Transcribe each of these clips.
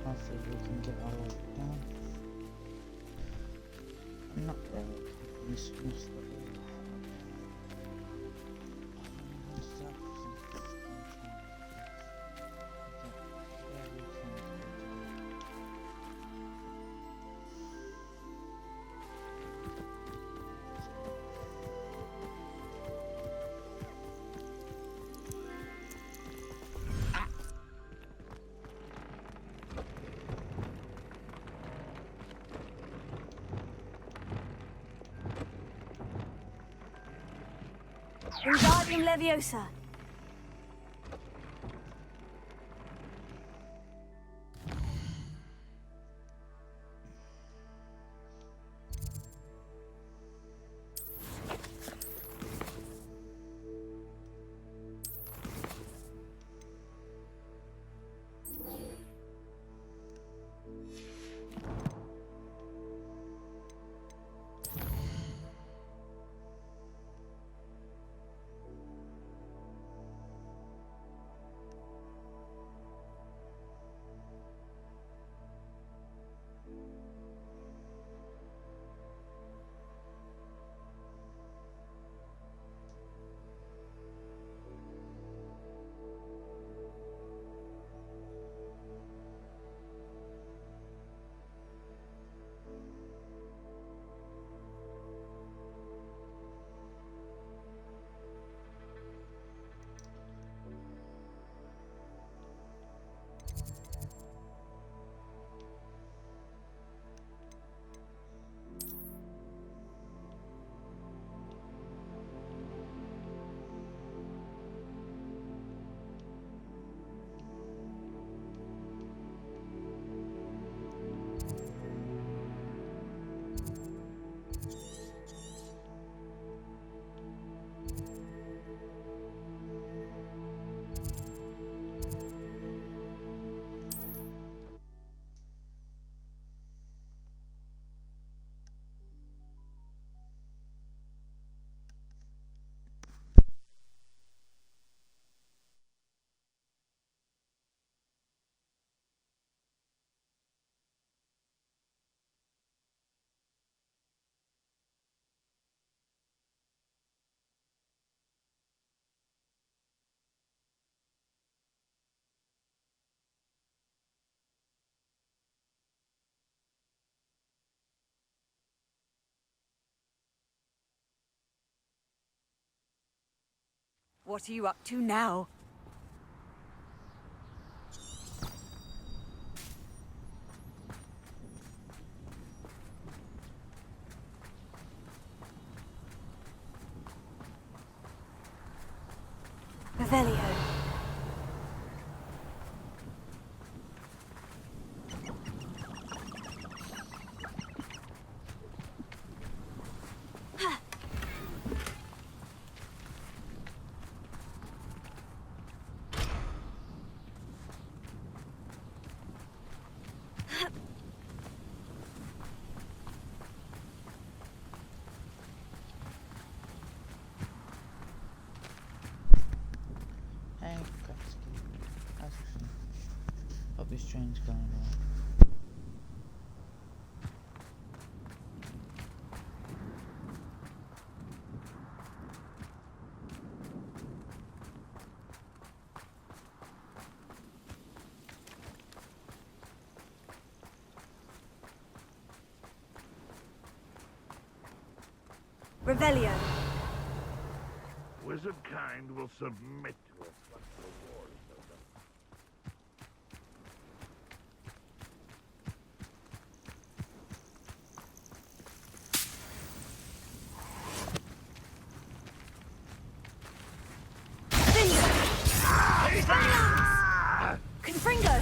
Hopefully we can get all of it done. I'm not really dismissed the Wingardium Leviosa. What are you up to now? Revelio. Hey, Kratky. How's everything? Hope this train's going well. Revelio. Wizard kind will submit to us once the war is over. Confringo!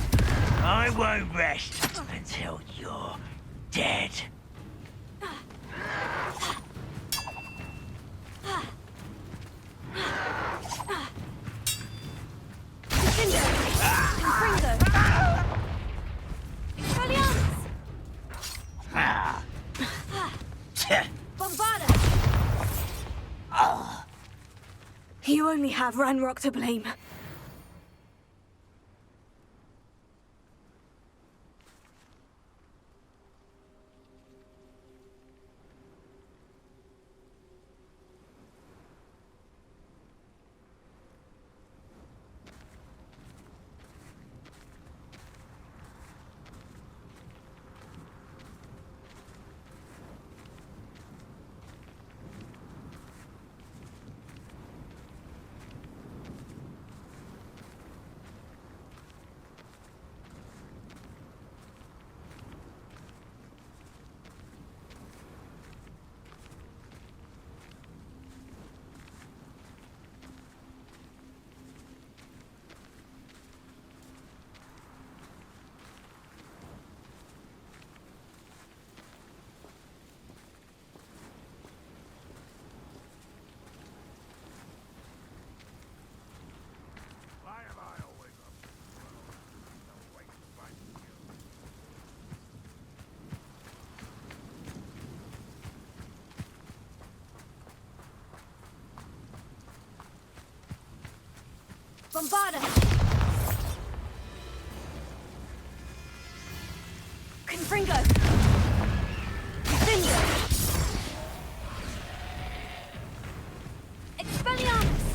I won't rest until you're dead. You only have Ranrock to blame. Why am I always up to no way to fight you? Bombarda! Confringo! Defender! Expelliarmus!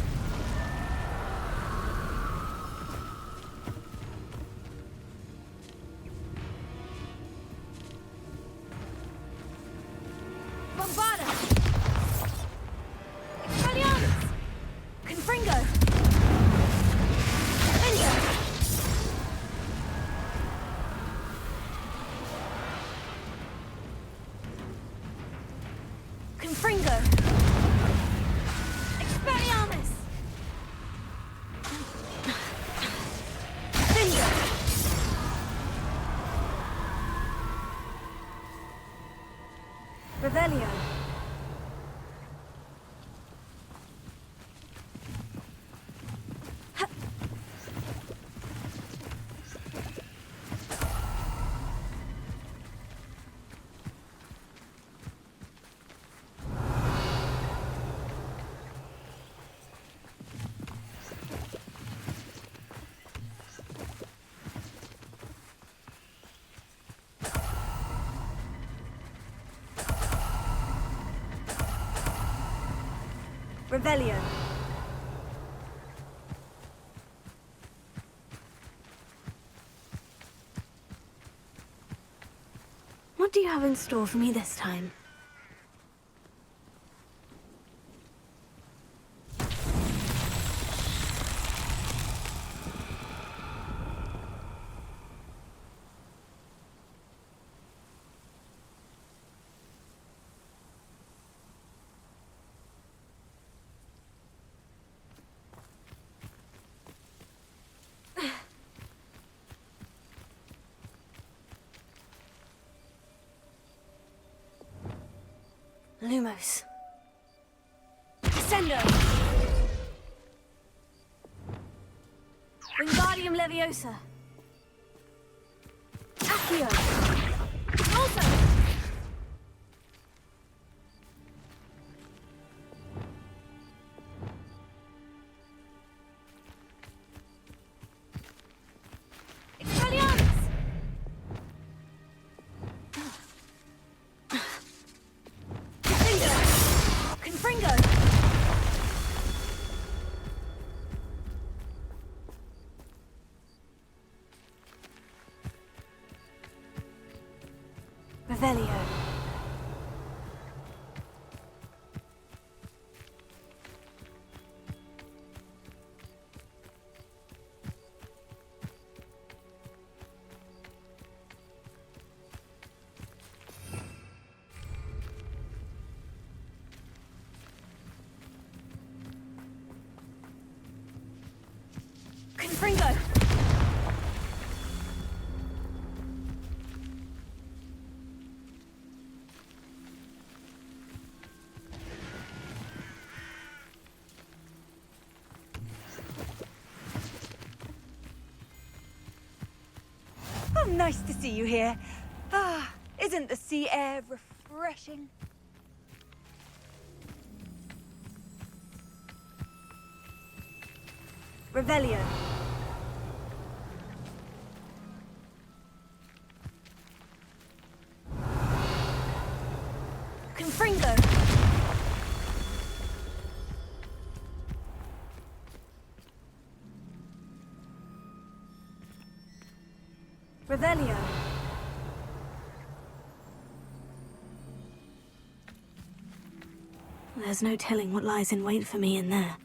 Bombarda! Expelliarmus! Confringo! Confringo! Expelliarmus! Cinder! Revelio! Revelio. What do you have in store for me this time? Lumos. Ascendo! Wingardium Leviosa. Accio. Also. Expelliarmus. Confringo. Confringo. Revelio. Confringo. Oh, nice to see you here. Ah, isn't the sea air refreshing? Revelio. Confringo. Revelio. There's no telling what lies in wait for me in there.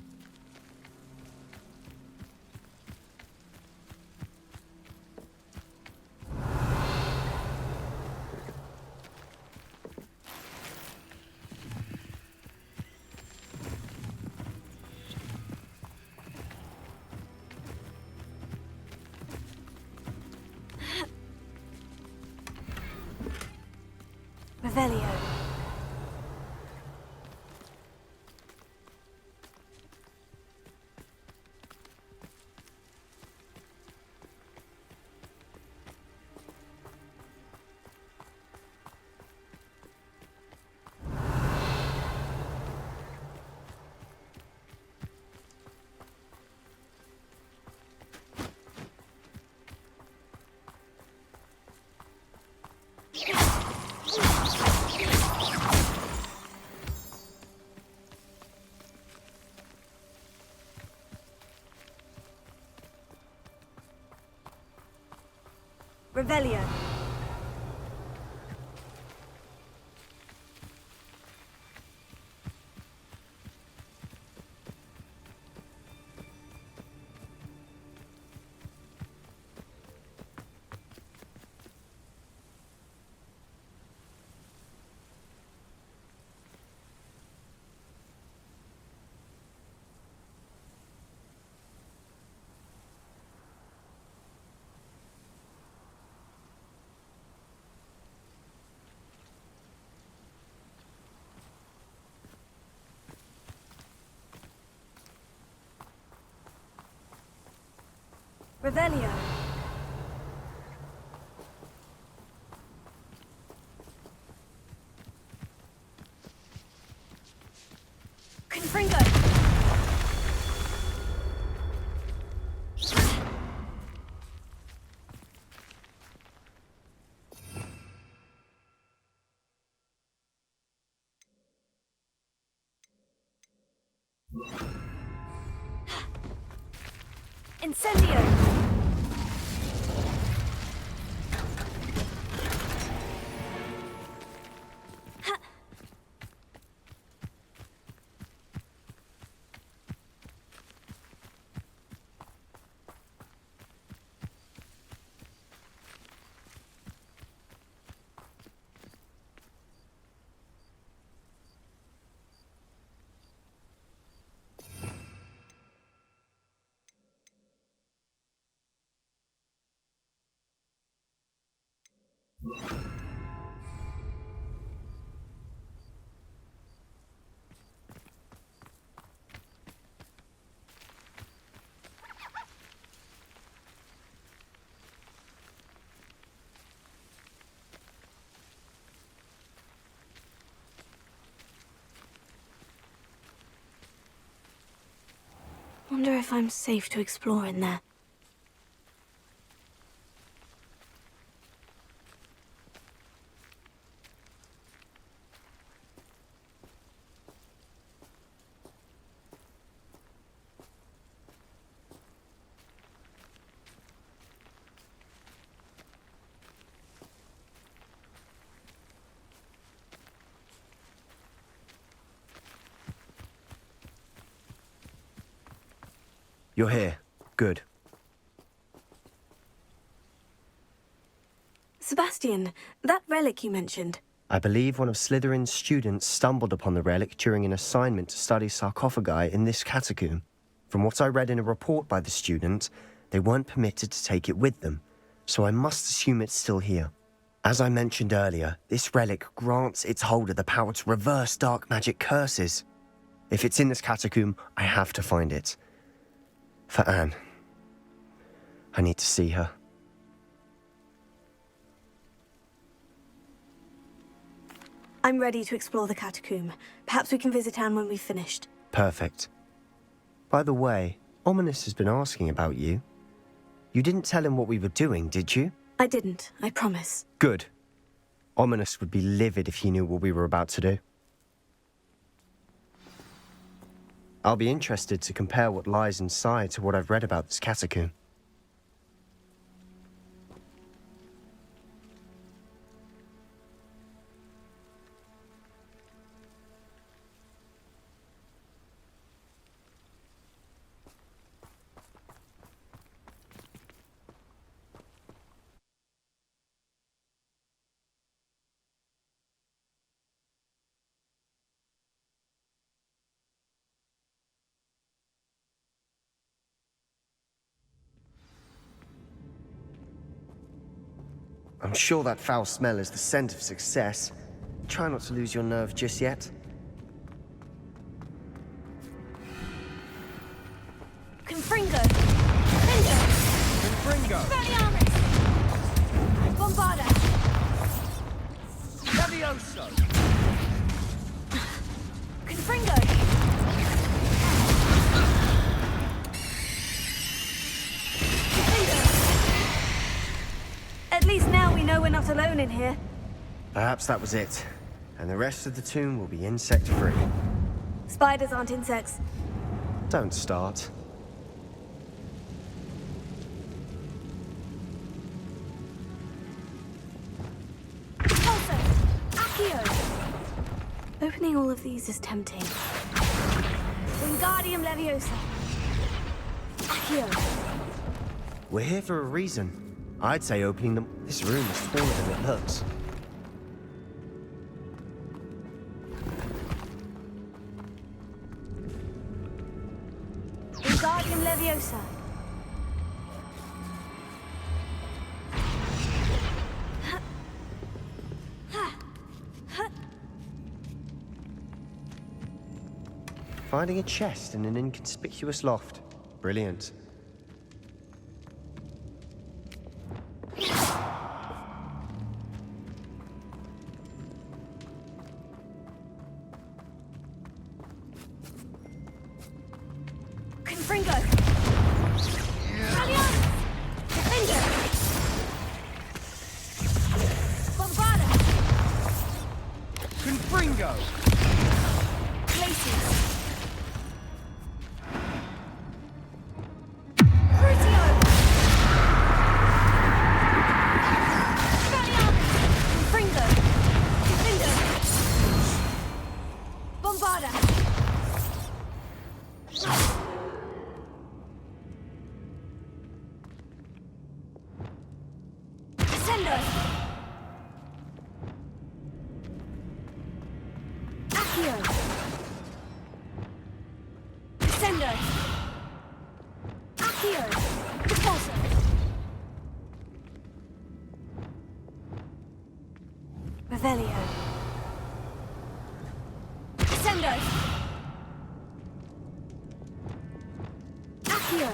Revelio. Revelio. Revelio. Confringo. Incendio. Wonder if I'm safe to explore in there. You're here. Good. Sebastian, that relic you mentioned. I believe one of Slytherin's students stumbled upon the relic during an assignment to study sarcophagi in this catacomb. From what I read in a report by the student, they weren't permitted to take it with them, so I must assume it's still here. As I mentioned earlier, this relic grants its holder the power to reverse dark magic curses. If it's in this catacomb, I have to find it. For Anne. I need to see her. I'm ready to explore the catacomb. Perhaps we can visit Anne when we've finished. Perfect. By the way, Ominous has been asking about you. You didn't tell him what we were doing, did you? I didn't, I promise. Good. Ominous would be livid if he knew what we were about to do. I'll be interested to compare what lies inside to what I've read about this catacomb. I'm sure that foul smell is the scent of success. Try not to lose your nerve just yet. Confringo! Confringo! Confringo! Expelliarmus! Bombarda! Levioso! Confringo! Confringo! At least now we know we're not alone in here. Perhaps that was it. And the rest of the tomb will be insect-free. Spiders aren't insects. Don't start. Pulsar! Accio! Opening all of these is tempting. Wingardium Leviosa! Accio! We're here for a reason. I'd say opening them... This room is smaller than it looks. Wingardium Leviosa! Finding a chest in an inconspicuous loft. Brilliant. Confringo! Expelliarmus! Defender! Bombarda! Confringo! Glacius! Crucio! Expelliarmus! Confringo! Defender! Bombarda! Descendo! Accio! Descendo! Accio! Repulsor! Revelio! Descendo! Accio!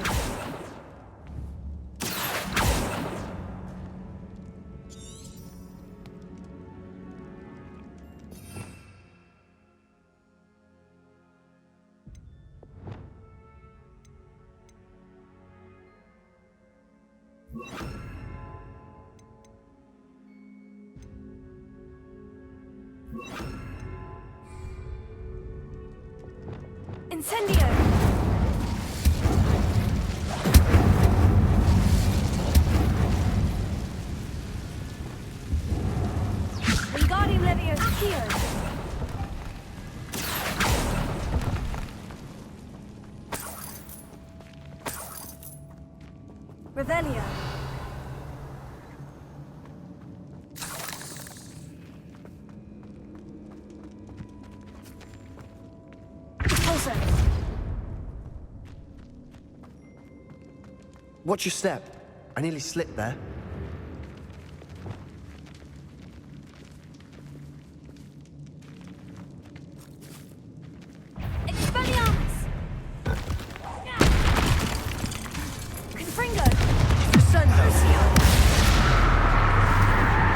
Incendio! Wingardium Leviosa! Accio! Revelio. Repulso. Watch your step. I nearly slipped there. Expelliarmus! Confringo! Crucio!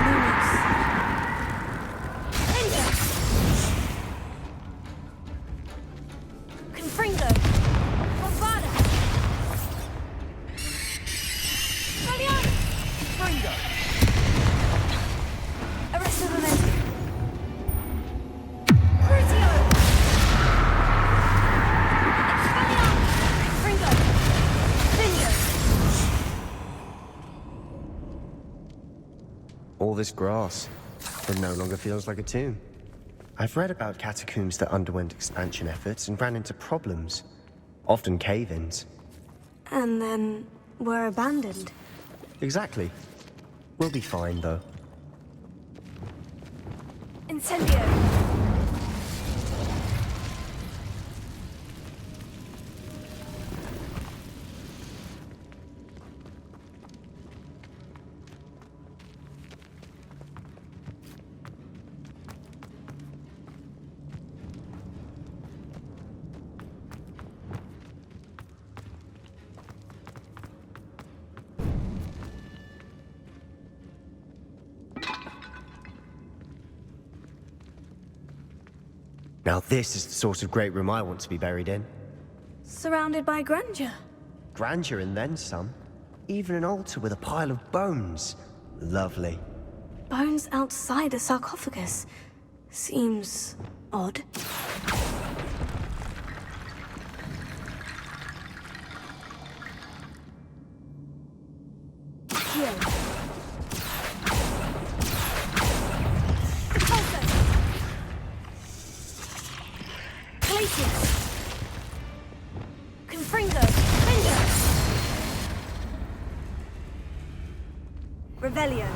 Lumus! Endo! Confringo! Bombada! Expelliarmus! Fringo! Arresto Momentum! Crucio! Expelliarmus! Confringo! Bingo! All this grass. It no longer feels like a tomb. I've read about catacombs that underwent expansion efforts and ran into problems. Often cave-ins. And then were abandoned. Exactly. We'll be fine, though. Incendio! Now this is the sort of great room I want to be buried in. Surrounded by grandeur. Grandeur and then some. Even an altar with a pile of bones. Lovely. Bones outside a sarcophagus. Seems odd. Here. Repulso! Glacius! Confringo! Bingo! Revelio!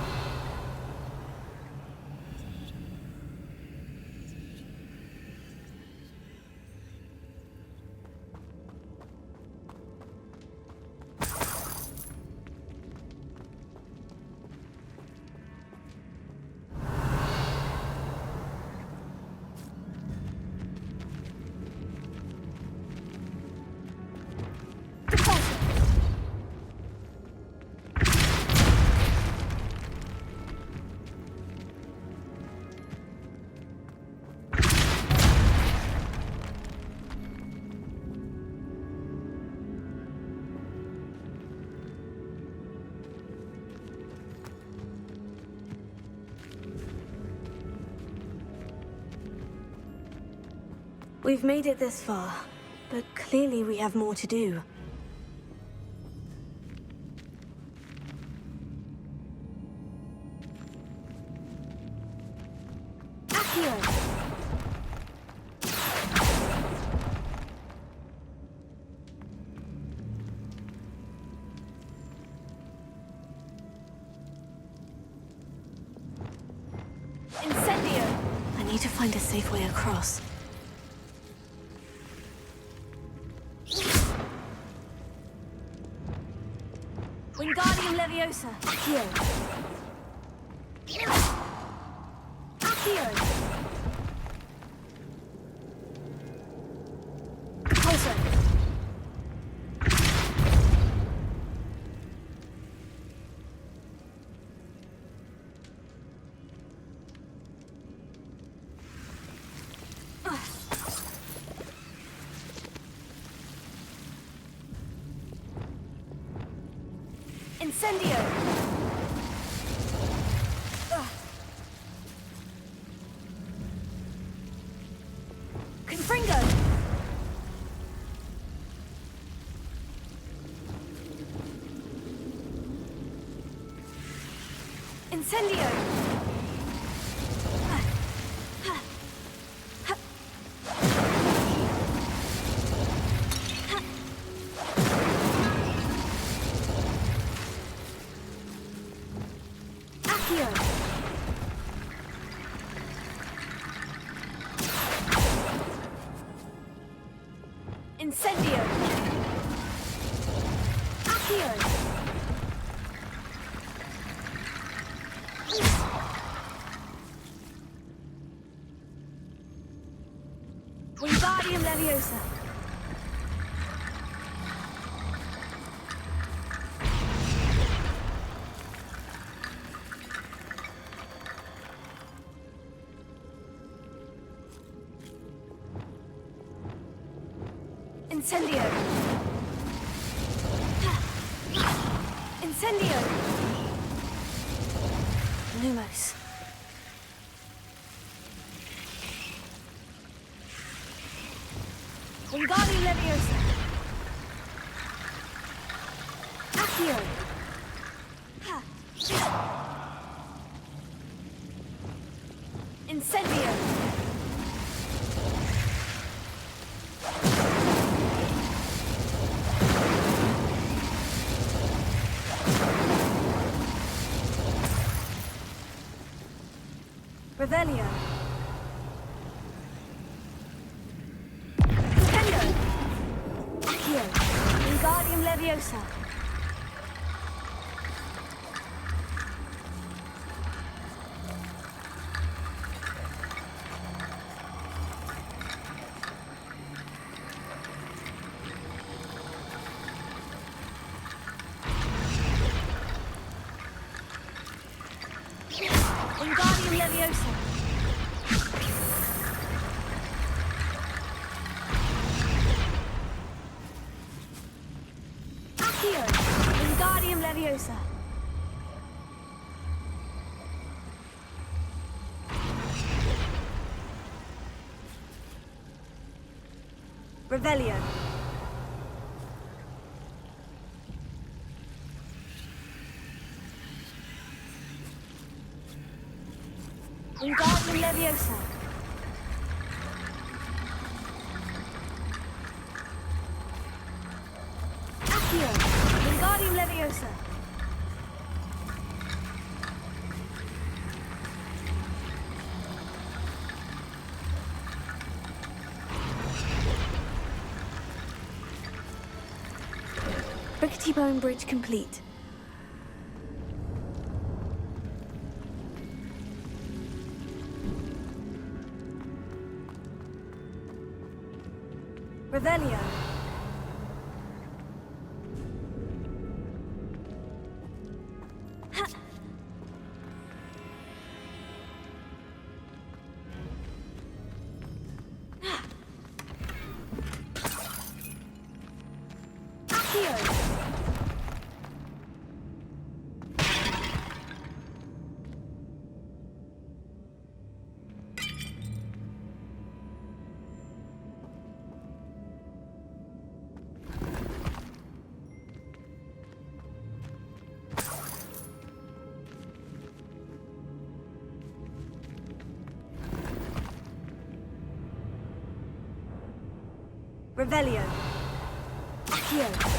We've made it this far, but clearly we have more to do. Accio! Incendio! I need to find a safe way across. Wingardium Leviosa! Accio! Accio! Repulso! Incendio! Incendio! Accio! Incendio! Accio! Wingardium Leviosa! Incendio! Incendio! Lumos. Wingardium Leviosa! Accio! Ha! Incendio! Revelio. Stendo. Accio. Wingardium Leviosa. Wingardium Leviosa. Accio. Wingardium Leviosa. Revelio. Wingardium Leviosa. Accio. Wingardium Leviosa. Rickety Bone Bridge complete. Revelio. Ha. Ah. Accio. Revelio. Accio.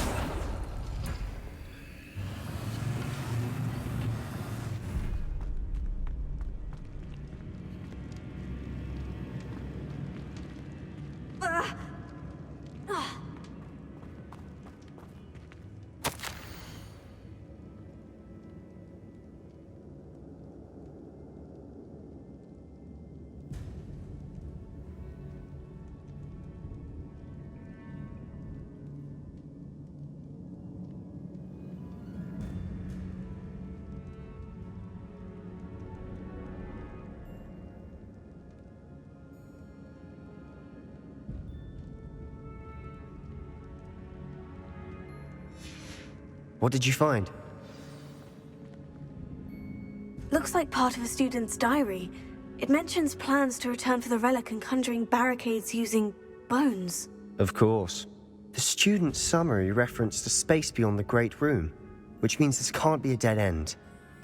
What did you find? Looks like part of a student's diary. It mentions plans to return for the relic and conjuring barricades using bones. Of course. The student's summary referenced a space beyond the Great Room, which means this can't be a dead end.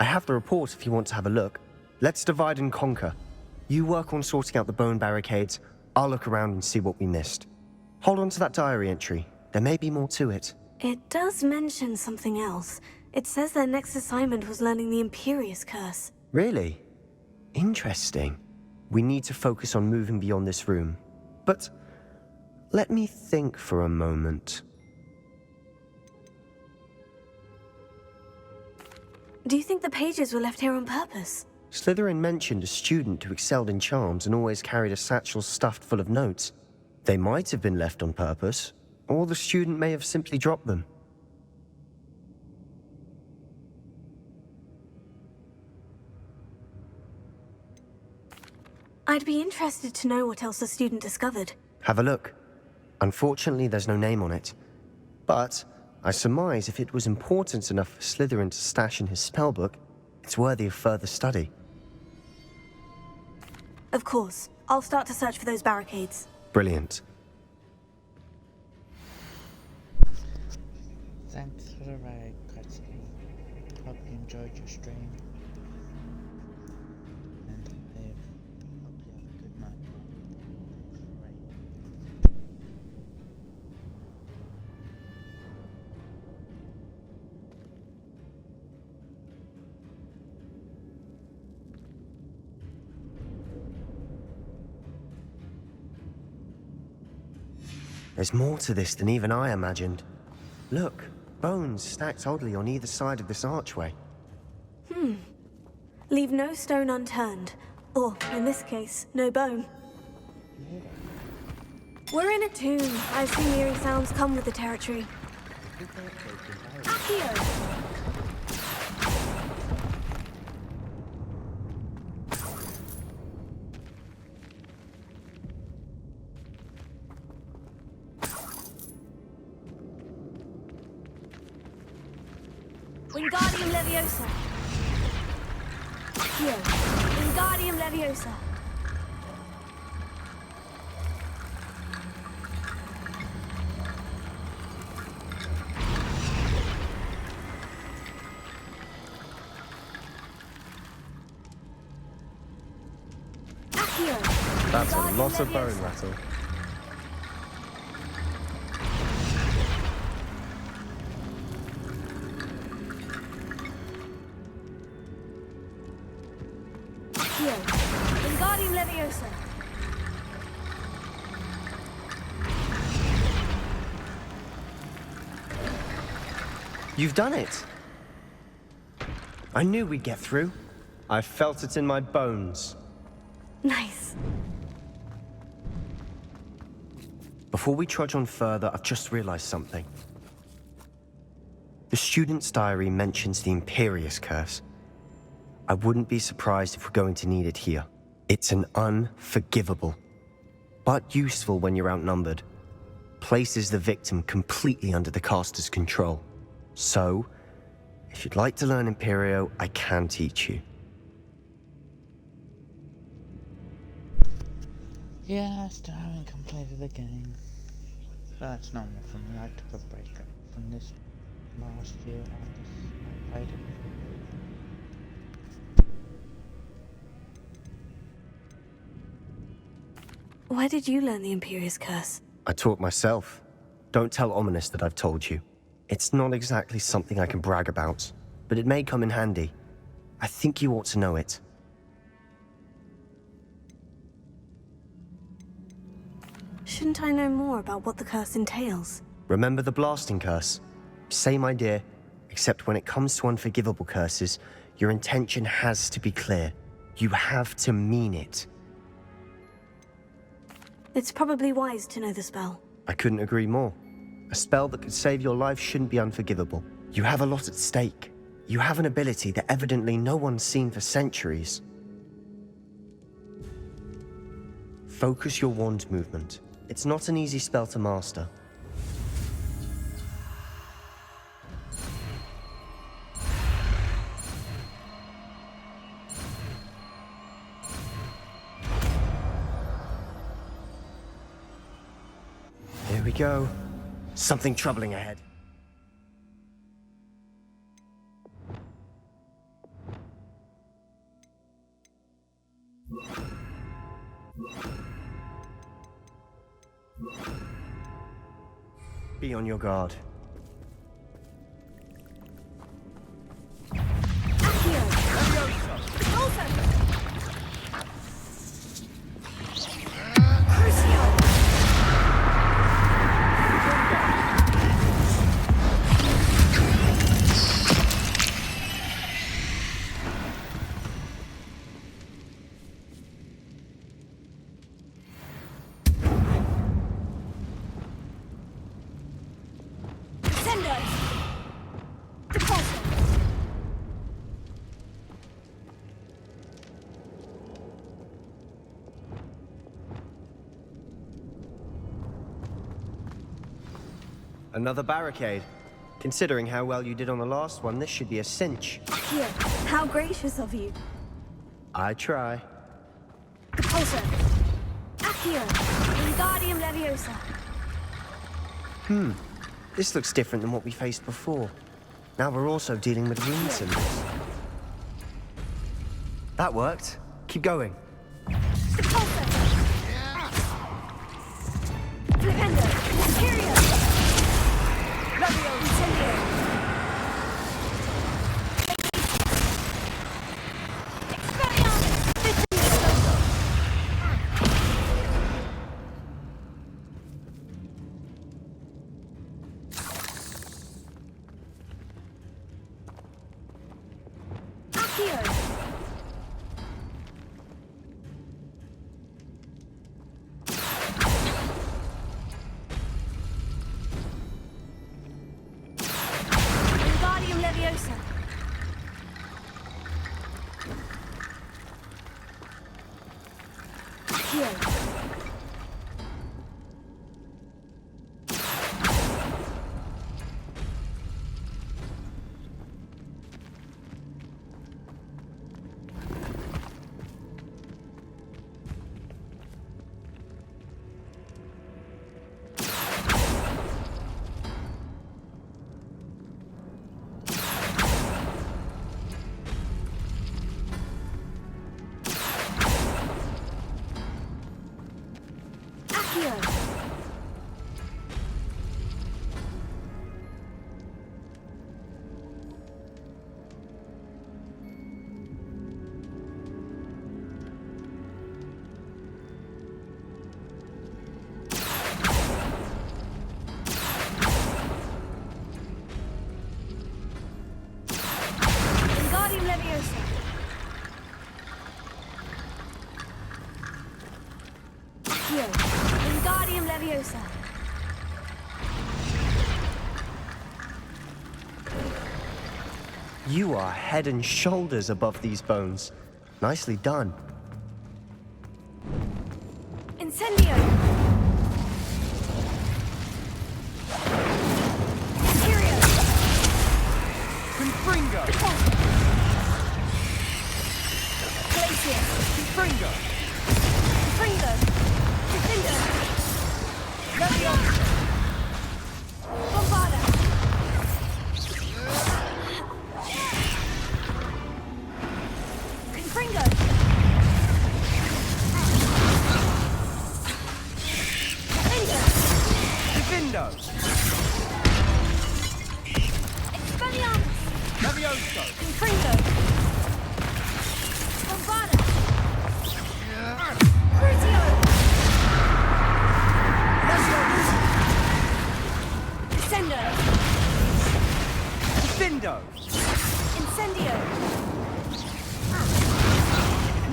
I have the report if you want to have a look. Let's divide and conquer. You work on sorting out the bone barricades. I'll look around and see what we missed. Hold on to that diary entry. There may be more to it. It does mention something else. It says their next assignment was learning the Imperious Curse. Really? Interesting. We need to focus on moving beyond this room. But let me think for a moment. Do you think the pages were left here on purpose? Slytherin mentioned a student who excelled in charms and always carried a satchel stuffed full of notes. They might have been left on purpose, or the student may have simply dropped them. I'd be interested to know what else the student discovered. Have a look. Unfortunately, there's no name on it. But I surmise if it was important enough for Slytherin to stash in his spellbook, it's worthy of further study. Of course. I'll start to search for those barricades. Brilliant. Thanks for the ride, Cutscene. Hope you enjoyed your stream. And I hope you have a good night. There's more to this than even I imagined. Look, bones stacked oddly on either side of this archway. Leave no stone unturned. Or, in this case, no bone. We're in a tomb. I assume eerie sounds come with the territory. Accio! Wingardium Leviosa. Accio. Wingardium Leviosa. Accio. That's a Wingardium lot of Leviosa. bone rattle. Accio. Wingardium Leviosa. You've done it! I knew we'd get through. I felt it in my bones. Nice. Before we trudge on further, I've just realized something. The student's diary mentions the Imperious Curse. I wouldn't be surprised if we're going to need it here. It's an unforgivable, but useful when you're outnumbered. Places the victim completely under the caster's control. So, if you'd like to learn Imperio, I can teach you. Yeah, I still haven't completed the game. But that's normal for me. I took a break from this last year after I played it. Where did you learn the Imperious Curse? I taught myself. Don't tell Ominous that I've told you. It's not exactly something I can brag about, but it may come in handy. I think you ought to know it. Shouldn't I know more about what the curse entails? Remember the blasting curse? Same idea, except when it comes to unforgivable curses, your intention has to be clear. You have to mean it. It's probably wise to know the spell. I couldn't agree more. A spell that could save your life shouldn't be unforgivable. You have a lot at stake. You have an ability that evidently no one's seen for centuries. Focus your wand movement. It's not an easy spell to master. Here we go. Something troubling ahead. Be on your guard. Another barricade. Considering how well you did on the last one, this should be a cinch. Here, how gracious of you. I try. Repulsor. Accio. Wingardium Leviosa. This looks different than what we faced before. Now we're also dealing with rune symbols. That worked. Keep going. Repulsor. Flipendo. Imperio. Levio. Incendio. Wingardium Leviosa. Accio. Accio. Wingardium Leviosa. Accio. Wingardium Leviosa. You are head and shoulders above these bones. Nicely done. Incendio. Imperio. Confringo! Glacier. Confringo! Fringo. Defender. Leviosa. Bombarda. Confringo. Divindo! Defender. Expelliarmus. Levioso! Confringo. Bombarda. Crucio. Descendo. Divindo! Incendio.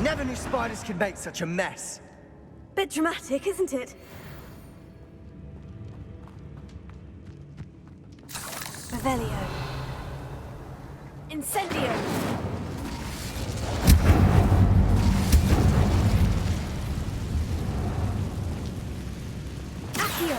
Never knew spiders could make such a mess. Bit dramatic, isn't it? Revelio. Incendio. Accio.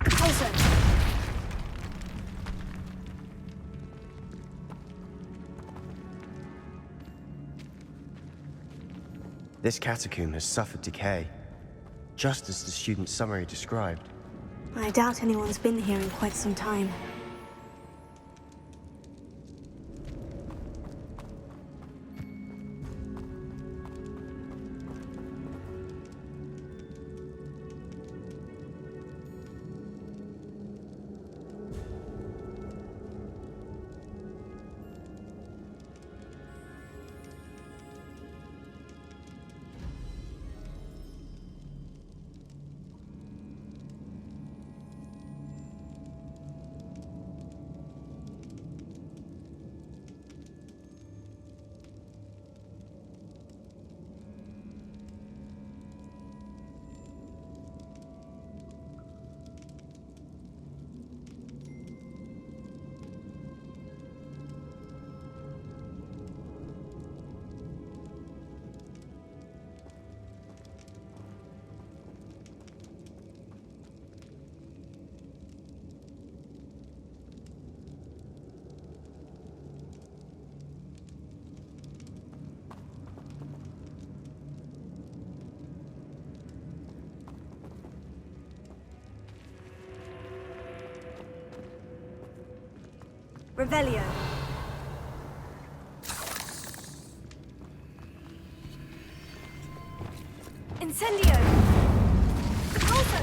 Repulsor. This catacomb has suffered decay, just as the student's summary described. I doubt anyone's been here in quite some time. Revelio. Incendio. Repulso.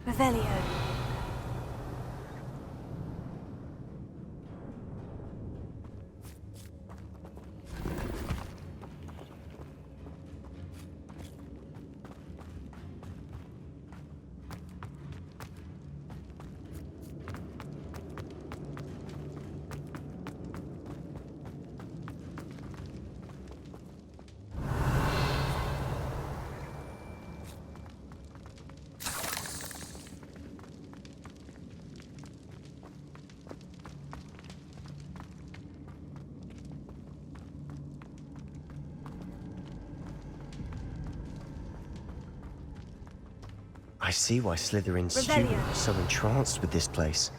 Revelio. I see why Slytherin's Rebellion. students are so entranced with this place.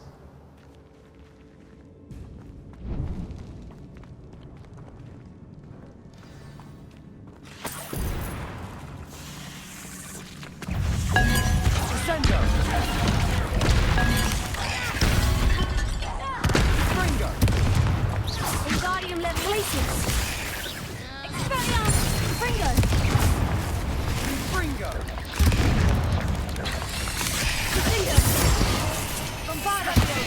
Wingardium Leviosa. Expelliarmus. Fringo. Fringo! Fringo. Bombardio.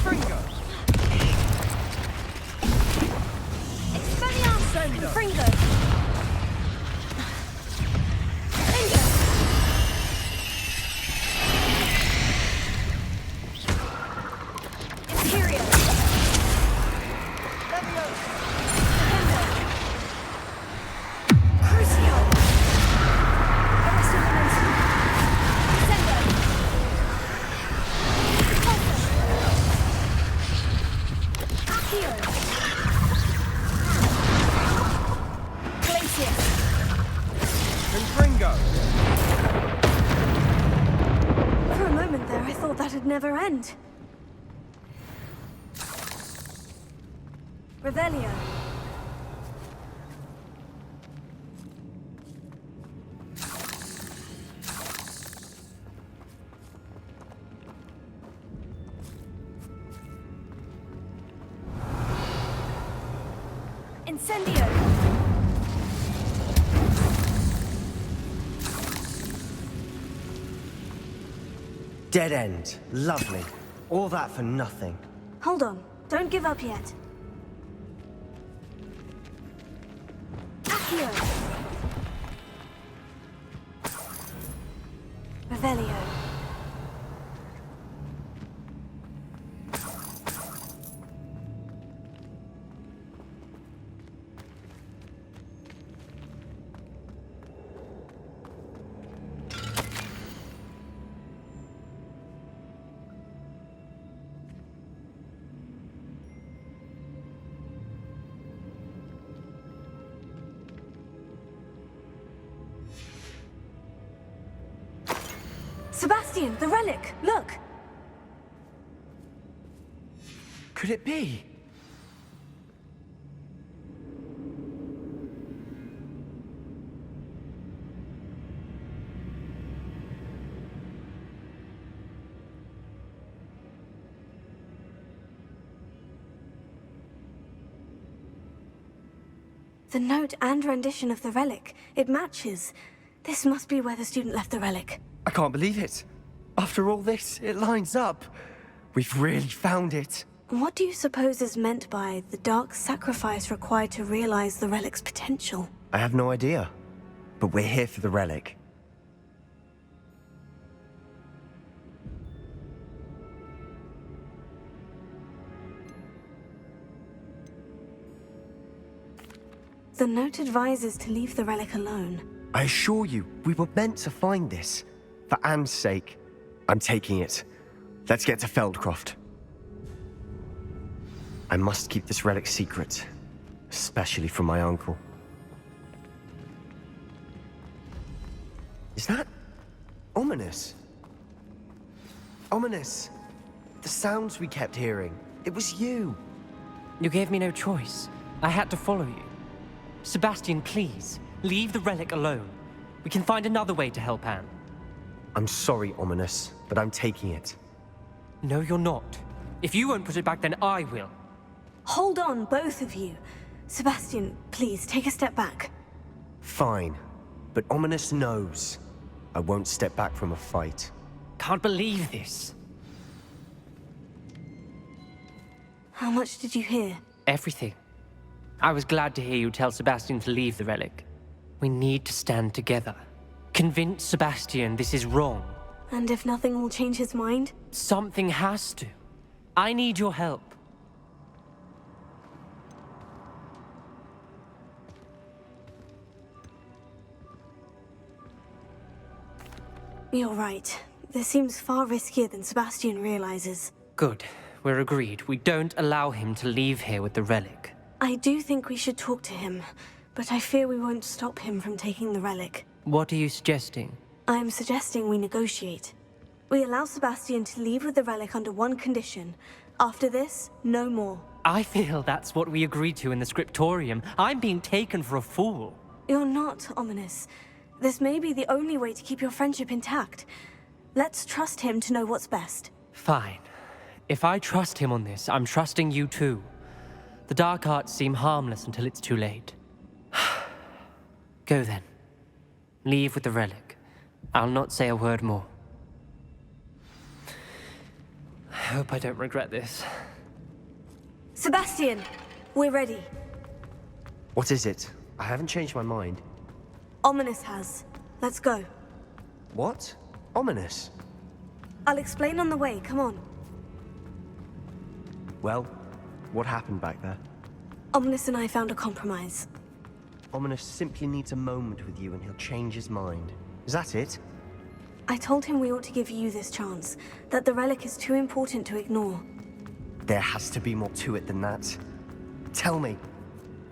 Fringo! Expelliarmus. Fringo. Fringo. Imperial. Crucio. Arrested Momentum. Descendo. Repulsor. Accio. Glacius. Confringo! For a moment there, I thought that'd never end. Revelio. Incendio. Dead end. Lovely. All that for nothing. Hold on. Don't give up yet. Accio. Revelio. Sebastian, the relic! Look! Could it be? The note and rendition of the relic. It matches. This must be where the student left the relic. I can't believe it. After all this, it lines up. We've really found it. What do you suppose is meant by the dark sacrifice required to realize the relic's potential? I have no idea. But we're here for the relic. The note advises to leave the relic alone. I assure you, we were meant to find this. For Anne's sake. I'm taking it. Let's get to Feldcroft. I must keep this relic secret. Especially from my uncle. Is that... ominous? Ominous! The sounds we kept hearing. It was you. You gave me no choice. I had to follow you. Sebastian, please, leave the relic alone. We can find another way to help Anne. I'm sorry, Ominous, but I'm taking it. No, you're not. If you won't put it back, then I will. Hold on, both of you. Sebastian, please, take a step back. Fine, but Ominous knows. I won't step back from a fight. Can't believe this. How much did you hear? Everything. I was glad to hear you tell Sebastian to leave the relic. We need to stand together. Convince Sebastian this is wrong. And if nothing will change his mind? Something has to. I need your help. You're right. This seems far riskier than Sebastian realizes. Good. We're agreed. We don't allow him to leave here with the relic. I do think we should talk to him, but I fear we won't stop him from taking the relic. What are you suggesting? I'm suggesting we negotiate. We allow Sebastian to leave with the relic under one condition. After this, no more. I feel that's what we agreed to in the scriptorium. I'm being taken for a fool. You're not, Ominous. This may be the only way to keep your friendship intact. Let's trust him to know what's best. Fine. If I trust him on this, I'm trusting you too. The dark arts seem harmless until it's too late. Go then. Leave with the relic. I'll not say a word more. I hope I don't regret this. Sebastian! We're ready. What is it? I haven't changed my mind. Ominous has. Let's go. What? Ominous? I'll explain on the way, come on. Well, what happened back there? Ominous and I found a compromise. Ominous simply needs a moment with you and he'll change his mind. Is that it? I told him we ought to give you this chance, that the relic is too important to ignore. There has to be more to it than that. Tell me.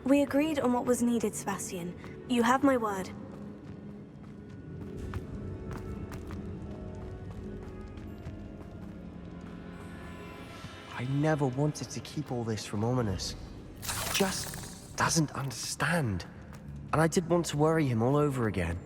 We agreed on what was needed, Sebastian. You have my word. I never wanted to keep all this from Ominous. He just doesn't understand. And I did want to worry him all over again.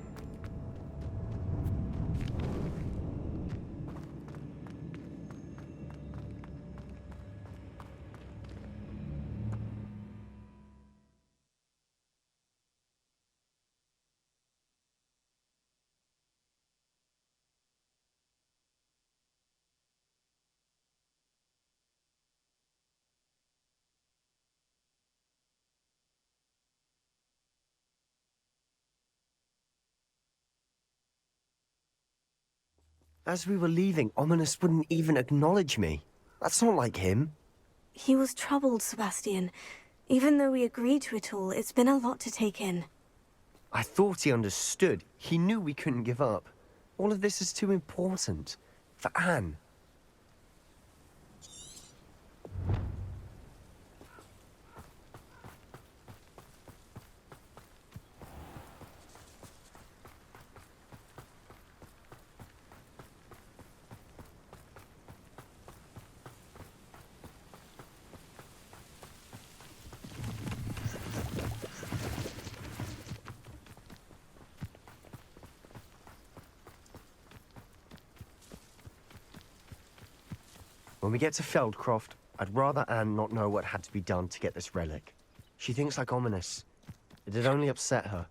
As we were leaving, Ominous wouldn't even acknowledge me. That's not like him. He was troubled, Sebastian. Even though we agreed to it all, it's been a lot to take in. I thought he understood. He knew we couldn't give up. All of this is too important. For Anne. When we get to Feldcroft, I'd rather Anne not know what had to be done to get this relic. She thinks like ominous. It'd only upset her.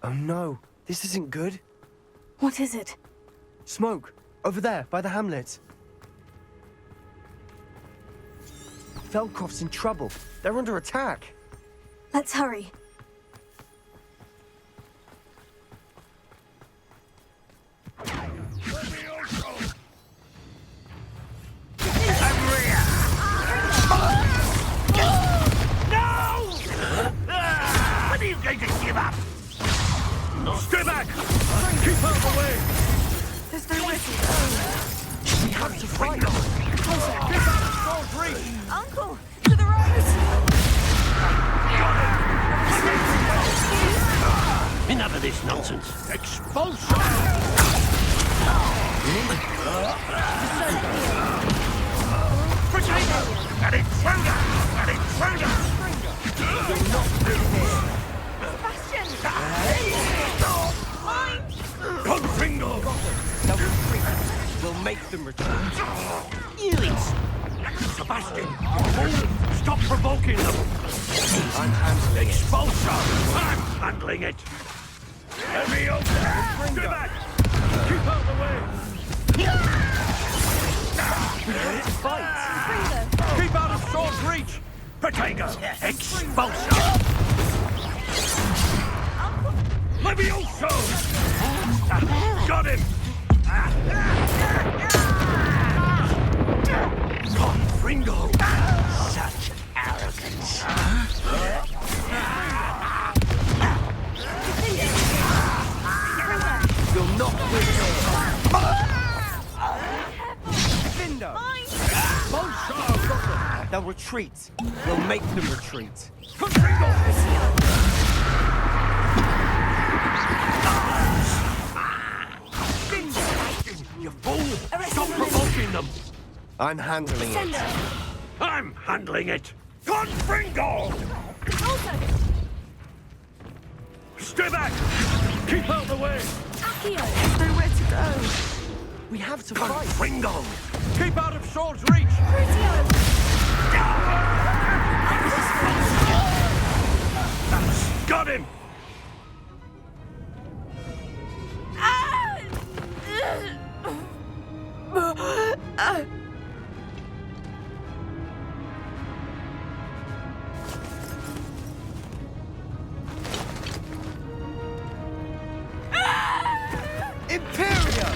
Oh no, this isn't good. What is it? Smoke, over there, by the hamlet. Feldcroft's in trouble. They're under attack. Let's hurry. When are you going to give up? Stay back! Keep out of the way! There's nowhere to go. We have to fight. Get out of Swords Reach! Uncle, to the right! Enough of this nonsense. Expulsion! An intruder! An intruder! Sebastian! Confringo! They'll retreat. We'll make them retreat. Sebastian! Oh, stop provoking them! I'm handling it. Expulsion! I'm handling it. Let me open! Stay back! Keep out of the way! Keep out of Swords Reach! Protego! Expulsion! Levioso! Got him! Confringo! Such arrogance. You'll not win here. Vindo! They'll retreat. We'll make them retreat. You fool! Stop provoking them! I'm handling it. I'm handling it. Confringo! Stay back! Keep out of the way! There's nowhere to go. We have to fight. Confringo! Keep out of Swords Reach! Got him! Imperia!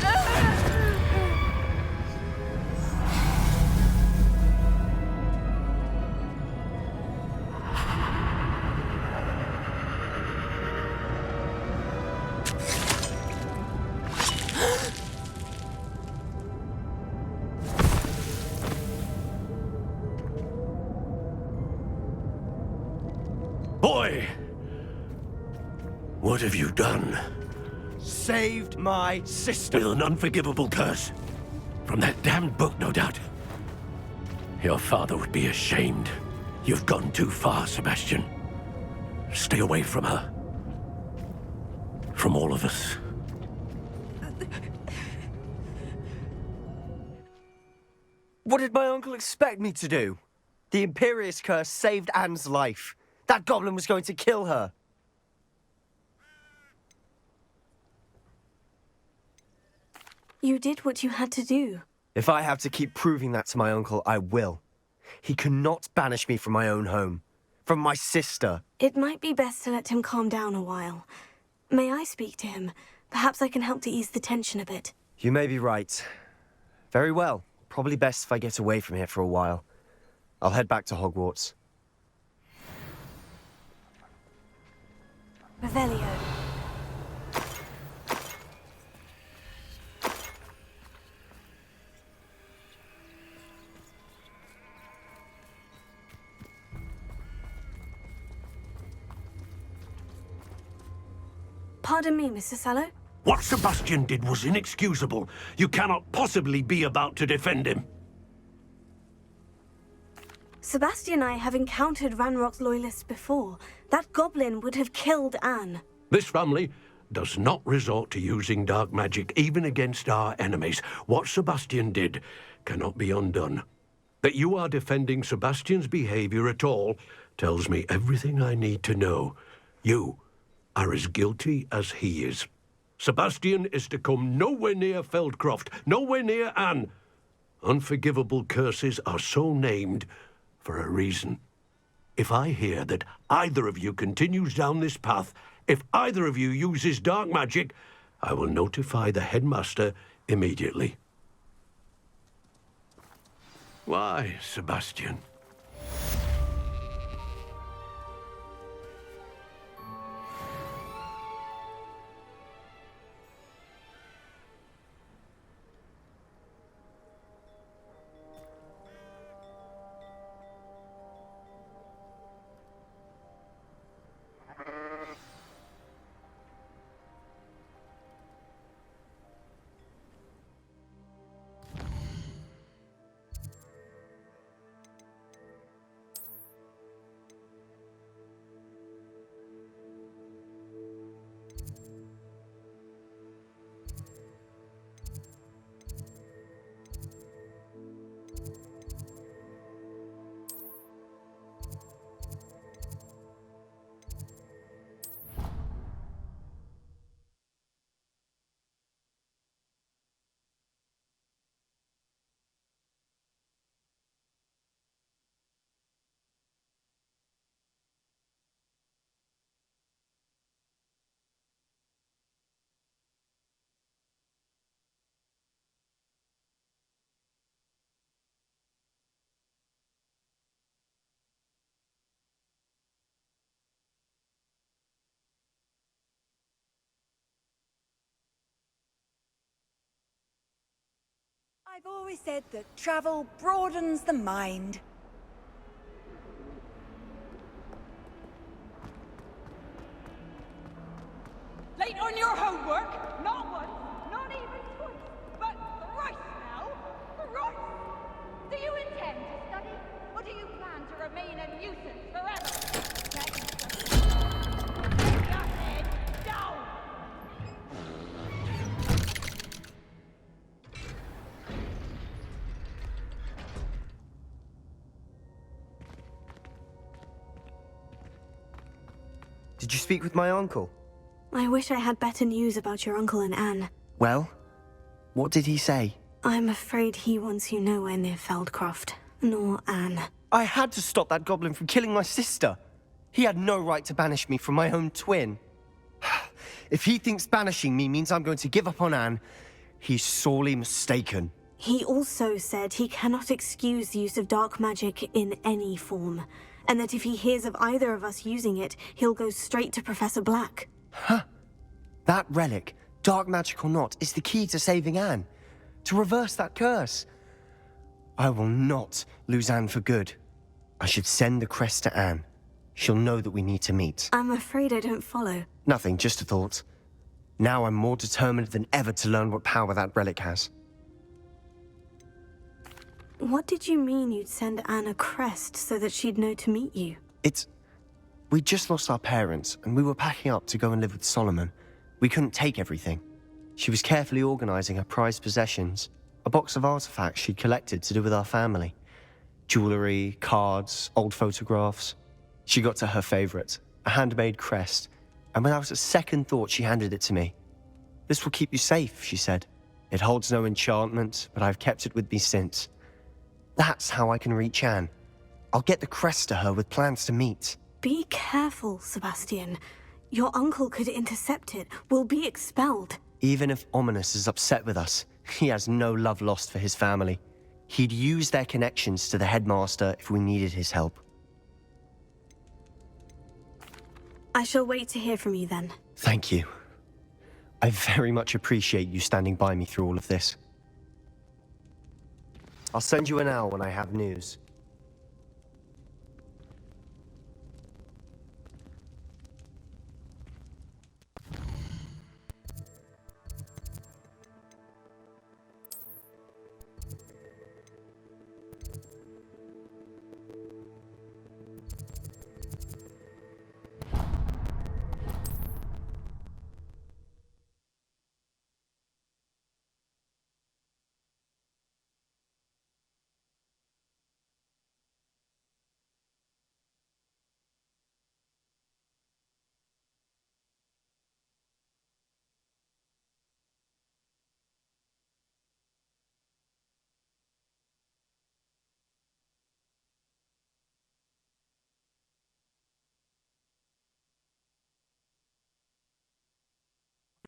Boy! What have you done? Saved my sister. With an unforgivable curse. From that damned book, no doubt. Your father would be ashamed. You've gone too far, Sebastian. Stay away from her. From all of us. What did my uncle expect me to do? The Imperious curse saved Anne's life. That goblin was going to kill her. You did what you had to do. If I have to keep proving that to my uncle, I will. He cannot banish me from my own home. From my sister. It might be best to let him calm down a while. May I speak to him? Perhaps I can help to ease the tension a bit. You may be right. Very well. Probably best if I get away from here for a while. I'll head back to Hogwarts. Revelio. Pardon me, Mr. Sallow? What Sebastian did was inexcusable. You cannot possibly be about to defend him. Sebastian and I have encountered Ranrock's loyalists before. That goblin would have killed Anne. This family does not resort to using dark magic even against our enemies. What Sebastian did cannot be undone. That you are defending Sebastian's behavior at all tells me everything I need to know. You are as guilty as he is. Sebastian is to come nowhere near Feldcroft, nowhere near Anne. Unforgivable curses are so named for a reason. If I hear that either of you continues down this path, if either of you uses dark magic, I will notify the headmaster immediately. Why, Sebastian? I've always said that travel broadens the mind. Late on your homework? Not once, not even twice, but thrice now. Thrice! Do you intend to study, or do you plan to remain a nuisance forever? Get your head down! Did you speak with my uncle? I wish I had better news about your uncle and Anne. Well, what did he say? I'm afraid he wants you nowhere near Feldcroft, nor Anne. I had to stop that goblin from killing my sister. He had no right to banish me from my own twin. If he thinks banishing me means I'm going to give up on Anne, he's sorely mistaken. He also said he cannot excuse the use of dark magic in any form, and that if he hears of either of us using it, he'll go straight to Professor Black. Huh? That relic, dark magic or not, is the key to saving Anne. To reverse that curse. I will not lose Anne for good. I should send the crest to Anne. She'll know that we need to meet. I'm afraid I don't follow. Nothing, just a thought. Now I'm more determined than ever to learn what power that relic has. What did you mean you'd send Anne a crest so that she'd know to meet you? We just lost our parents, and we were packing up to go and live with Solomon. We couldn't take everything. She was carefully organizing her prized possessions, a box of artifacts she'd collected to do with our family. Jewelry, cards, old photographs. She got to her favorite, a handmade crest, and without a second thought she handed it to me. "This will keep you safe," she said. "It holds no enchantment, but I've kept it with me since. That's how I can reach Anne. I'll get the crest to her with plans to meet." Be careful, Sebastian. Your uncle could intercept it. We'll be expelled. Even if Ominous is upset with us, he has no love lost for his family. He'd use their connections to the headmaster if we needed his help. I shall wait to hear from you then. Thank you. I very much appreciate you standing by me through all of this. I'll send you an owl when I have news.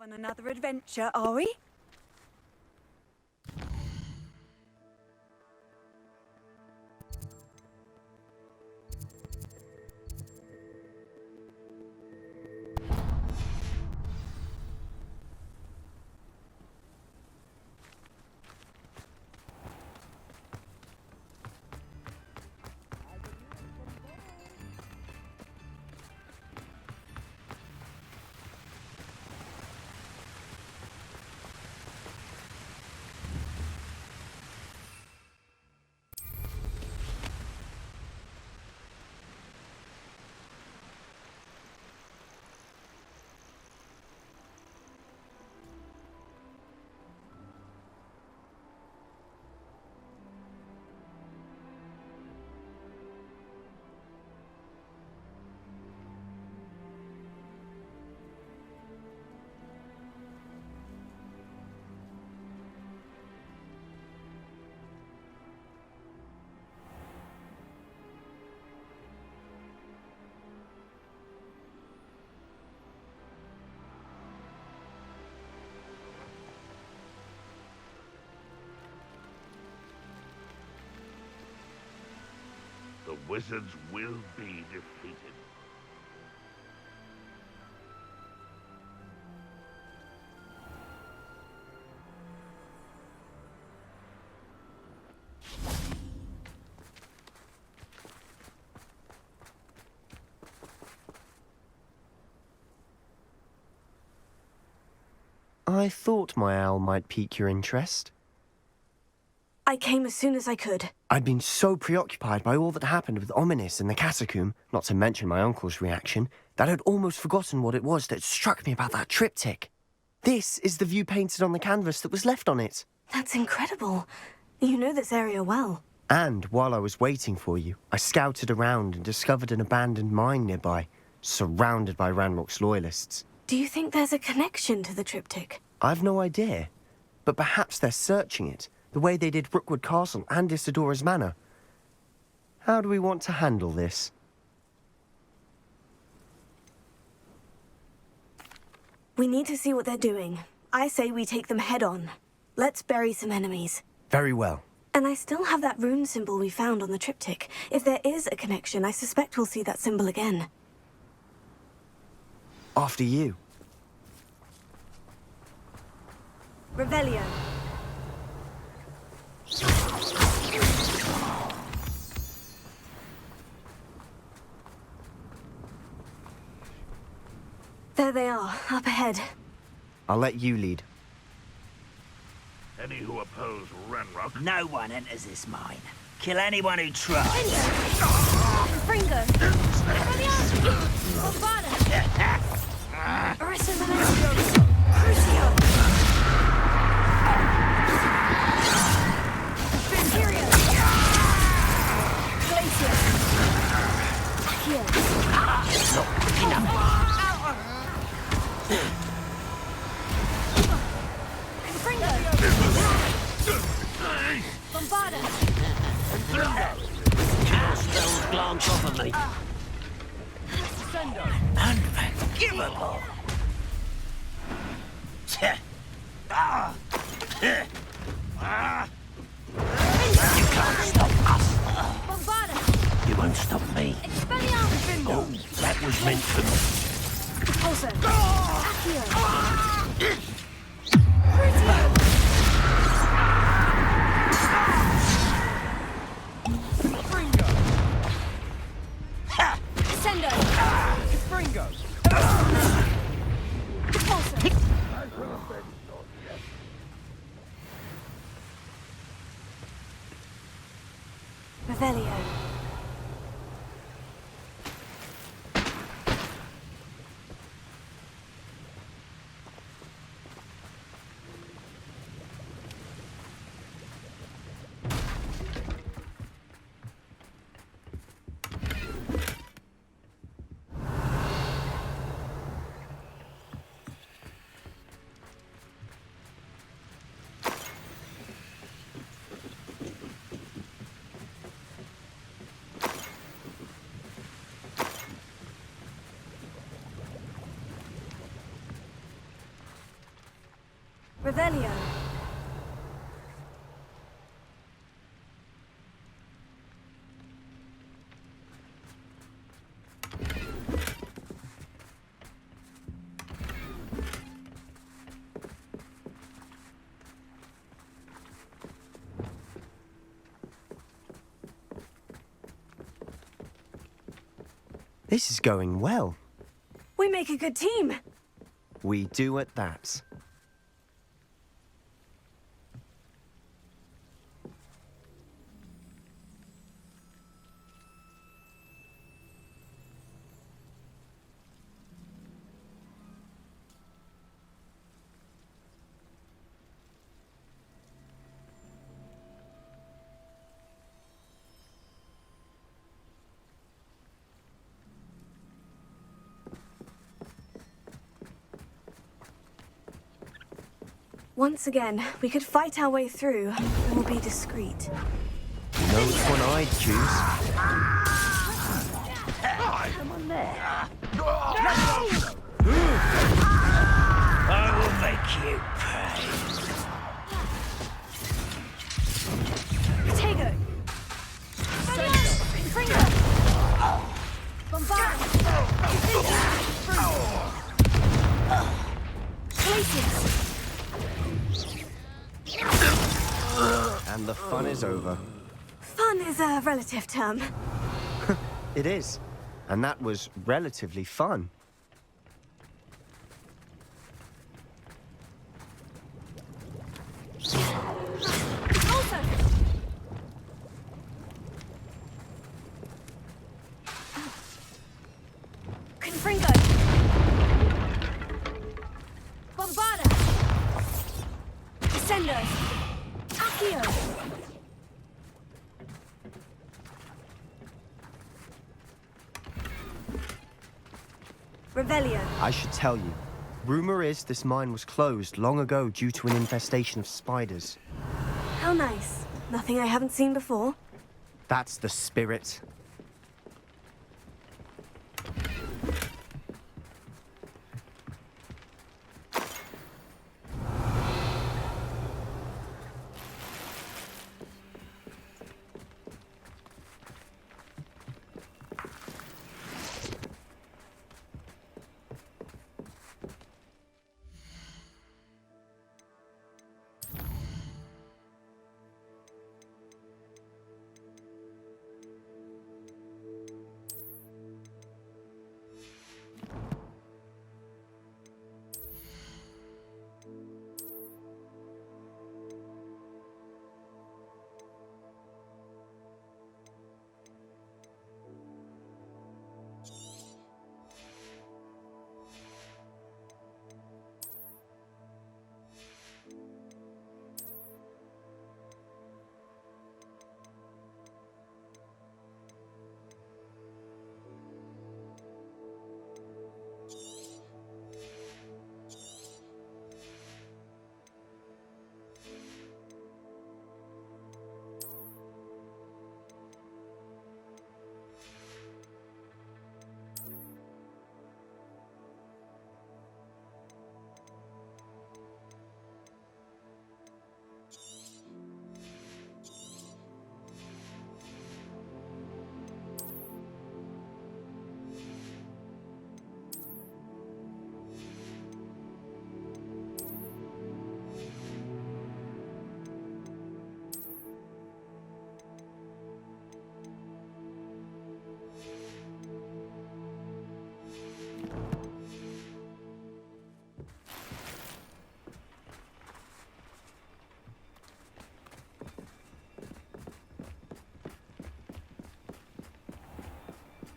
On another adventure, are we? The wizards will be defeated. I thought my owl might pique your interest. I came as soon as I could. I'd been so preoccupied by all that happened with Ominis and the catacomb, not to mention my uncle's reaction, that I'd almost forgotten what it was that struck me about that triptych. This is the view painted on the canvas that was left on it. That's incredible. You know this area well. And while I was waiting for you, I scouted around and discovered an abandoned mine nearby, surrounded by Ranrock's loyalists. Do you think there's a connection to the triptych? I've no idea, but perhaps they're searching it, the way they did Rookwood Castle and Isidora's Manor. How do we want to handle this? We need to see what they're doing. I say we take them head on. Let's bury some enemies. Very well. And I still have that rune symbol we found on the triptych. If there is a connection, I suspect we'll see that symbol again. After you. Revelio. There they are, up ahead. I'll let you lead. Any who oppose Ranrock. No one enters this mine. Kill anyone who tries. Fringo! Crucio! Imperio! Glacier! Here! Bombarda! Spells glance off of me. Unforgivable! You can't stop us. Bombarda! You won't stop me. Expelliarmus! Oh, that was meant for me. Also, Accio! Crucio! Descendo! Fringo! Also, Revelio. Revelio. This is going well. We make a good team. We do at that. Once again, we could fight our way through, or be discreet. You know which one I'd choose. Come on there. I will make you pay. Tego! Confringo! Bombard! Places! And the fun is over. Fun is a relative term. It is. And that was relatively fun. Also! Confringo! Bombarda! Descendo! Accio! Revelio. I should tell you. Rumor is this mine was closed long ago due to an infestation of spiders. How nice. Nothing I haven't seen before. That's the spirit.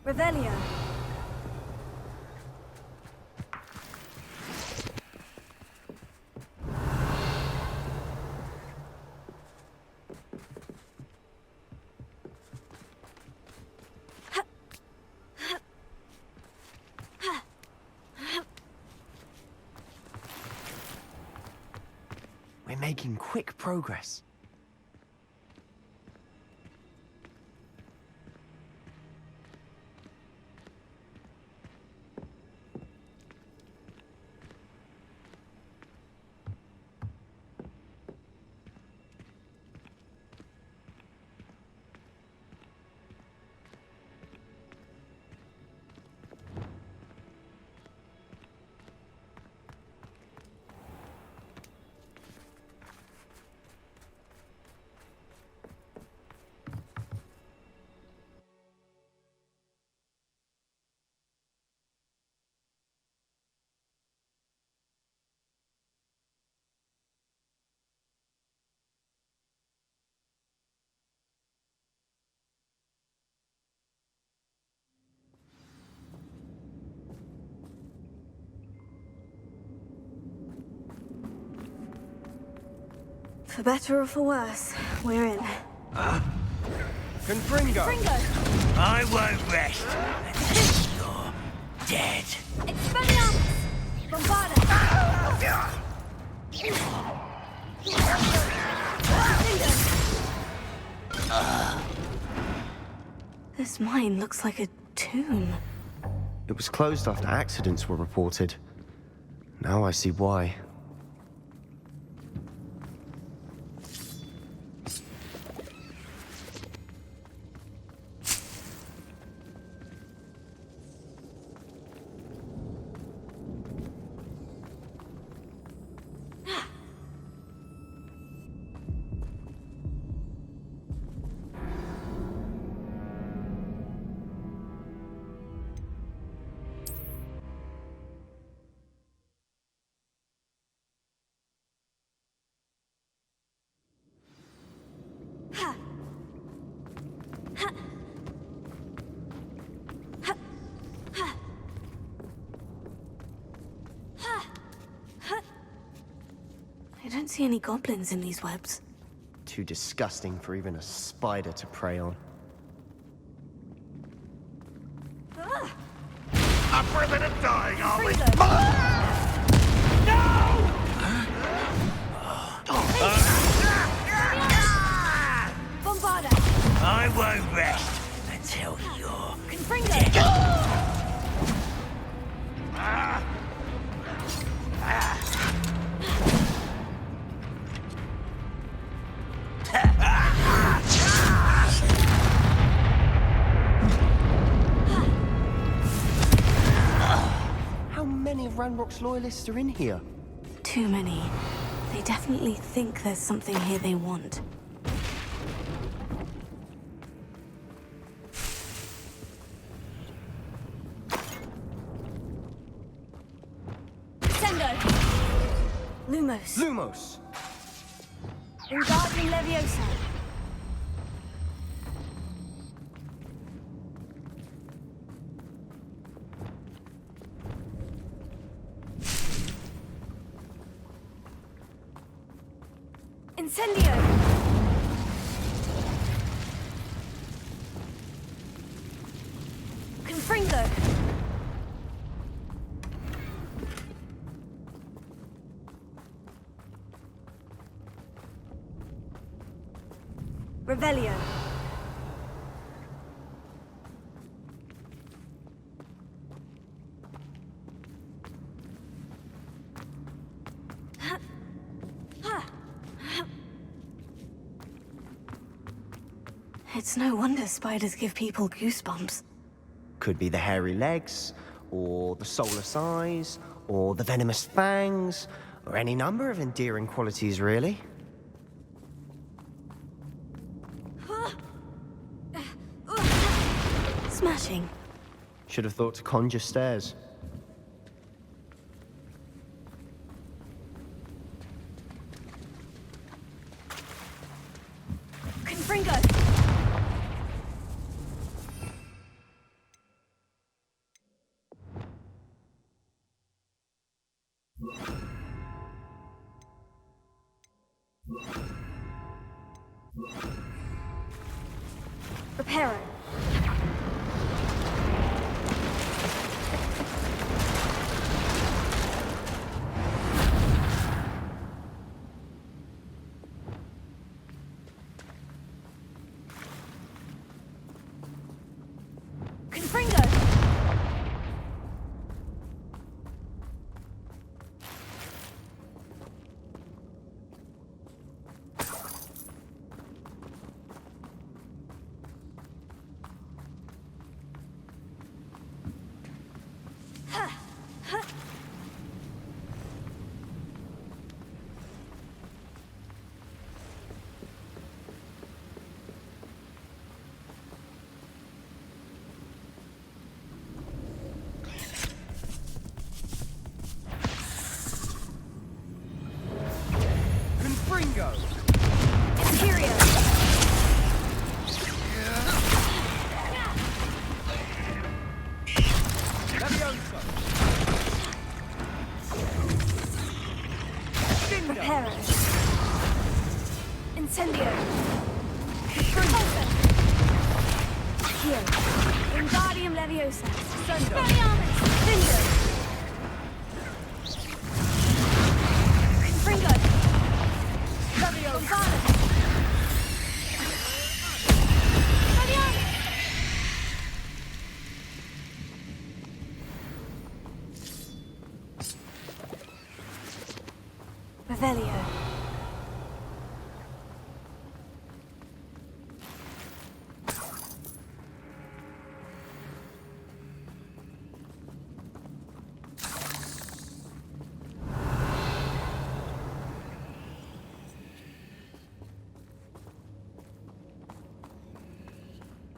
Revelio. We're making quick progress. For better or for worse, we're in. Confringo! I won't rest until you're dead. Expelliarmus! Bombarda! This mine looks like a tomb. It was closed after accidents were reported. Now I see why. I don't see any goblins in these webs. Too disgusting for even a spider to prey on. I'm further than dying, are we? Bombarda! I won't rest until you're Confringo! How many of Ranrock's loyalists are in here? Too many. They definitely think there's something here they want. Sendo! Lumos. Lumos! Wingardium Leviosa! Incendio! Confringo! Revelio! It's no wonder spiders give people goosebumps. Could be the hairy legs, or the soulless eyes, or the venomous fangs, or any number of endearing qualities, really. Smashing. Should have thought to conjure stairs. Confringo! Reparo! Confringo! Confringo! Imperio! Leviosa! Reparo! Incendio. Repulsor. Accio. Wingardium Leviosa. Expelliarmus. Cinder. Confringo. Leviosa. Expelliarmus. Revelio.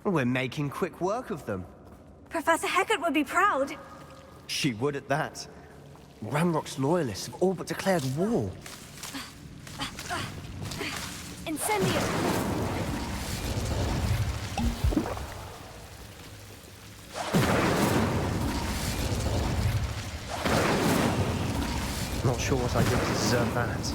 We're making quick work of them. Professor Hecat would be proud. She would at that. Ranrock's loyalists have all but declared war. Incendio. Not sure what I did to deserve that.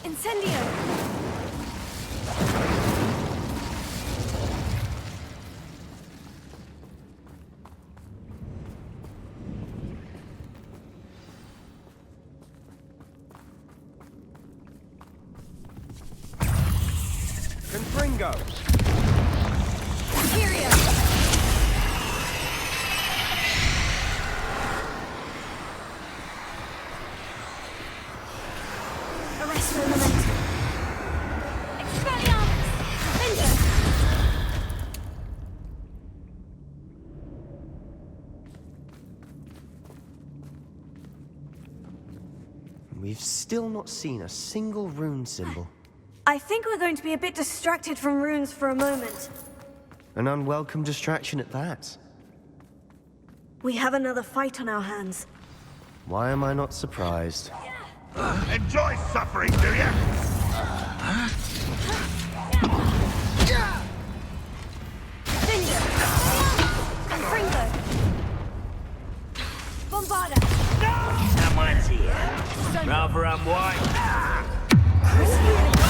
Incendio. Confringo! Imperio. Arresto Momentum. Expelliarmus. Cinder. We've still not seen a single rune symbol. I think we're going to be a bit distracted from runes for a moment. An unwelcome distraction at that. We have another fight on our hands. Why am I not surprised? Enjoy suffering, do you? Cinder. Confringo. Bombarda. Someone's here. Rather unwise. Arresto Momentum.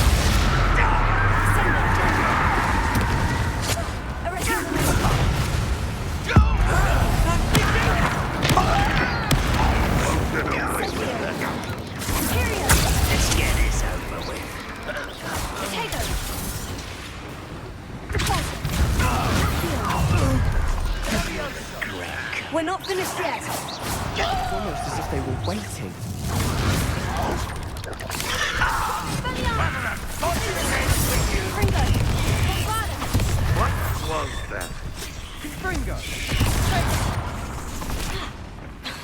Imperio. Let's get this over with. Potato. We're not finished yet. Almost as if they were waiting. Confringo. Bombarda. What was that? Confringo!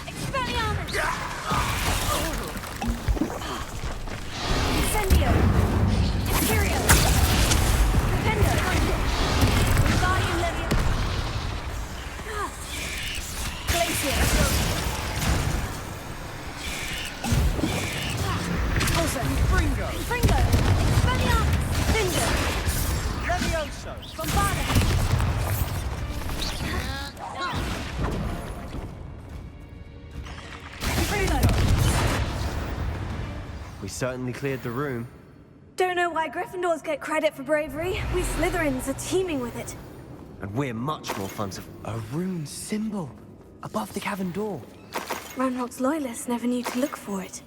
Expelliarmus. Incendio. Imperio. Rependo. Wingardium Leviosa. Glacier. Also. Confringo! Confringo. Expelliarmus. Cinder. Levioso! Bombarda. Confringo. We certainly cleared the room. Don't know why Gryffindors get credit for bravery. We Slytherins are teeming with it. And we're much more fun to... A rune symbol! Above the cavern door. Ranrock's loyalists never knew to look for it.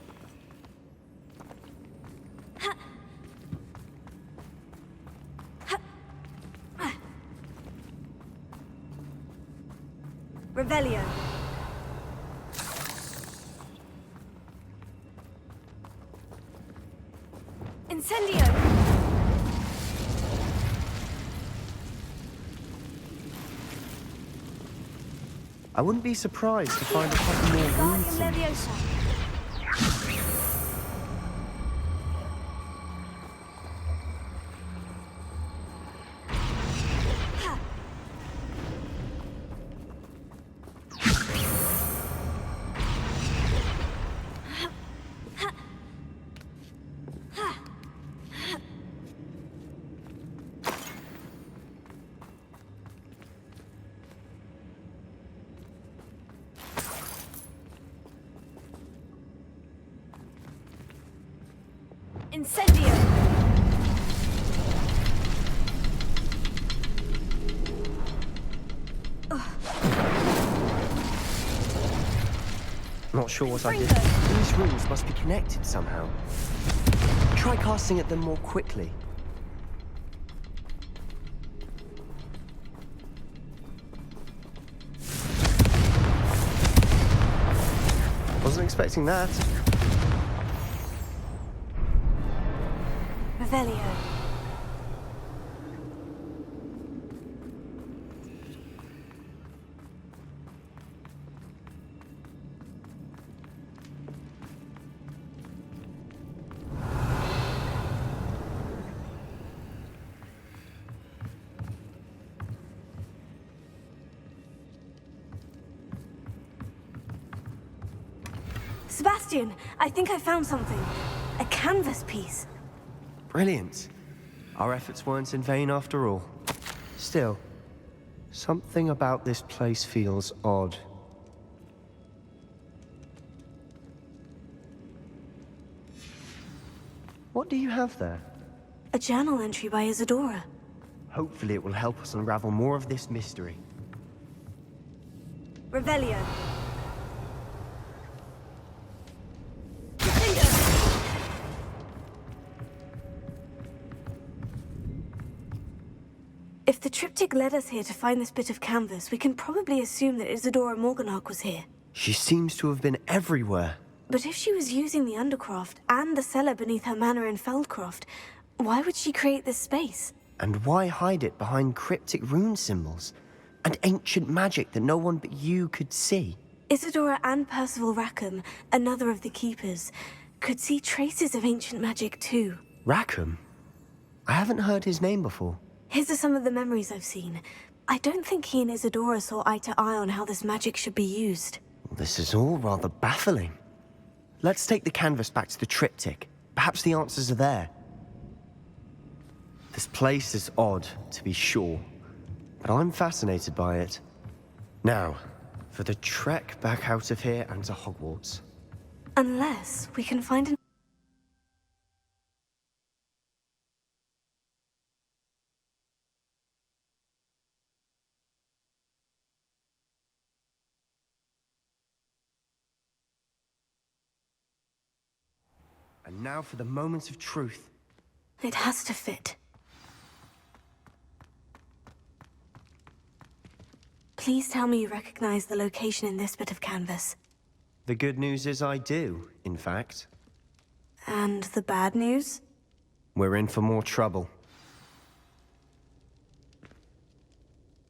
Revelio. Incendio. I wouldn't be surprised to find a couple more rune Wingardium symbols. Leviosa. Incendio! Not sure what I did. These rooms must be connected somehow. Try casting at them more quickly. Wasn't expecting that. Revelio. Sebastian, I think I found something. A canvas piece. Brilliant. Our efforts weren't in vain after all. Still, something about this place feels odd. What do you have there? A journal entry by Isadora. Hopefully it will help us unravel more of this mystery. Revelio. If the triptych led us here to find this bit of canvas, we can probably assume that Isadora Morganach was here. She seems to have been everywhere. But if she was using the Undercroft and the cellar beneath her manor in Feldcroft, why would she create this space? And why hide it behind cryptic rune symbols and ancient magic that no one but you could see? Isadora and Percival Rackham, another of the Keepers, could see traces of ancient magic too. Rackham? I haven't heard his name before. His are some of the memories I've seen. I don't think he and Isadora saw eye to eye on how this magic should be used. This is all rather baffling. Let's take the canvas back to the triptych. Perhaps the answers are there. This place is odd, to be sure, but I'm fascinated by it. Now, for the trek back out of here and to Hogwarts. Unless we can find an... And now for the moment of truth. It has to fit. Please tell me you recognize the location in this bit of canvas. The good news is I do, in fact. And the bad news? We're in for more trouble.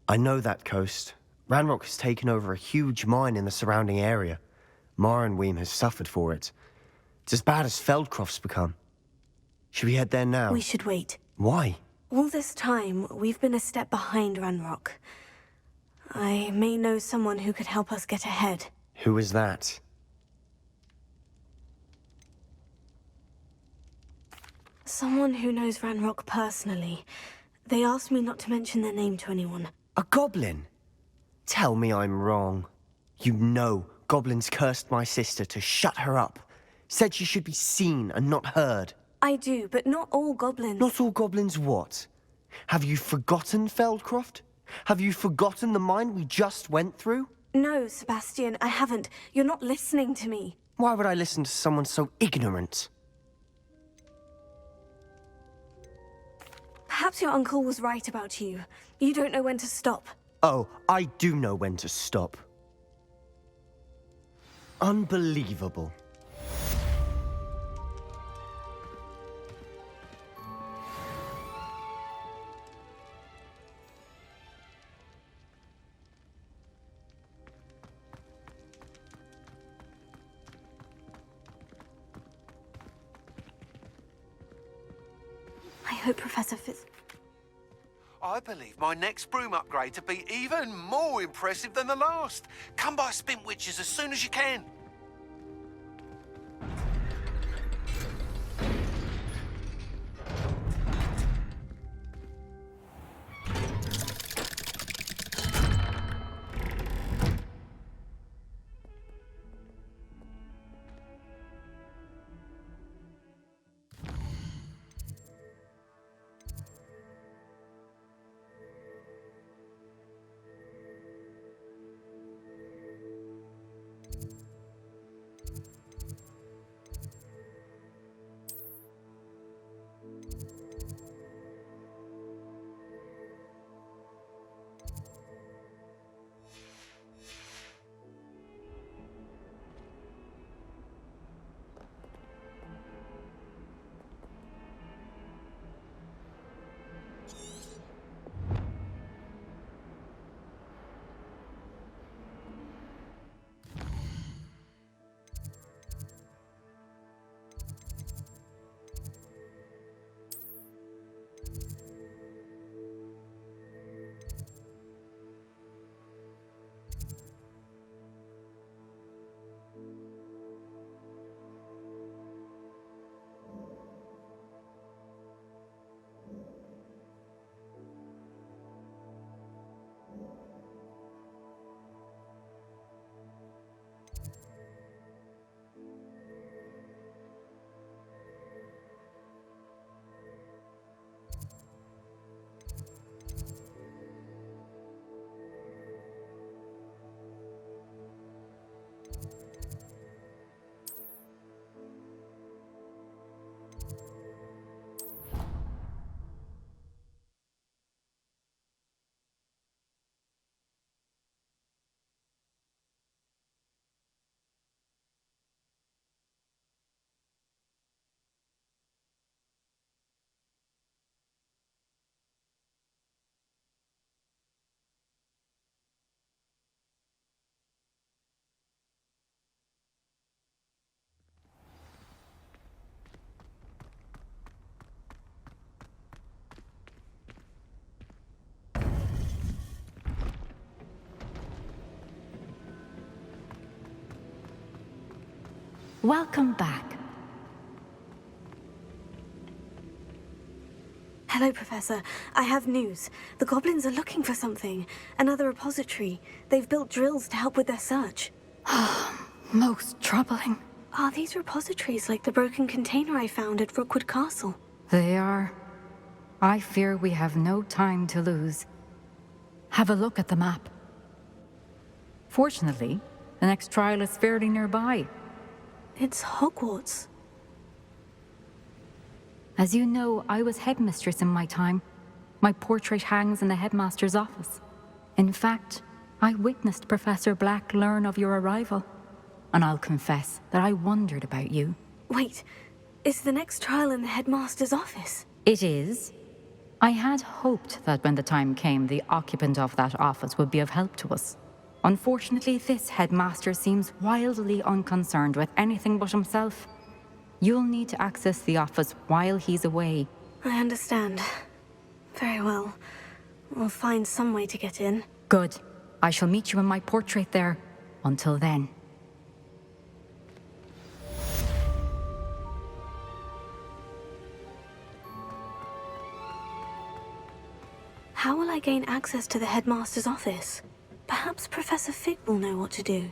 I know that coast. Ranrock has taken over a huge mine in the surrounding area. Marrenweem has suffered for it. It's as bad as Feldcroft's become. Should we head there now? We should wait. Why? All this time, we've been a step behind Ranrock. I may know someone who could help us get ahead. Who is that? Someone who knows Ranrock personally. They asked me not to mention their name to anyone. A goblin? Tell me I'm wrong. You know goblins cursed my sister to shut her up. Said she should be seen and not heard. I do, but not all goblins. Not all goblins what? Have you forgotten Feldcroft? Have you forgotten the mine we just went through? No, Sebastian, I haven't. You're not listening to me. Why would I listen to someone so ignorant? Perhaps your uncle was right about you. You don't know when to stop. Oh, I do know when to stop. Unbelievable. I hope Professor Fitz... I believe my next broom upgrade to be even more impressive than the last. Come by Spintwitches as soon as you can. Welcome back. Hello, Professor. I have news. The goblins are looking for something. Another repository. They've built drills to help with their search. Most troubling. Are these repositories like the broken container I found at Rookwood Castle? They are. I fear we have no time to lose. Have a look at the map. Fortunately, the next trial is fairly nearby. It's Hogwarts. As you know, I was headmistress in my time. My portrait hangs in the headmaster's office. In fact, I witnessed Professor Black learn of your arrival. And I'll confess that I wondered about you. Wait, is the next trial in the headmaster's office? It is. I had hoped that when the time came, the occupant of that office would be of help to us. Unfortunately, this headmaster seems wildly unconcerned with anything but himself. You'll need to access the office while he's away. I understand. Very well. We'll find some way to get in. Good. I shall meet you in my portrait there. Until then. How will I gain access to the headmaster's office? Perhaps Professor Fig will know what to do.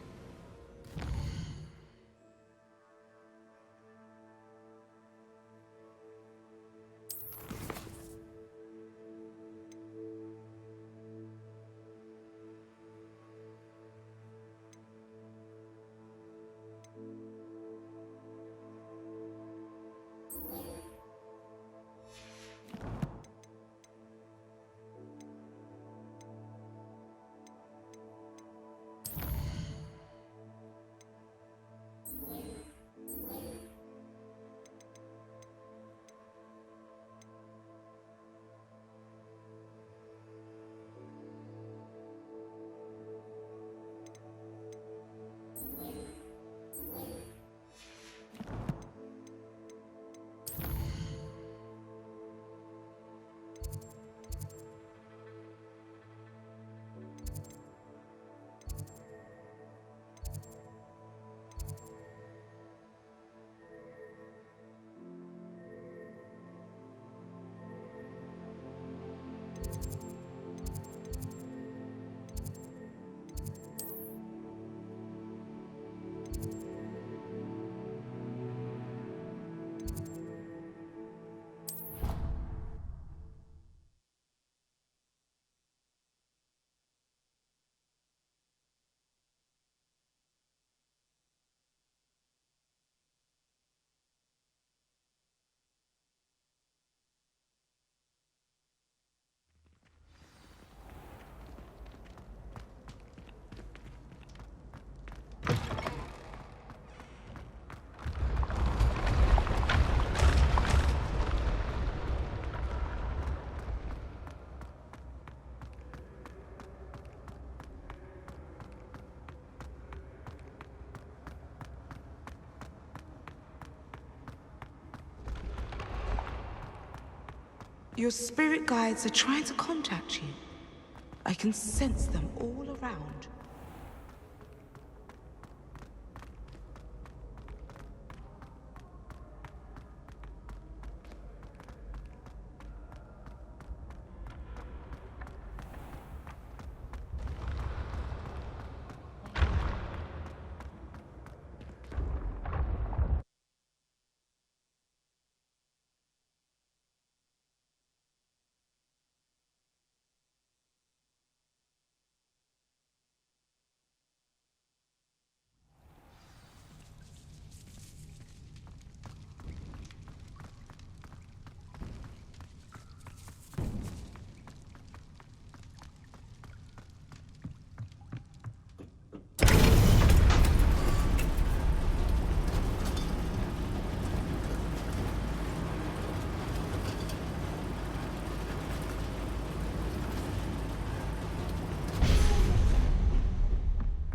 Your spirit guides are trying to contact you. I can sense them all around.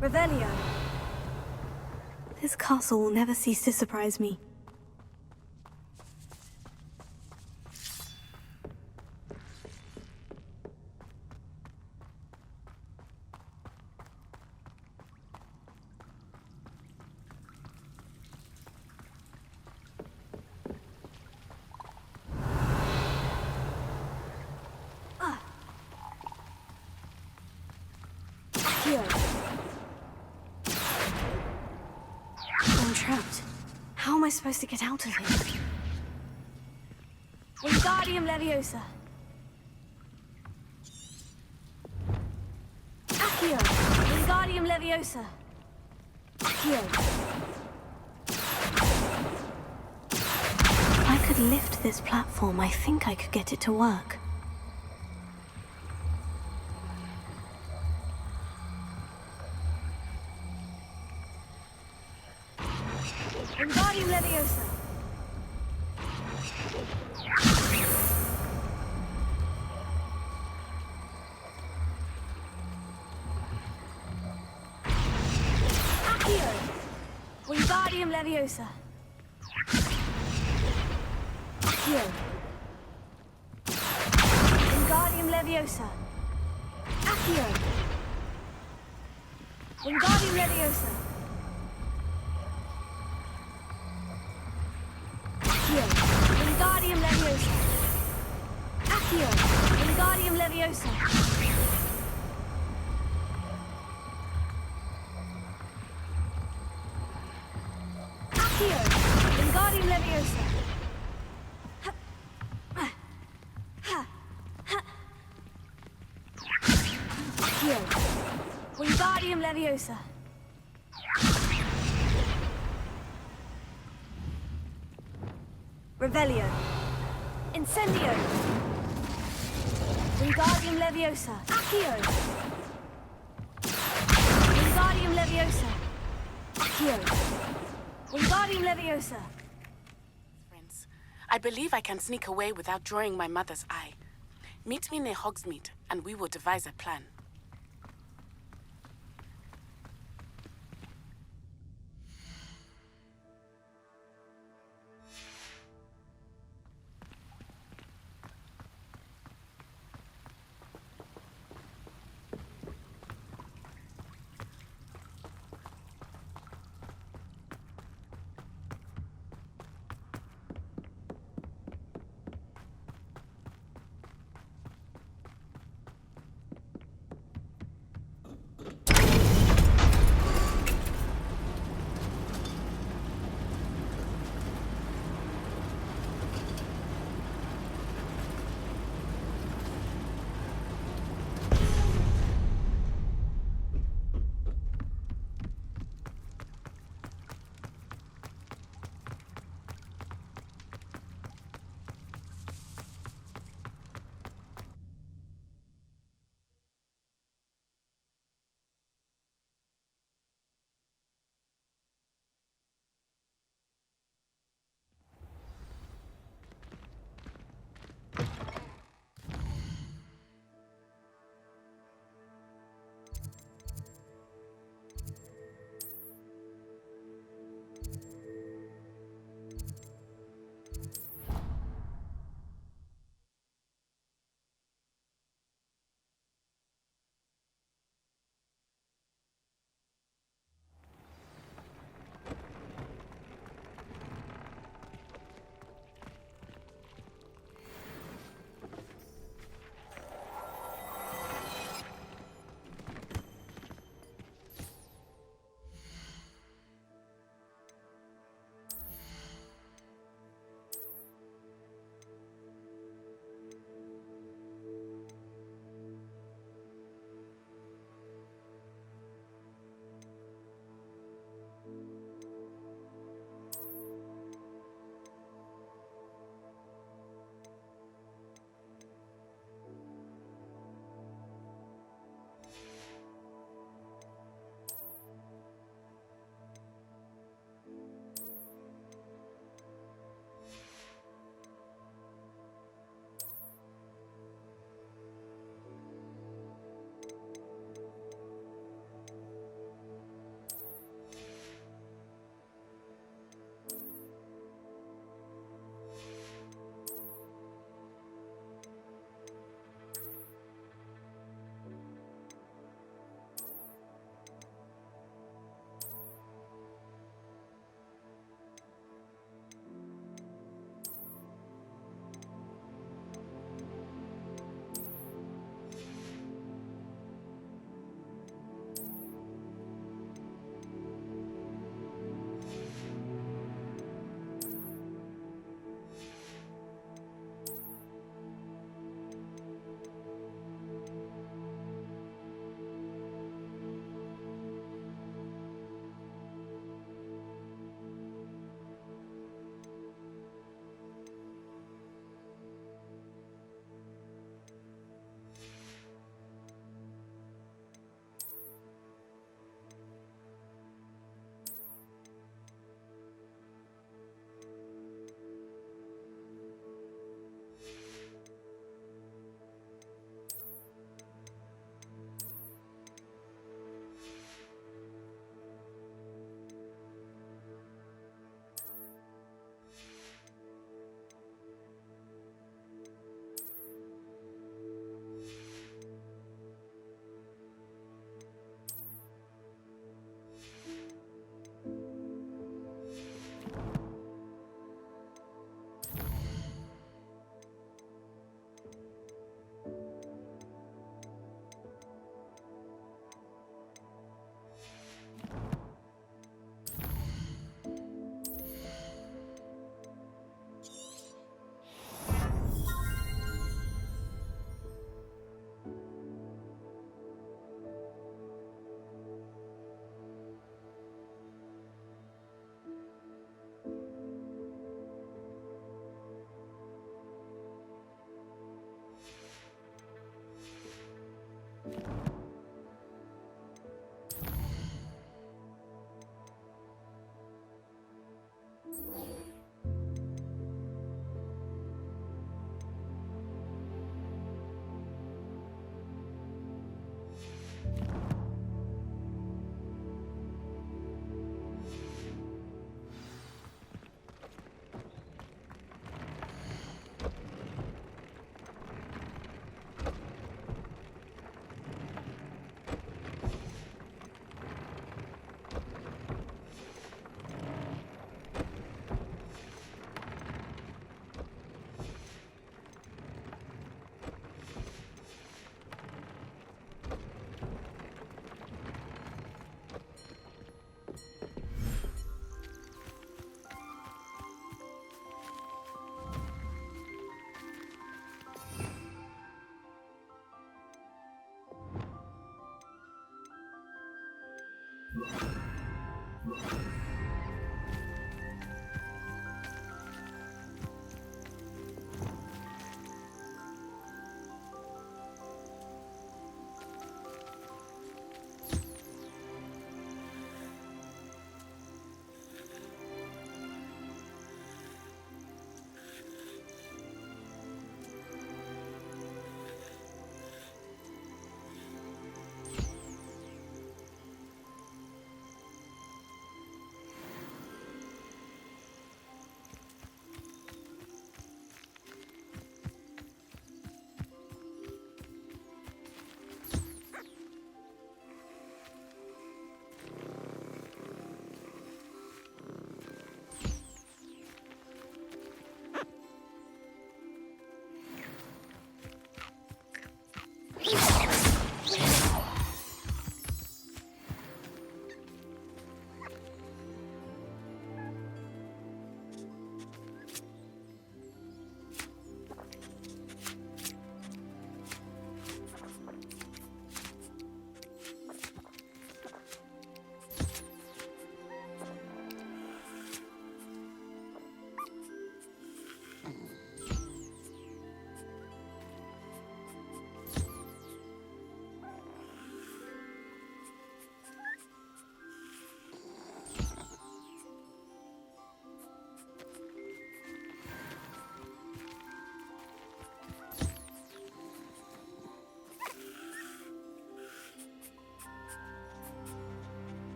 Revelio. This castle will never cease to surprise me. Accio! I'm trapped. How am I supposed to get out of here? Wingardium Leviosa! Accio! Wingardium Leviosa! Accio! If I could lift this platform, I think I could get it to work. Wingardium Leviosa! Accio! Wingardium Leviosa! Accio! Wingardium Leviosa! Accio! Wingardium Leviosa! Accio! Wingardium Leviosa! Accio! Wingardium Leviosa! Accio! Wingardium Leviosa! Accio! Wingardium Leviosa! Revelio! Incendio! Wingardium Leviosa! Accio! Wingardium Leviosa! Accio! Wingardium Leviosa! Friends, I believe I can sneak away without drawing my mother's eye. Meet me near Hogsmeade, and we will devise a plan.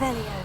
Revelio.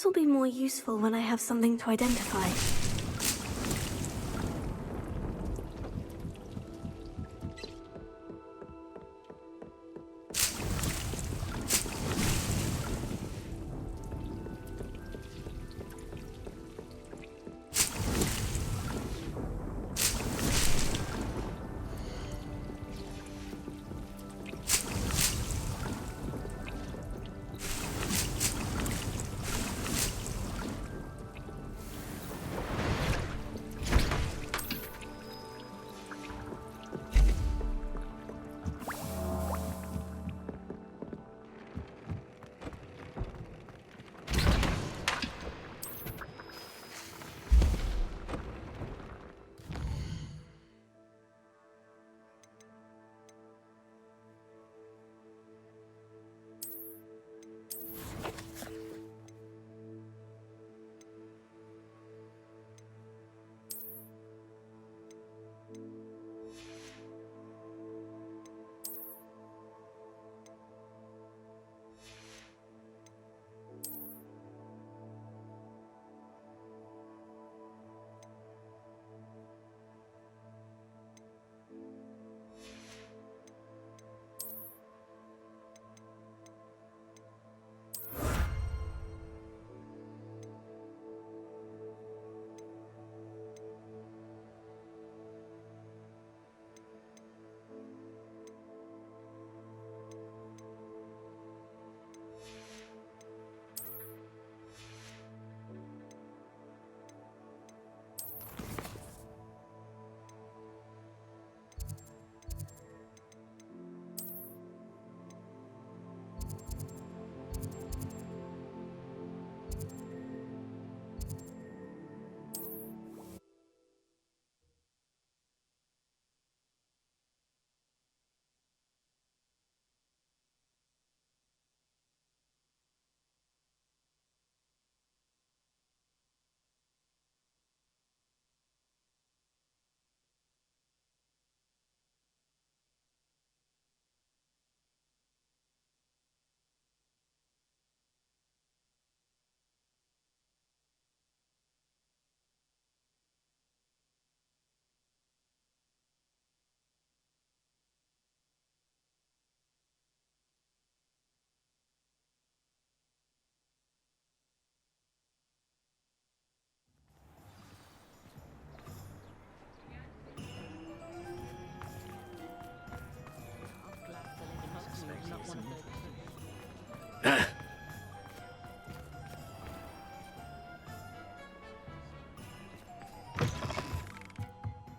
This will be more useful when I have something to identify.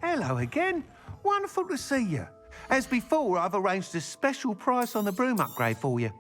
Hello again. Wonderful to see you. As before, I've arranged a special price on the broom upgrade for you.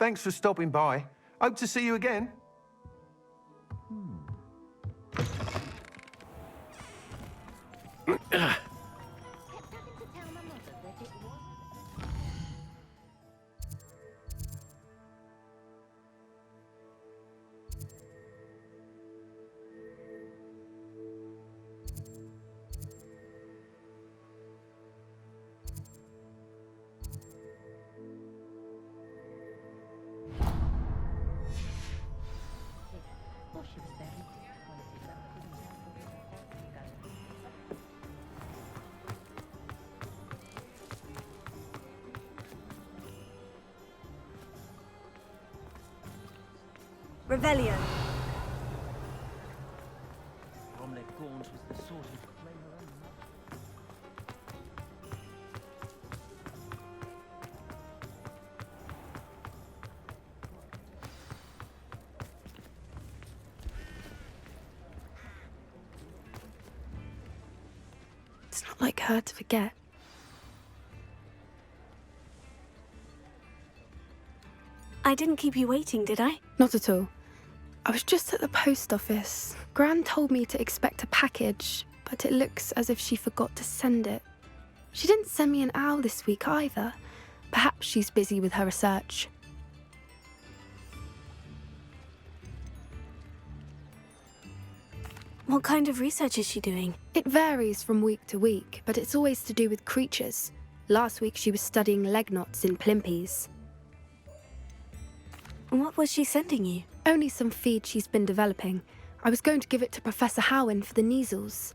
Thanks for stopping by. Hope to see you again. Revelio. It's not like her to forget. I didn't keep you waiting, did I? Not at all. I was just at the post office. Gran told me to expect a package, but it looks as if she forgot to send it. She didn't send me an owl this week either. Perhaps she's busy with her research. What kind of research is she doing? It varies from week to week, but it's always to do with creatures. Last week she was studying leg knots in plimpies. What was she sending you? Only some feed she's been developing. I was going to give it to Professor Howen for the measles.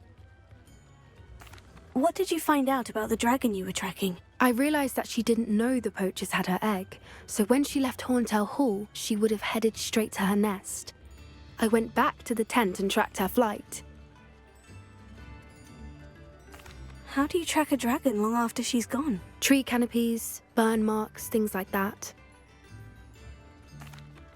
What did you find out about the dragon you were tracking? I realised that she didn't know the poachers had her egg, so when she left Horntail Hall, she would have headed straight to her nest. I went back to the tent and tracked her flight. How do you track a dragon long after she's gone? Tree canopies, burn marks, things like that.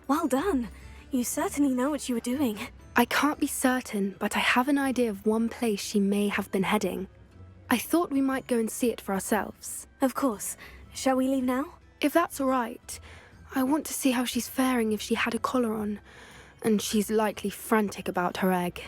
Well done. You certainly know what you were doing. I can't be certain, but I have an idea of one place she may have been heading. I thought we might go and see it for ourselves. Of course. Shall we leave now? If that's all right. I want to see how she's faring if she had a collar on. And she's likely frantic about her egg.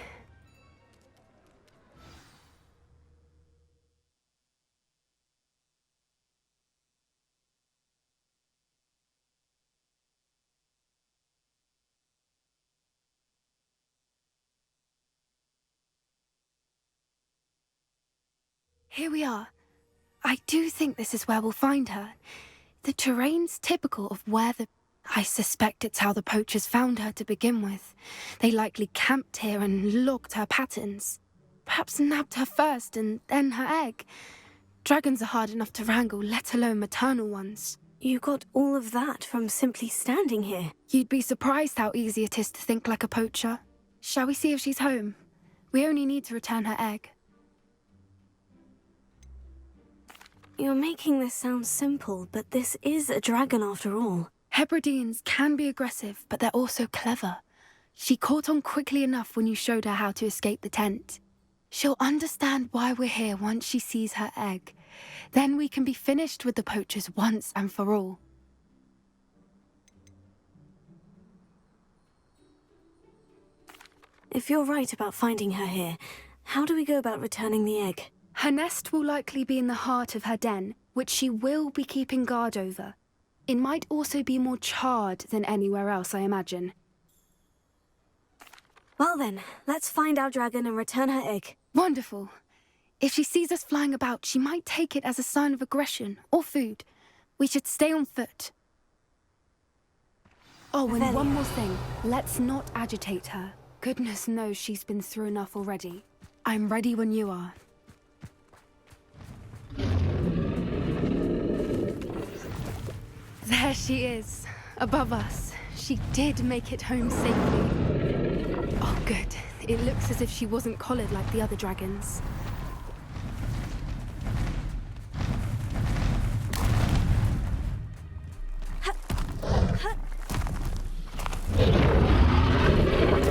Here we are. I do think this is where we'll find her. The terrain's typical of where I suspect it's how the poachers found her to begin with. They likely camped here and logged her patterns. Perhaps nabbed her first and then her egg. Dragons are hard enough to wrangle, let alone maternal ones. You got all of that from simply standing here. You'd be surprised how easy it is to think like a poacher. Shall we see if she's home? We only need to return her egg. You're making this sound simple, but this is a dragon after all. Hebrideans can be aggressive, but they're also clever. She caught on quickly enough when you showed her how to escape the tent. She'll understand why we're here once she sees her egg. Then we can be finished with the poachers once and for all. If you're right about finding her here, how do we go about returning the egg? Her nest will likely be in the heart of her den, which she will be keeping guard over. It might also be more charred than anywhere else, I imagine. Well then, let's find our dragon and return her egg. Wonderful. If she sees us flying about, she might take it as a sign of aggression or food. We should stay on foot. Oh, and one more thing. Let's not agitate her. Goodness knows she's been through enough already. I'm ready when you are. There she is, above us. She did make it home safely. Oh, good. It looks as if she wasn't collared like the other dragons.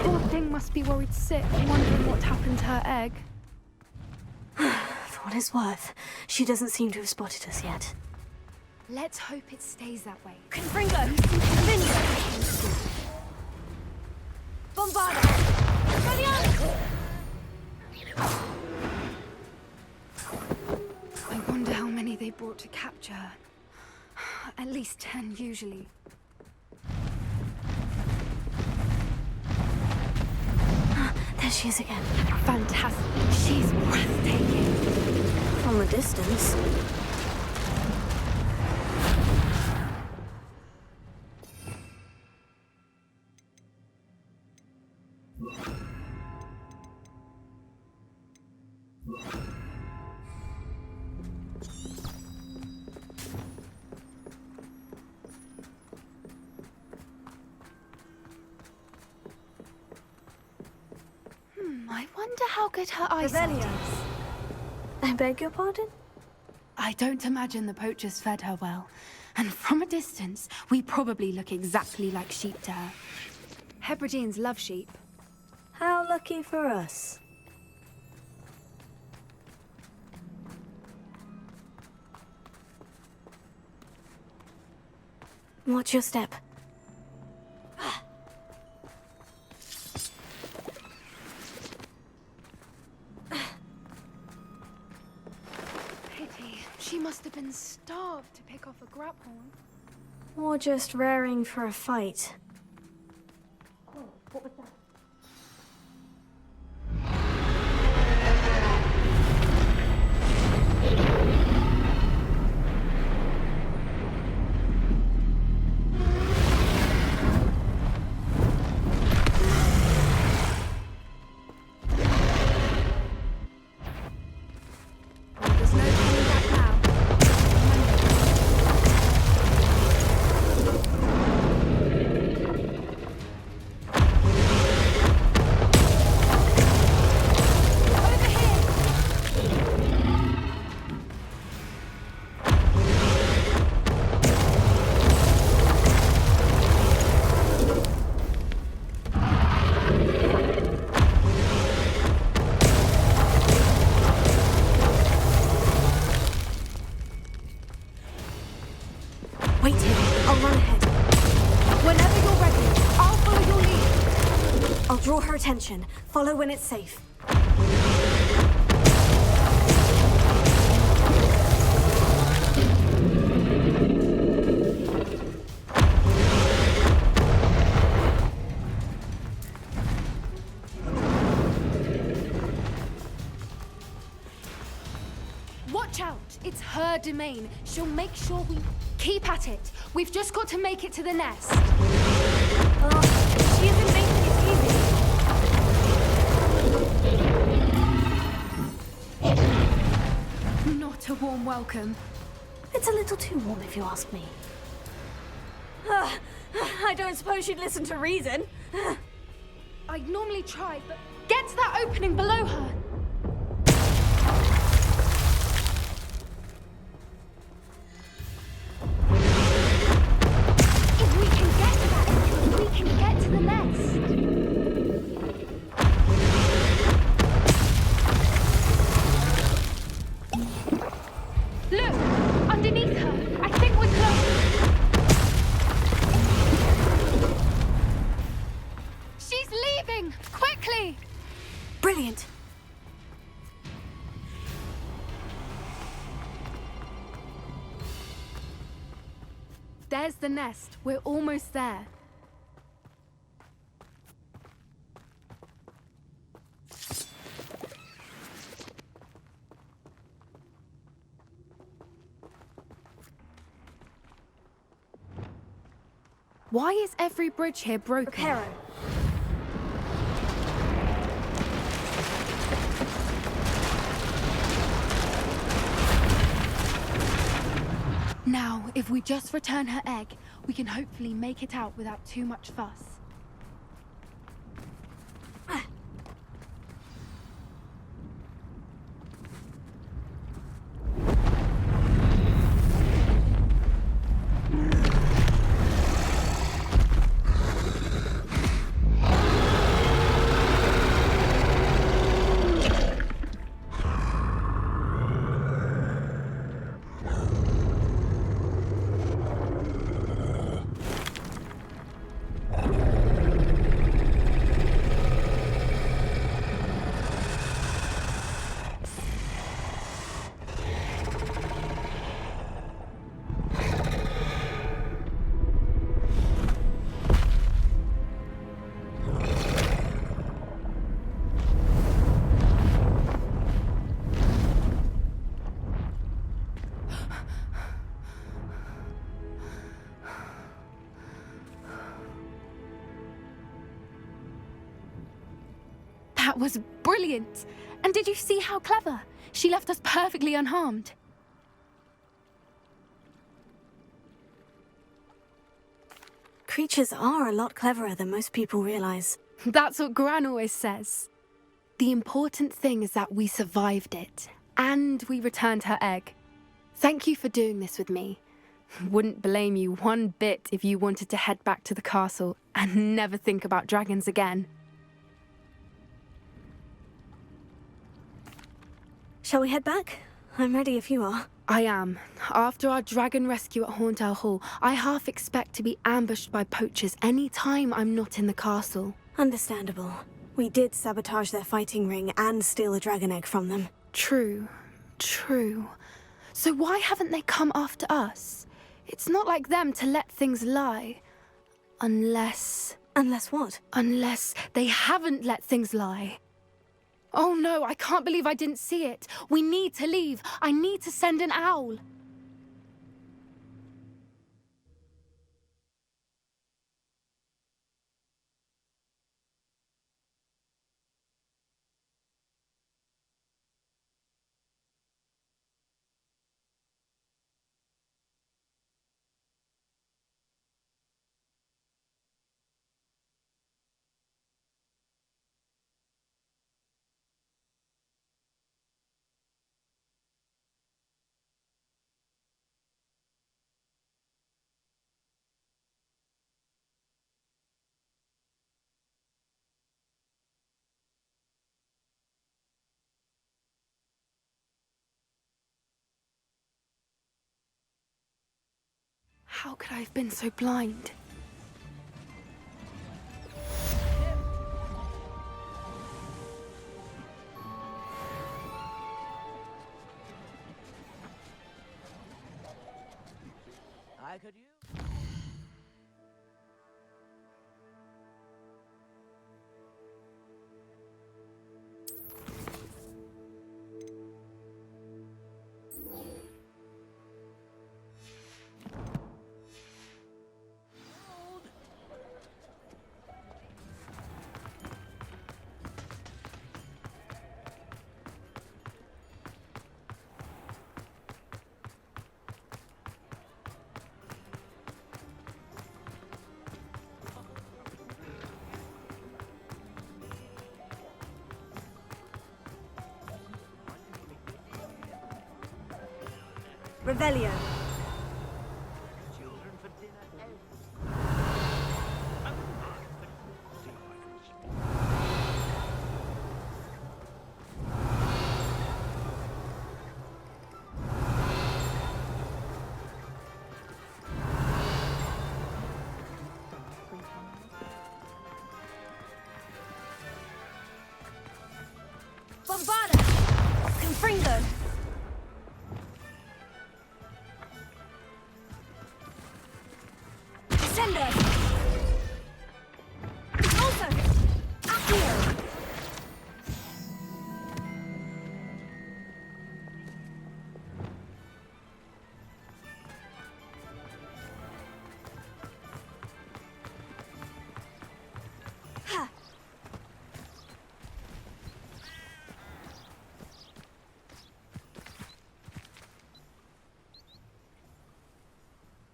Poor thing must be worried sick, wondering what happened to her egg. For what it's worth, she doesn't seem to have spotted us yet. Let's hope it stays that way. Confringo! Vinny! Bombarda! I wonder how many they brought to capture her. At least 10, usually. There she is again. Fantastic. She's breathtaking. From a distance. I wonder how good her eyesight is. I beg your pardon? I don't imagine the poachers fed her well. And from a distance, we probably look exactly like sheep to her. Hebrideans love sheep. How lucky for us. Watch your step. Pity. She must have been starved to pick off a grabhorn. Or just raring for a fight. Oh, what was that? There's no turning back now. Wait here. I'll run ahead. Whenever you're ready, I'll follow your lead. I'll draw her attention. Follow when it's safe. Watch out! It's her domain. She'll make sure we keep at it. We've just got to make it to the nest. She isn't making it easy. Not a warm welcome. It's a little too warm, if you ask me. I don't suppose you'd listen to reason. I'd normally try, but get to that opening below her. If we can get to that entrance, we can get to the nest. Look! Underneath her! I think we're close! She's leaving! Quickly! Brilliant. There's the nest. We're almost there. Why is every bridge here broken? Reparo. Now, if we just return her egg, we can hopefully make it out without too much fuss. That was brilliant! And did you see how clever? She left us perfectly unharmed. Creatures are a lot cleverer than most people realize. That's what Gran always says. The important thing is that we survived it, and we returned her egg. Thank you for doing this with me. Wouldn't blame you one bit if you wanted to head back to the castle and never think about dragons again. Shall we head back? I'm ready if you are. I am. After our dragon rescue at Hauntow Hall, I half expect to be ambushed by poachers any time I'm not in the castle. Understandable. We did sabotage their fighting ring and steal a dragon egg from them. True. So why haven't they come after us? It's not like them to let things lie. Unless... Unless what? Unless they haven't let things lie. Oh no, I can't believe I didn't see it. We need to leave. I need to send an owl. How could I have been so blind? I could use... Revelio. Bombada! Confringo! Descendo! Also! Accio! Ha!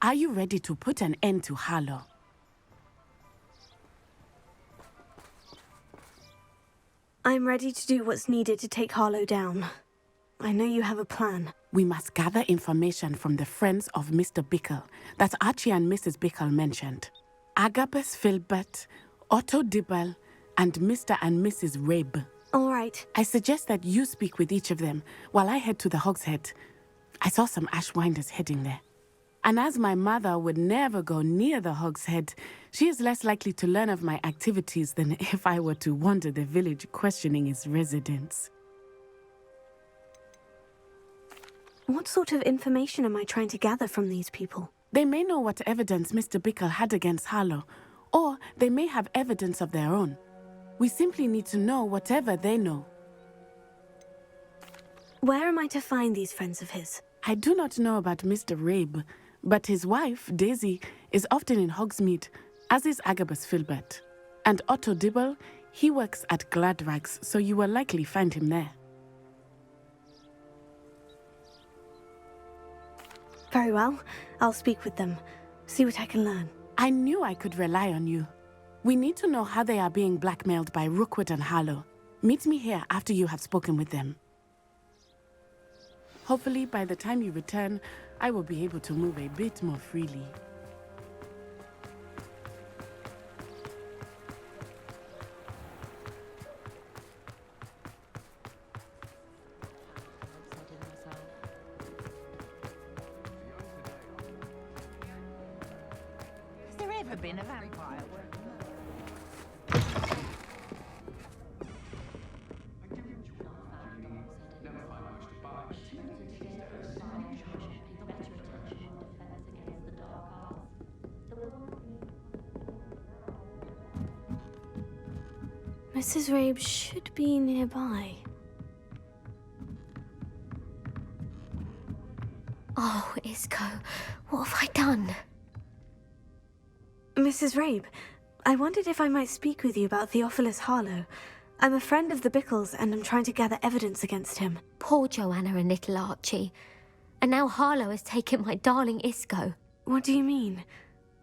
Are you ready to put an end to Harlow? I'm ready to do what's needed to take Harlow down. I know you have a plan. We must gather information from the friends of Mr. Bickle that Archie and Mrs. Bickle mentioned. Agabus Filbert, Otto Dibble, and Mr. and Mrs. Rabe. All right. I suggest that you speak with each of them while I head to the Hogshead. I saw some Ashwinders heading there. And as my mother would never go near the Hogshead, she is less likely to learn of my activities than if I were to wander the village questioning its residents. What sort of information am I trying to gather from these people? They may know what evidence Mr. Bickle had against Harlow, or they may have evidence of their own. We simply need to know whatever they know. Where am I to find these friends of his? I do not know about Mr. Rabe, but his wife, Daisy, is often in Hogsmeade, as is Agabus Filbert. And Otto Dibble, he works at Gladrags, so you will likely find him there. Very well. I'll speak with them. See what I can learn. I knew I could rely on you. We need to know how they are being blackmailed by Rookwood and Harlow. Meet me here after you have spoken with them. Hopefully, by the time you return, I will be able to move a bit more freely. never been a vampire. Mrs. Rabe should be nearby. Oh, Isco, what have I done? Mrs. Rabe, I wondered if I might speak with you about Theophilus Harlow. I'm a friend of the Bickles and I'm trying to gather evidence against him. Poor Joanna and little Archie. And now Harlow has taken my darling Isco. What do you mean?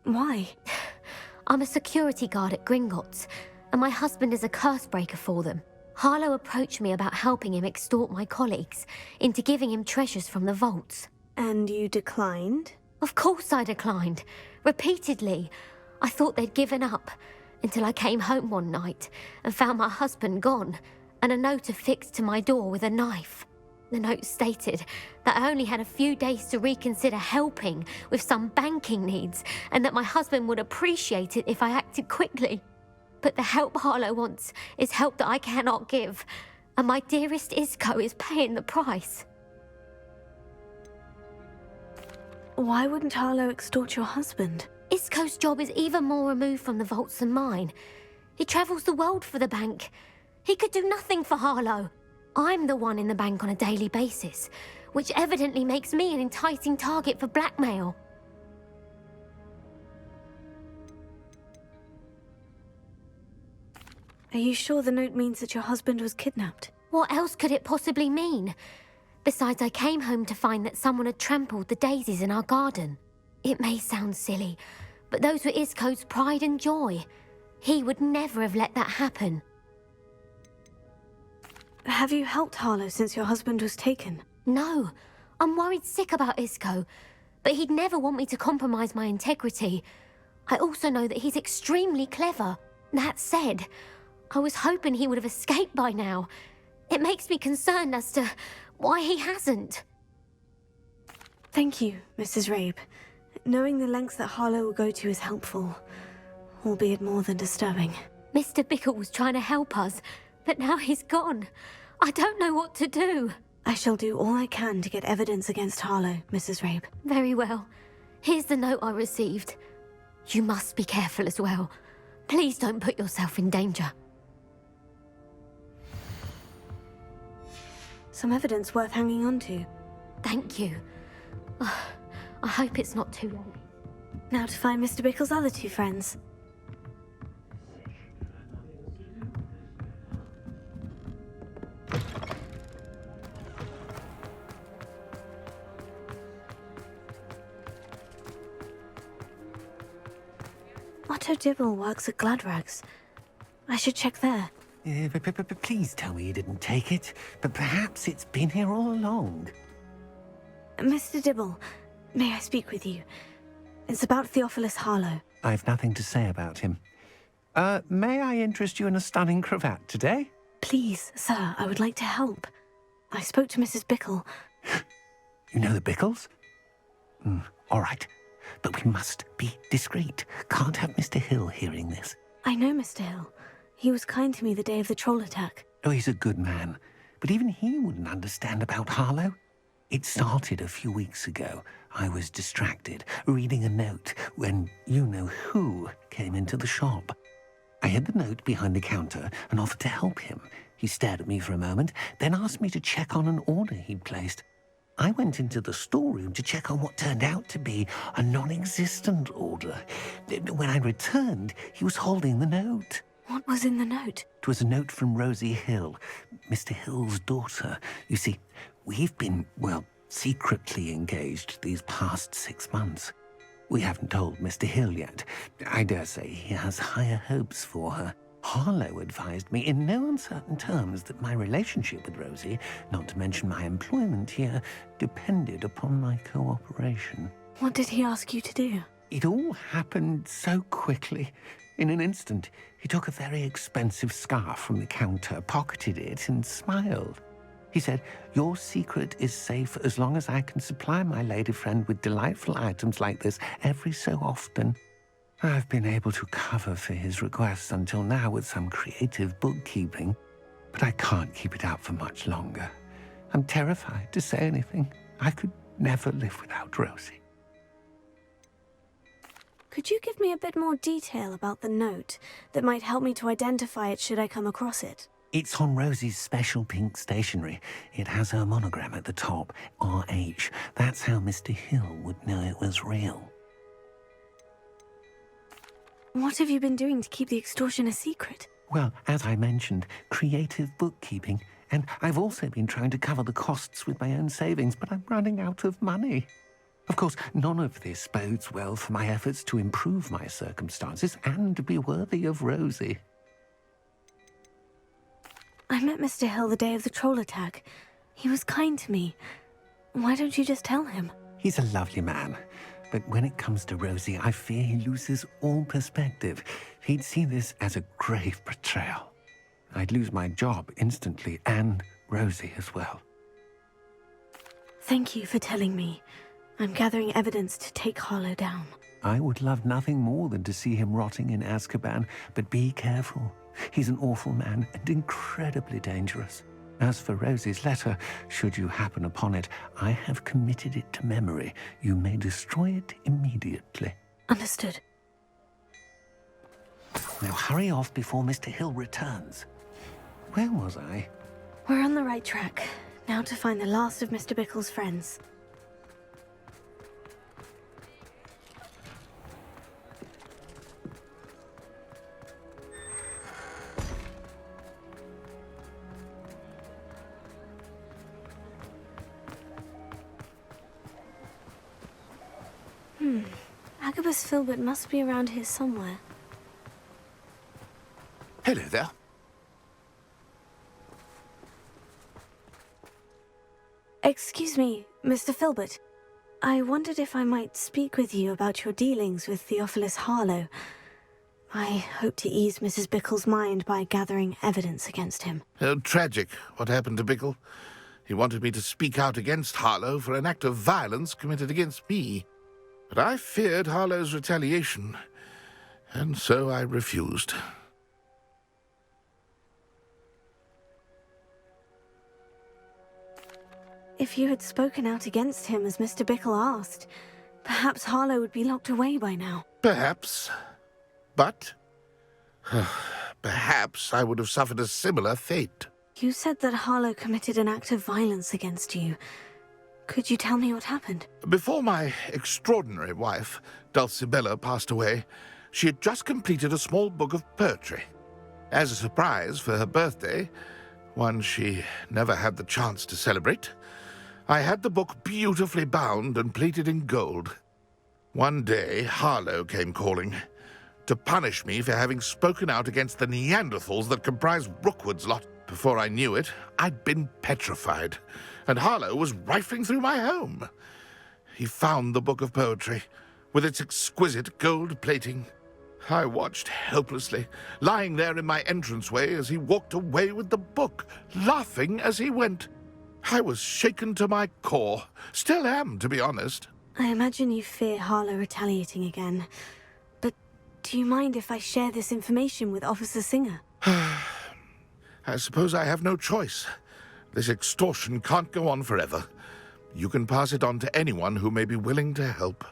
Why? I'm a security guard at Gringotts, and my husband is a curse breaker for them. Harlow approached me about helping him extort my colleagues into giving him treasures from the vaults. And you declined? Of course I declined. Repeatedly. I thought they'd given up, until I came home one night and found my husband gone, and a note affixed to my door with a knife. The note stated that I only had a few days to reconsider helping with some banking needs, and that my husband would appreciate it if I acted quickly. But the help Harlow wants is help that I cannot give, and my dearest Isco is paying the price. Why wouldn't Harlow extort your husband? Isco's job is even more removed from the vaults than mine. He travels the world for the bank. He could do nothing for Harlow. I'm the one in the bank on a daily basis, which evidently makes me an enticing target for blackmail. Are you sure the note means that your husband was kidnapped? What else could it possibly mean? Besides, I came home to find that someone had trampled the daisies in our garden. It may sound silly, but those were Isco's pride and joy. He would never have let that happen. Have you helped Harlow since your husband was taken? No. I'm worried sick about Isco, but he'd never want me to compromise my integrity. I also know that he's extremely clever. That said, I was hoping he would have escaped by now. It makes me concerned as to why he hasn't. Thank you, Mrs. Rabe. Knowing the lengths that Harlow will go to is helpful, albeit more than disturbing. Mr. Bickle was trying to help us, but now he's gone. I don't know what to do. I shall do all I can to get evidence against Harlow, Mrs. Rabe. Very well. Here's the note I received. You must be careful as well. Please don't put yourself in danger. Some evidence worth hanging on to. Thank you. I hope it's not too late. Now to find Mr. Bickle's other two friends. Otto Dibble works at Gladrags. I should check there. Please tell me you didn't take it. But perhaps it's been here all along. Mr. Dibble, may I speak with you? It's about Theophilus Harlow. I've nothing to say about him. May I interest you in a stunning cravat today? Please, sir, I would like to help. I spoke to Mrs. Bickle. You know the Bickles? All right. But we must be discreet. Can't have Mr. Hill hearing this. I know Mr. Hill. He was kind to me the day of the troll attack. Oh, he's a good man. But even he wouldn't understand about Harlow. It started a few weeks ago. I was distracted, reading a note, when you-know-who came into the shop. I hid the note behind the counter and offered to help him. He stared at me for a moment, then asked me to check on an order he'd placed. I went into the storeroom to check on what turned out to be a non-existent order. When I returned, he was holding the note. What was in the note? It was a note from Rosie Hill, Mr. Hill's daughter. You see, we've been, secretly engaged these past 6 months. We haven't told Mr. Hill yet. I dare say he has higher hopes for her. Harlow advised me in no uncertain terms that my relationship with Rosie, not to mention my employment here, depended upon my cooperation. What did he ask you to do? It all happened so quickly. In an instant, he took a very expensive scarf from the counter, pocketed it, and smiled. He said, "Your secret is safe as long as I can supply my lady friend with delightful items like this every so often." I've been able to cover for his requests until now with some creative bookkeeping, but I can't keep it up for much longer. I'm terrified to say anything. I could never live without Rosie. Could you give me a bit more detail about the note that might help me to identify it should I come across it? It's on Rosie's special pink stationery. It has her monogram at the top, RH. That's how Mr. Hill would know it was real. What have you been doing to keep the extortion a secret? Well, as I mentioned, creative bookkeeping. And I've also been trying to cover the costs with my own savings, but I'm running out of money. Of course, none of this bodes well for my efforts to improve my circumstances and be worthy of Rosie. I met Mr. Hill the day of the troll attack. He was kind to me. Why don't you just tell him? He's a lovely man. But when it comes to Rosie, I fear he loses all perspective. He'd see this as a grave betrayal. I'd lose my job instantly, and Rosie as well. Thank you for telling me. I'm gathering evidence to take Harlow down. I would love nothing more than to see him rotting in Azkaban, but be careful. He's an awful man and incredibly dangerous. As for Rosie's letter, should you happen upon it, I have committed it to memory. You may destroy it immediately. Understood. Now hurry off before Mr. Hill returns. Where was I? We're on the right track. Now to find the last of Mr. Bickle's friends. Agabus Filbert must be around here somewhere. Hello there. Excuse me, Mr. Filbert. I wondered if I might speak with you about your dealings with Theophilus Harlow. I hope to ease Mrs. Bickle's mind by gathering evidence against him. Oh, tragic, what happened to Bickle. He wanted me to speak out against Harlow for an act of violence committed against me. But I feared Harlow's retaliation, and so I refused. If you had spoken out against him as Mr. Bickle asked, perhaps Harlow would be locked away by now. Perhaps. But perhaps I would have suffered a similar fate. You said that Harlow committed an act of violence against you. Could you tell me what happened? Before my extraordinary wife, Isabella, passed away, she had just completed a small book of poetry. As a surprise for her birthday, one she never had the chance to celebrate, I had the book beautifully bound and plated in gold. One day, Harlow came calling to punish me for having spoken out against the Neanderthals that comprise Rookwood's lot. Before I knew it, I'd been petrified, and Harlow was rifling through my home. He found the book of poetry, with its exquisite gold plating. I watched helplessly, lying there in my entranceway as he walked away with the book, laughing as he went. I was shaken to my core. Still am, to be honest. I imagine you fear Harlow retaliating again. But do you mind if I share this information with Officer Singer? I suppose I have no choice. This extortion can't go on forever. You can pass it on to anyone who may be willing to help.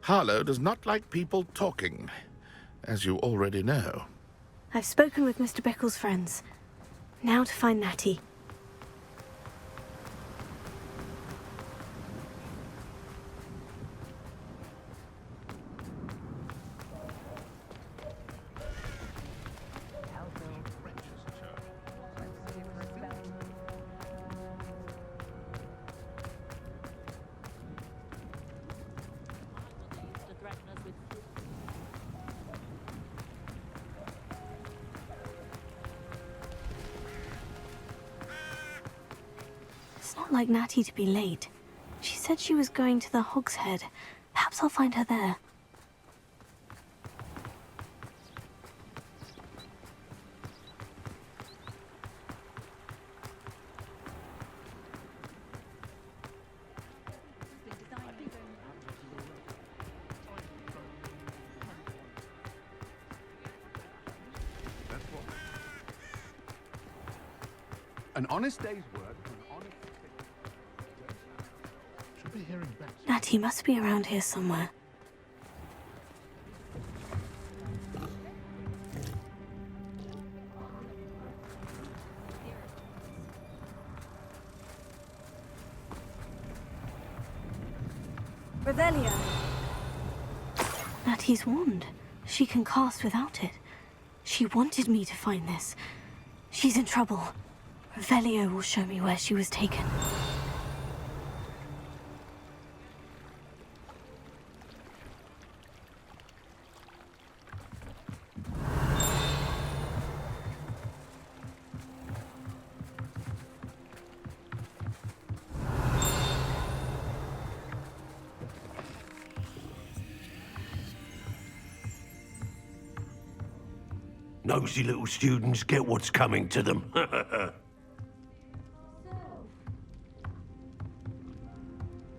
Harlow does not like people talking, as you already know. I've spoken with Mr. Bickle's friends. Now to find Natty. Not like Natty to be late. She said she was going to the Hog's Head. Perhaps I'll find her there. An honest day's work for an honest... Should be hearing back. Natty must be around here somewhere. Revelio! Natty's wand. She can cast without it. She wanted me to find this. She's in trouble. Revelio will show me where she was taken. Nosy little students get what's coming to them.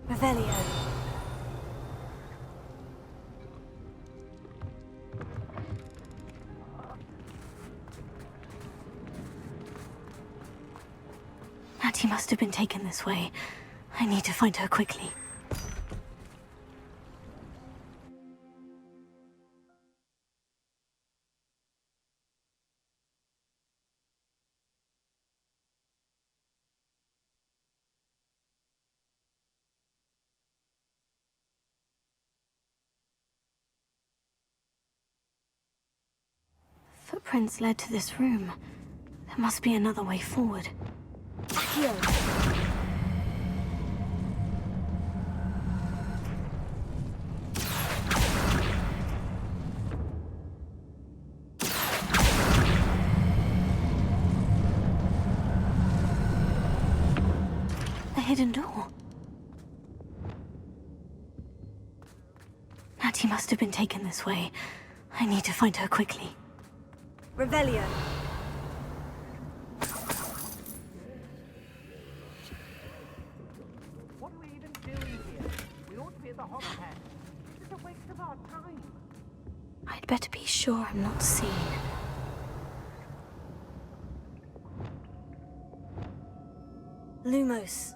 Revelio. Natty must have been taken this way. I need to find her quickly. Footprints led to this room. There must be another way forward. Here. A hidden door. Natty must have been taken this way. I need to find her quickly. Revelio. What are we even doing here? We ought to be at the hogshead. This is a waste of our time. I'd better be sure I'm not seen. Lumos.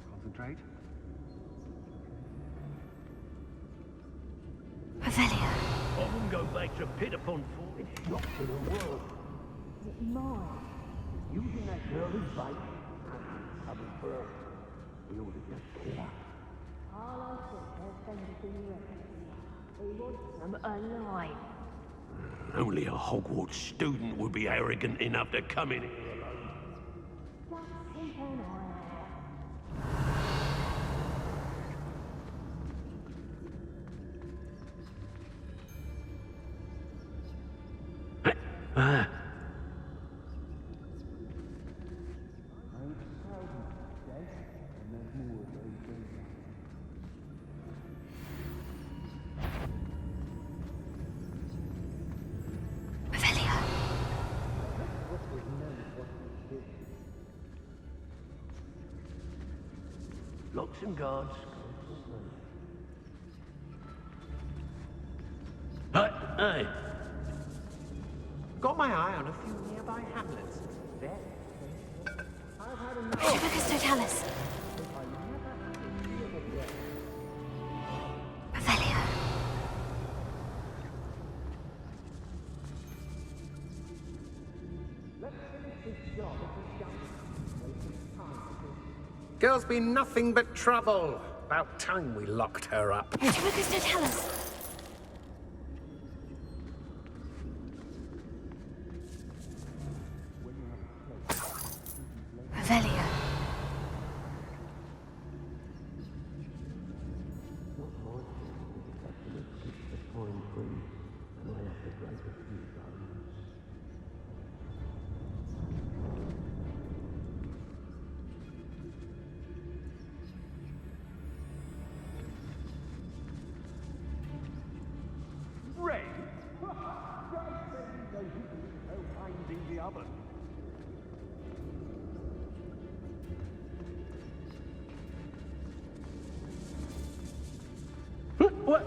Concentrate. Revelio. Often go back to pit upon four. It's not to the world. It's mine. Using that girl as bait. Coming for her. We ought to just kill her. All I said has been to be reckoned. He wants them alive. Only a Hogwarts student would be arrogant enough to come in here alone. Just keep an eye out. Locks and guards. Hey! Got my eye on a few nearby hamlets. There. I've had enough. Tribicus Totalis. Revelio. Girl's been nothing but trouble. About time we locked her up. Tribicus Totalis. Revelio. oven. What?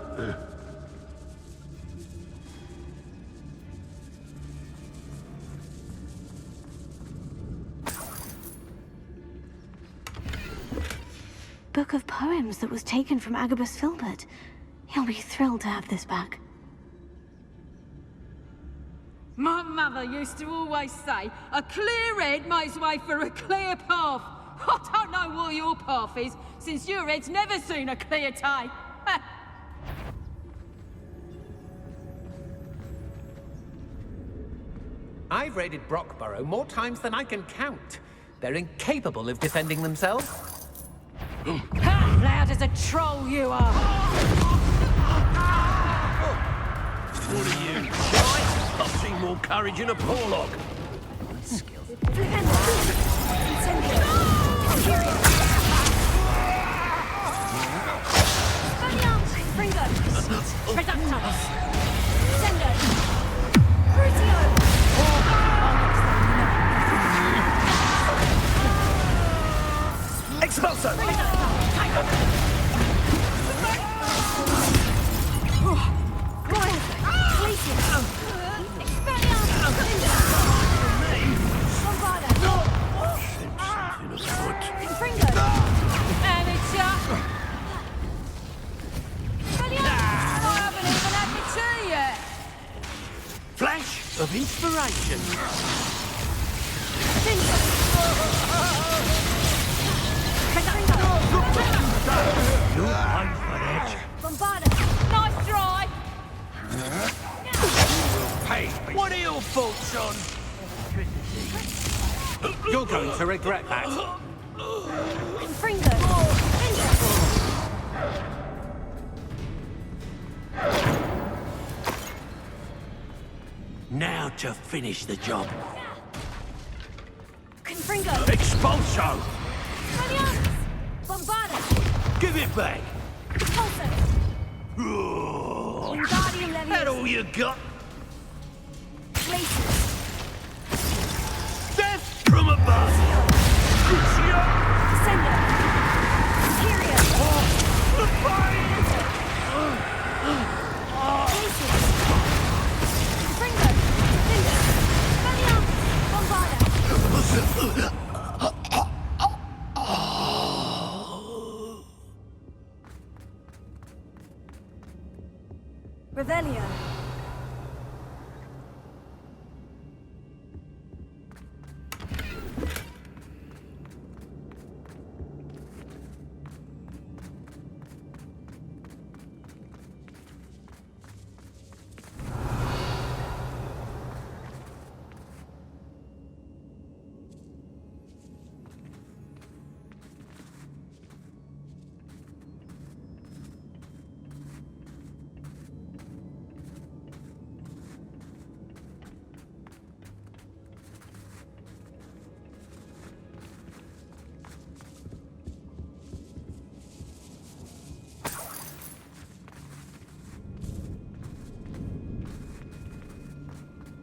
Book of poems that was taken from Agabus Filbert. He'll be thrilled to have this back. My mother used to always say, a clear head makes way for a clear path. I don't know what your path is, since your head's never seen a clear day. I've raided Brockborough more times than I can count. They're incapable of defending themselves. How loud as a troll you are! What are you, shy? I've seen more courage in a Porlock. Expulso! Flash of inspiration. You'll pay for that. Nice try! Hey, what are your thoughts on? You're going to regret that. Now to finish the job. Confringo! Expulso! Bombarda! Give it back! Pulso! Wingardium Leviosa! That all you got? Glacius! Death from above! Crucio! Descendo! Imperio! The fire! Glacius! Confringo! Defender! Bombarda! Revelio.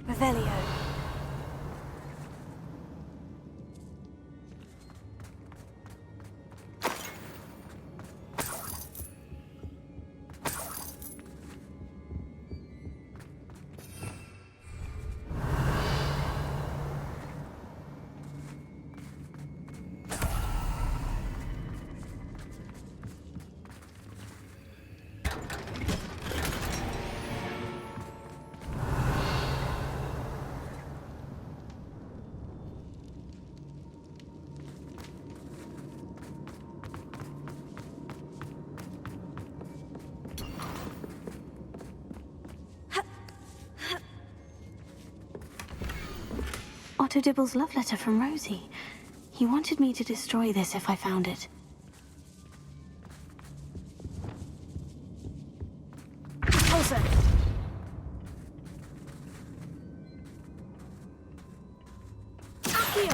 Revelio. Otto Dibble's love letter from Rosie. He wanted me to destroy this if I found it. Also. Accio!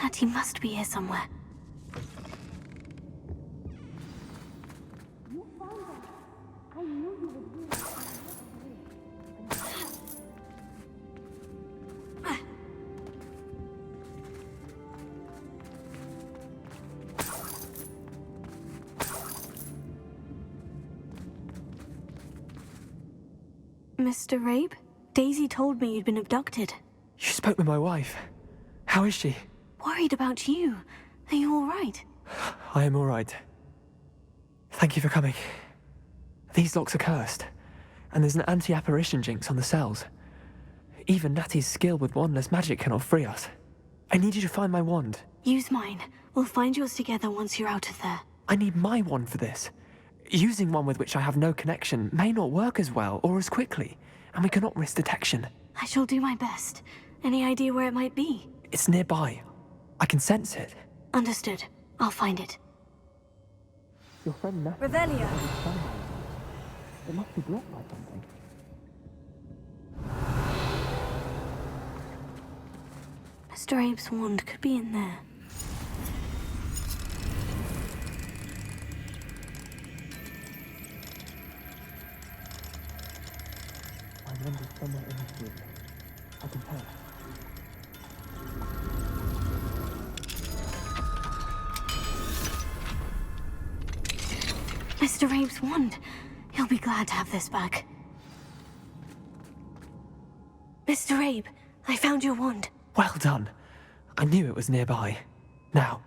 Natty must be here somewhere. Mr. Rabe? Daisy told me you'd been abducted. You spoke with my wife. How is she? Worried about you. Are you all right? I am all right. Thank you for coming. These locks are cursed, and there's an anti-apparition jinx on the cells. Even Natty's skill with wandless magic cannot free us. I need you to find my wand. Use mine. We'll find yours together once you're out of there. I need my wand for this. Using one with which I have no connection may not work as well or as quickly, and we cannot risk detection. I shall do my best. Any idea where it might be? It's nearby. I can sense it. Understood. I'll find it. Your friend Natty... Revelia! It must be blocked by something. Mr. Abe's wand could be in there. My wand is somewhere in this room. I can tell. Mr. Abe's wand. He'll be glad to have this back. Mr. Abe, I found your wand. Well done. I knew it was nearby. Now,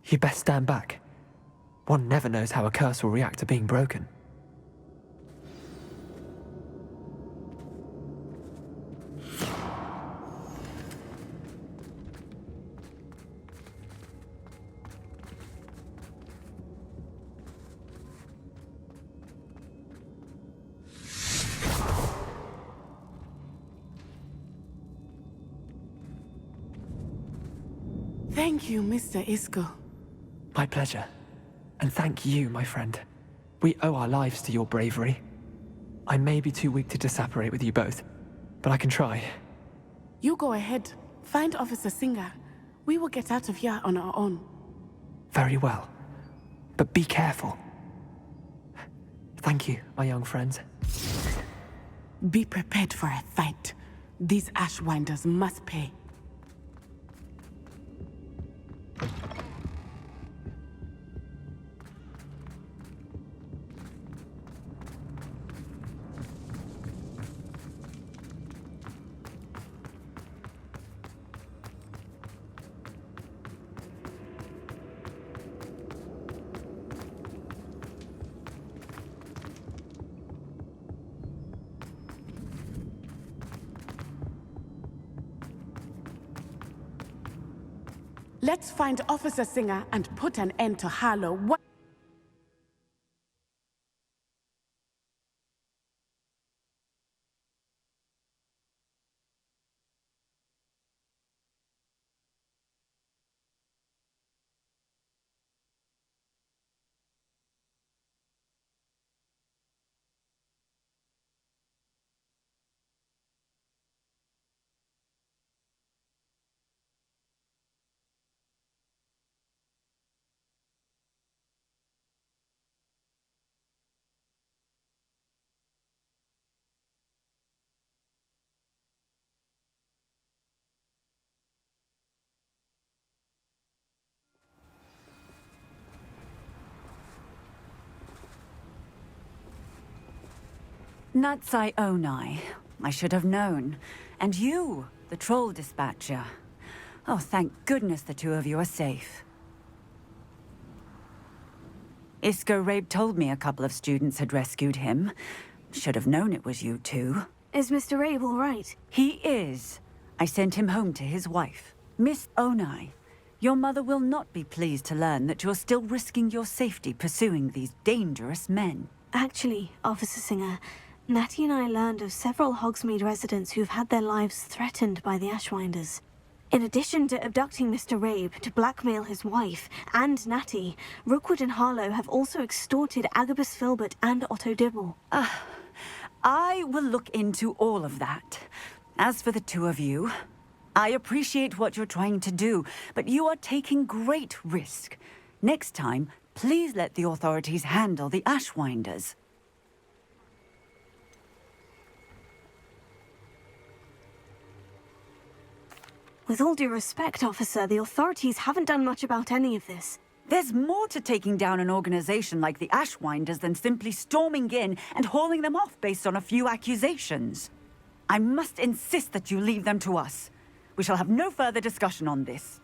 you best stand back. One never knows how a curse will react to being broken. Thank you, Mr. Isco. My pleasure. And thank you, my friend. We owe our lives to your bravery. I may be too weak to disapparate with you both, but I can try. You go ahead. Find Officer Singer. We will get out of here on our own. Very well. But be careful. Thank you, my young friends. Be prepared for a fight. These Ashwinders must pay. Let's find Officer Singer and put an end to Harlow. Natsai Onai. I should have known. And you, the troll dispatcher. Oh, thank goodness the two of you are safe. Isco Rabe told me a couple of students had rescued him. Should have known it was you two. Is Mr. Rabe all right? He is. I sent him home to his wife. Miss Onai, your mother will not be pleased to learn that you're still risking your safety pursuing these dangerous men. Actually, Officer Singer, Natty and I learned of several Hogsmeade residents who've had their lives threatened by the Ashwinders. In addition to abducting Mr. Rabe to blackmail his wife and Natty, Rookwood and Harlow have also extorted Agabus Filbert and Otto Dibble. I will look into all of that. As for the two of you, I appreciate what you're trying to do, but you are taking great risk. Next time, please let the authorities handle the Ashwinders. With all due respect, officer, the authorities haven't done much about any of this. There's more to taking down an organization like the Ashwinders than simply storming in and hauling them off based on a few accusations. I must insist that you leave them to us. We shall have no further discussion on this.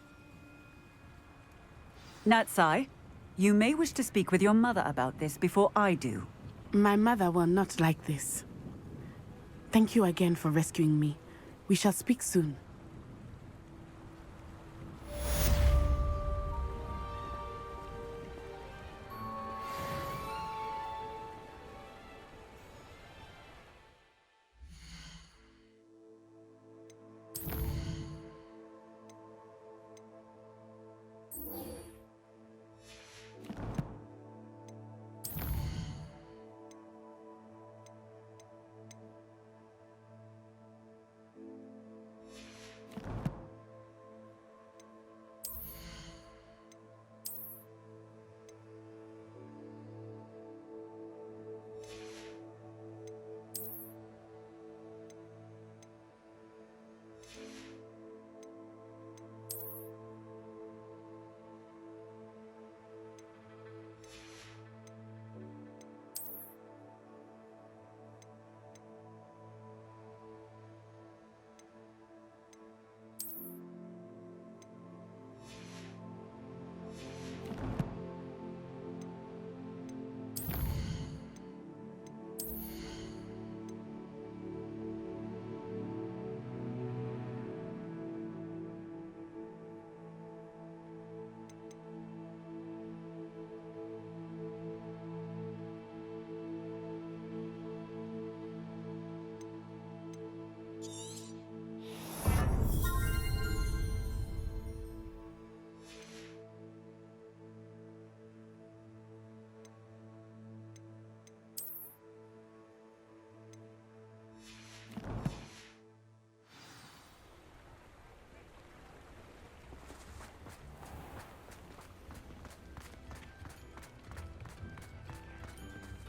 Natsai, you may wish to speak with your mother about this before I do. My mother will not like this. Thank you again for rescuing me. We shall speak soon.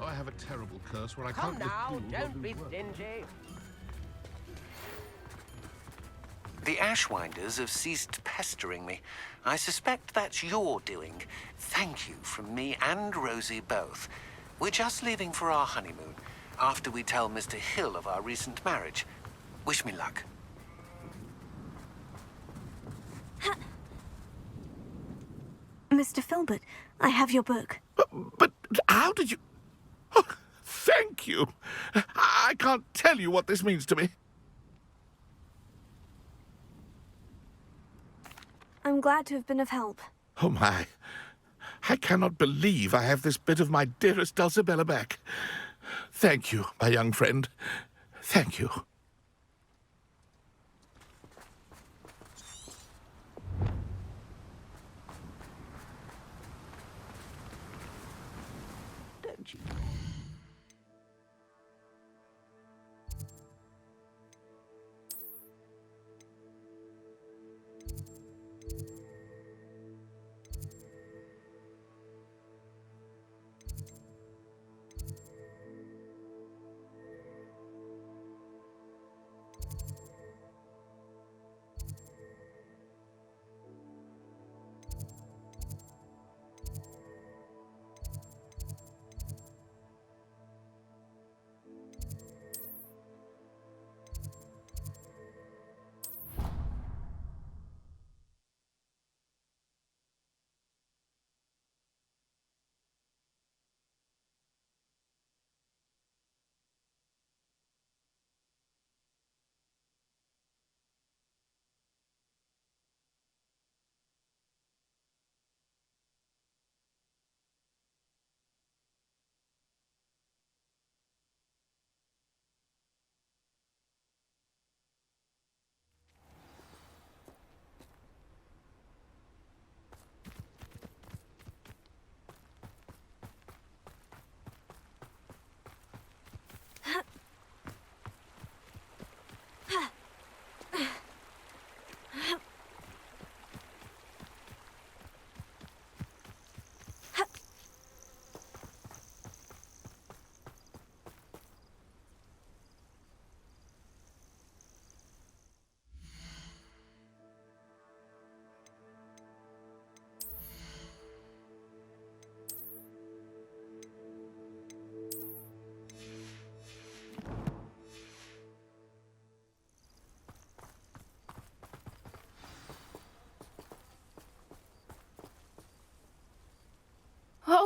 I have a terrible curse where I Come can't now, refuse don't or be do work. stingy. The Ashwinders have ceased pestering me. I suspect that's your doing. Thank you from me and Rosie both. We're just leaving for our honeymoon, after we tell Mr. Hill of our recent marriage. Wish me luck. Mr. Filbert, I have your book. But how did you... Oh, thank you. I can't tell you what this means to me. I'm glad to have been of help. Oh, my. I cannot believe I have this bit of my dearest Dulcibella back. Thank you, my young friend. Thank you. Don't you?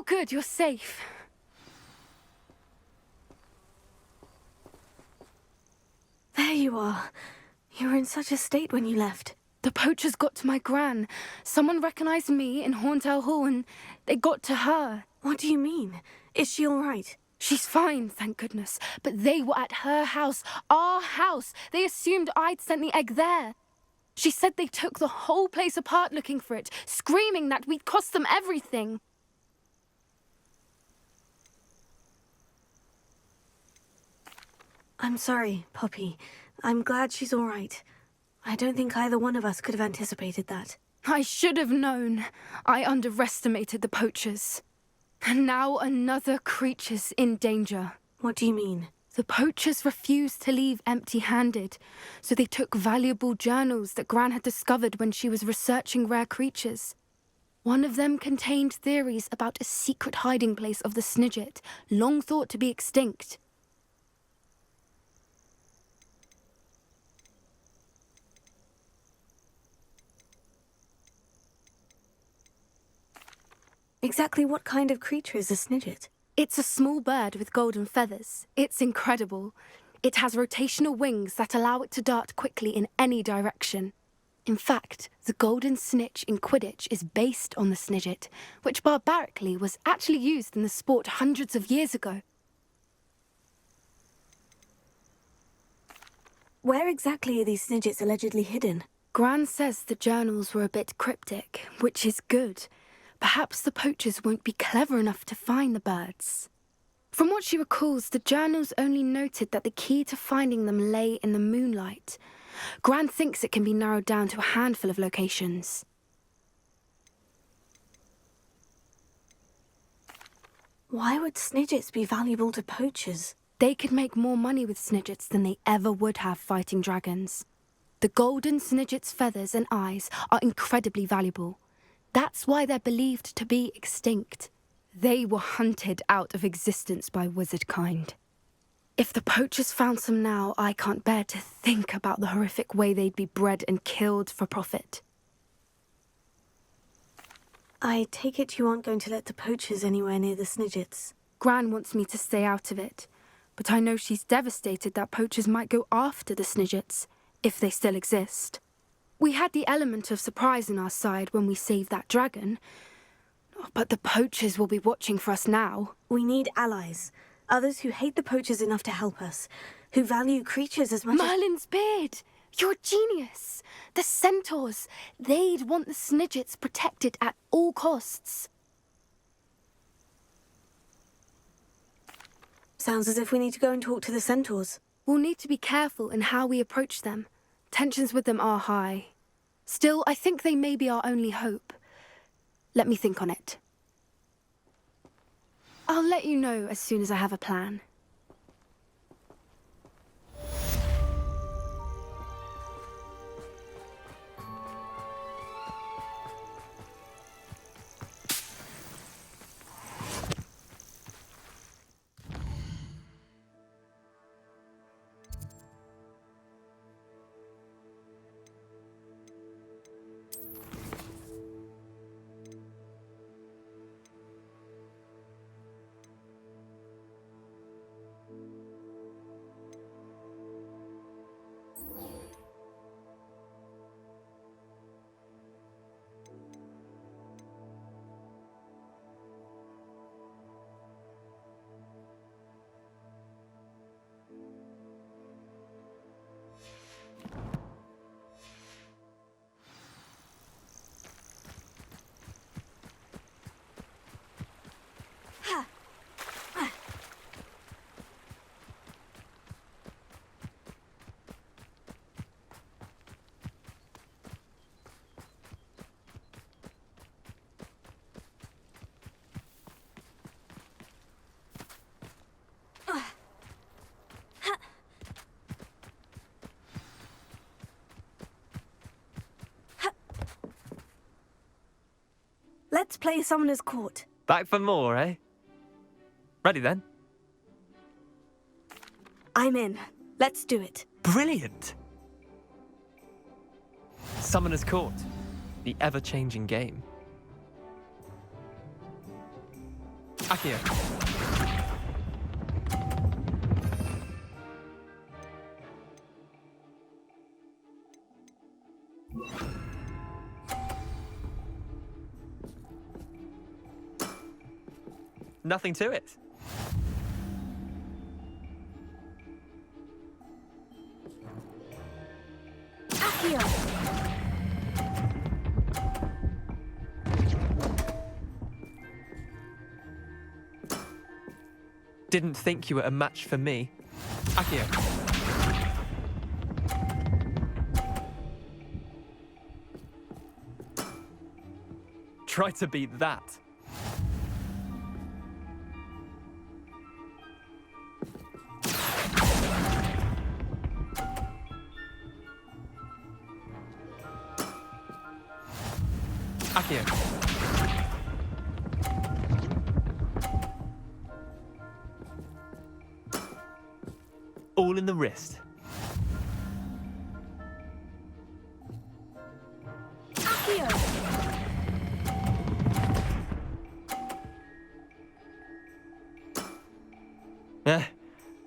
Oh, good, you're safe. There you are. You were in such a state when you left. The poachers got to my gran. Someone recognized me in Horntail Hall and they got to her. What do you mean? Is she all right? She's fine, thank goodness. But they were at her house, our house. They assumed I'd sent the egg there. She said they took the whole place apart looking for it, screaming that we'd cost them everything. I'm sorry, Poppy. I'm glad she's all right. I don't think either one of us could have anticipated that. I should have known. I underestimated the poachers. And now another creature's in danger. What do you mean? The poachers refused to leave empty-handed, so they took valuable journals that Gran had discovered when she was researching rare creatures. One of them contained theories about a secret hiding place of the Snidget, long thought to be extinct. Exactly what kind of creature is a Snidget? It's a small bird with golden feathers. It's incredible. It has rotational wings that allow it to dart quickly in any direction. In fact, the golden snitch in Quidditch is based on the Snidget, which barbarically was actually used in the sport hundreds of years ago. Where exactly are these Snidgets allegedly hidden? Gran says the journals were a bit cryptic, which is good. Perhaps the poachers won't be clever enough to find the birds. From what she recalls, the journals only noted that the key to finding them lay in the moonlight. Gran thinks it can be narrowed down to a handful of locations. Why would Snidgets be valuable to poachers? They could make more money with Snidgets than they ever would have fighting dragons. The golden Snidget's feathers and eyes are incredibly valuable. That's why they're believed to be extinct. They were hunted out of existence by wizard kind. If the poachers found some now, I can't bear to think about the horrific way they'd be bred and killed for profit. I take it you aren't going to let the poachers anywhere near the Snidgets. Gran wants me to stay out of it, but I know she's devastated that poachers might go after the Snidgets, if they still exist. We had the element of surprise on our side when we saved that dragon, but the poachers will be watching for us now. We need allies. Others who hate the poachers enough to help us. Who value creatures as much Merlin's beard! You're a genius! The centaurs! They'd want the Snidgets protected at all costs. Sounds as if we need to go and talk to the centaurs. We'll need to be careful in how we approach them. Tensions with them are high. Still, I think they may be our only hope. Let me think on it. I'll let you know as soon as I have a plan. Let's play Summoner's Court. Back for more, eh? Ready then? I'm in. Let's do it. Brilliant! Summoner's Court, the ever-changing game. Accio. Nothing to it. Accio. Didn't think you were a match for me. Accio. Try to beat that. Accio. All in the wrist. Accio.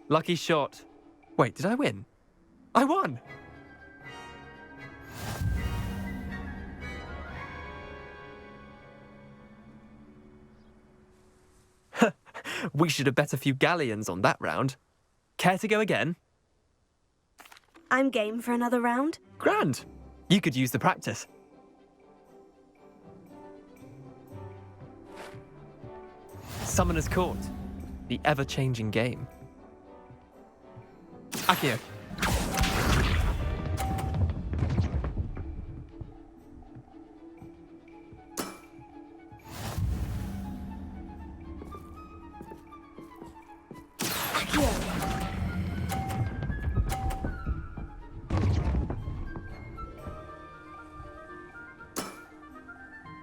Lucky shot. Wait, did I win? I won! We should have bet a few galleons on that round. Care to go again? I'm game for another round. Grand. You could use the practice. Summoner's Court. The ever-changing game. Accio.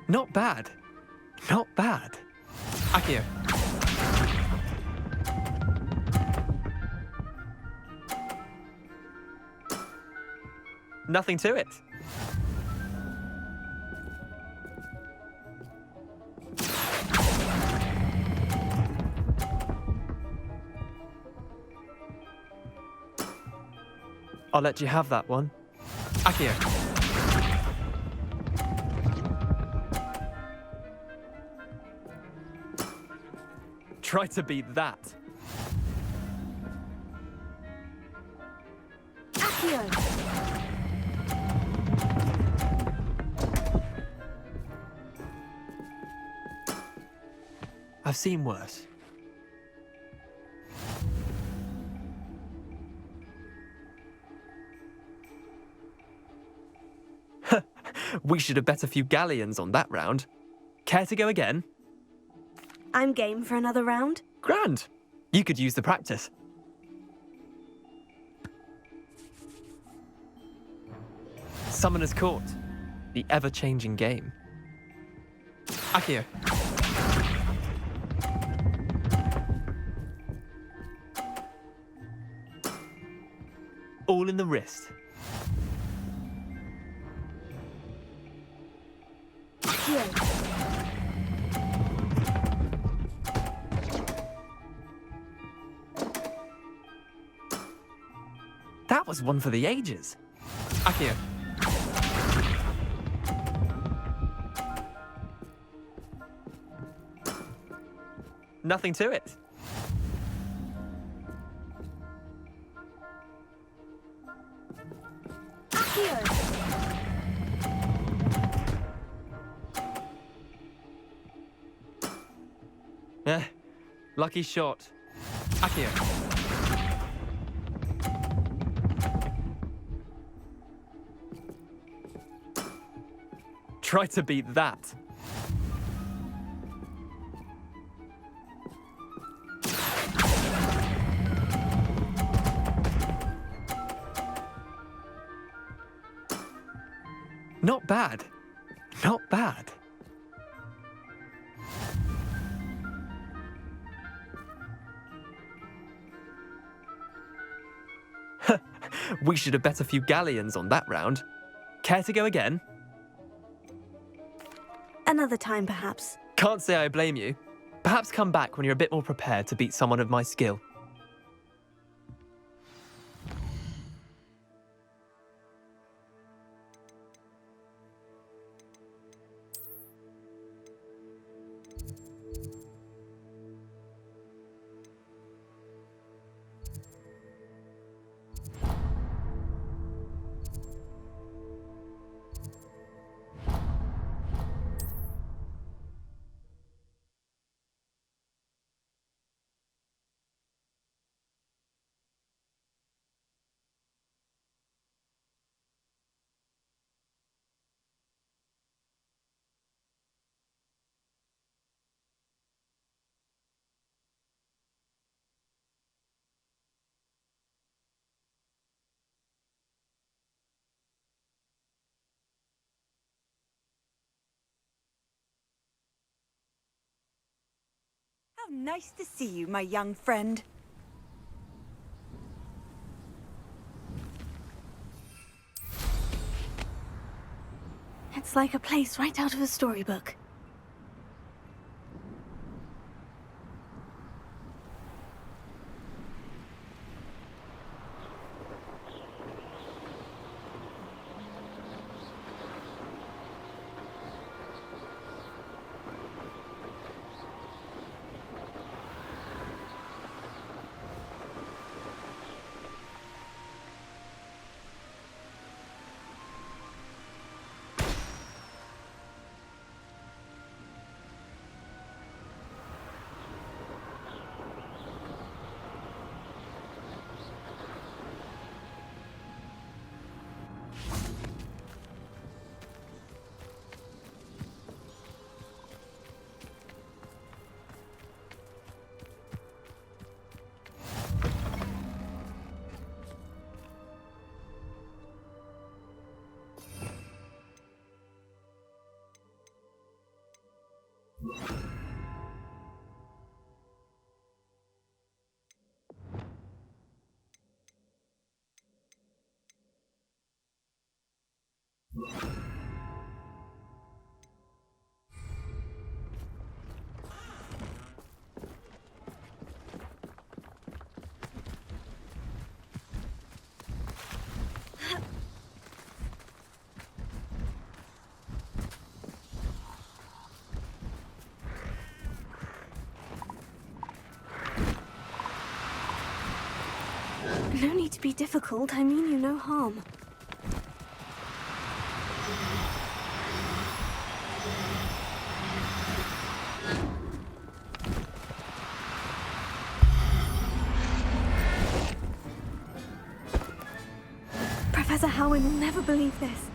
Not bad. Not bad. Accio. Nothing to it. I'll let you have that one. Accio. Try to beat that. Accio. I've seen worse. We should have bet a few galleons on that round. Care to go again? I'm game for another round. Grand. You could use the practice. Summoner's Court. The ever-changing game. Accio. All in the wrist. Accio. That was one for the ages. Accio. Nothing to it. Lucky shot. Accio. Try to beat that. Not bad. Not bad. We should have bet a few galleons on that round. Care to go again? Another time, perhaps. Can't say I blame you. Perhaps come back when you're a bit more prepared to beat someone of my skill. How nice to see you, my young friend. It's like a place right out of a storybook. No need to be difficult. I mean you no harm. Professor Howin will never believe this.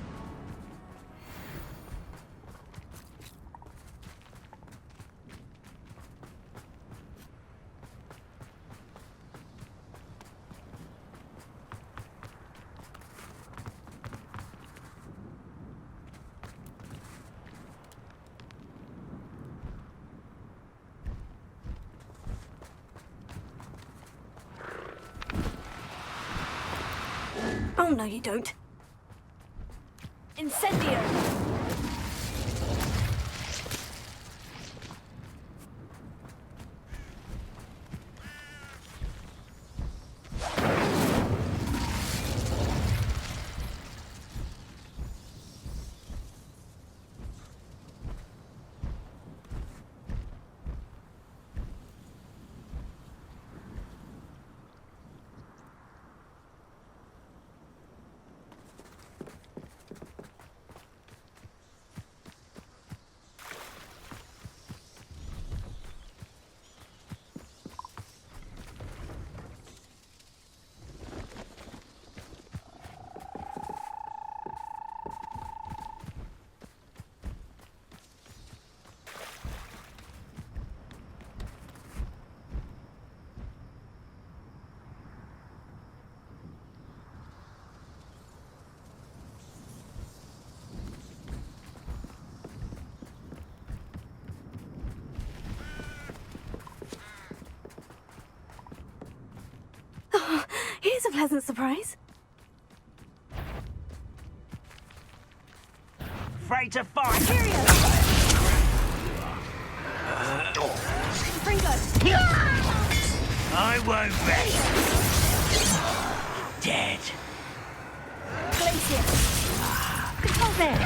Oh, no, you don't. Incendio! Here's a pleasant surprise. Afraid to fight. I won't rest. Dead. Glacier! Control there!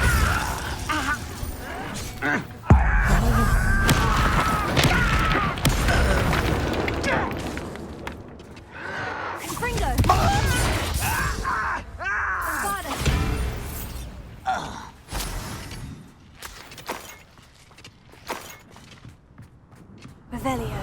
Confringo! Avada! Revelio.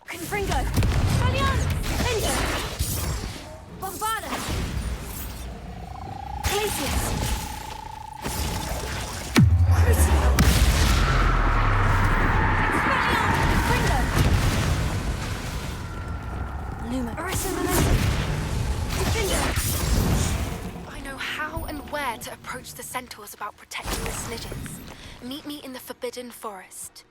Confringo! Galleon! Defender! Bombarda! Glacius! Crucible! Expelliarmus! Confringo! Luma! Ursa Momentum! Defender! I know how and where to approach the centaurs about protecting the Snidgets. Meet me in the Forbidden Forest.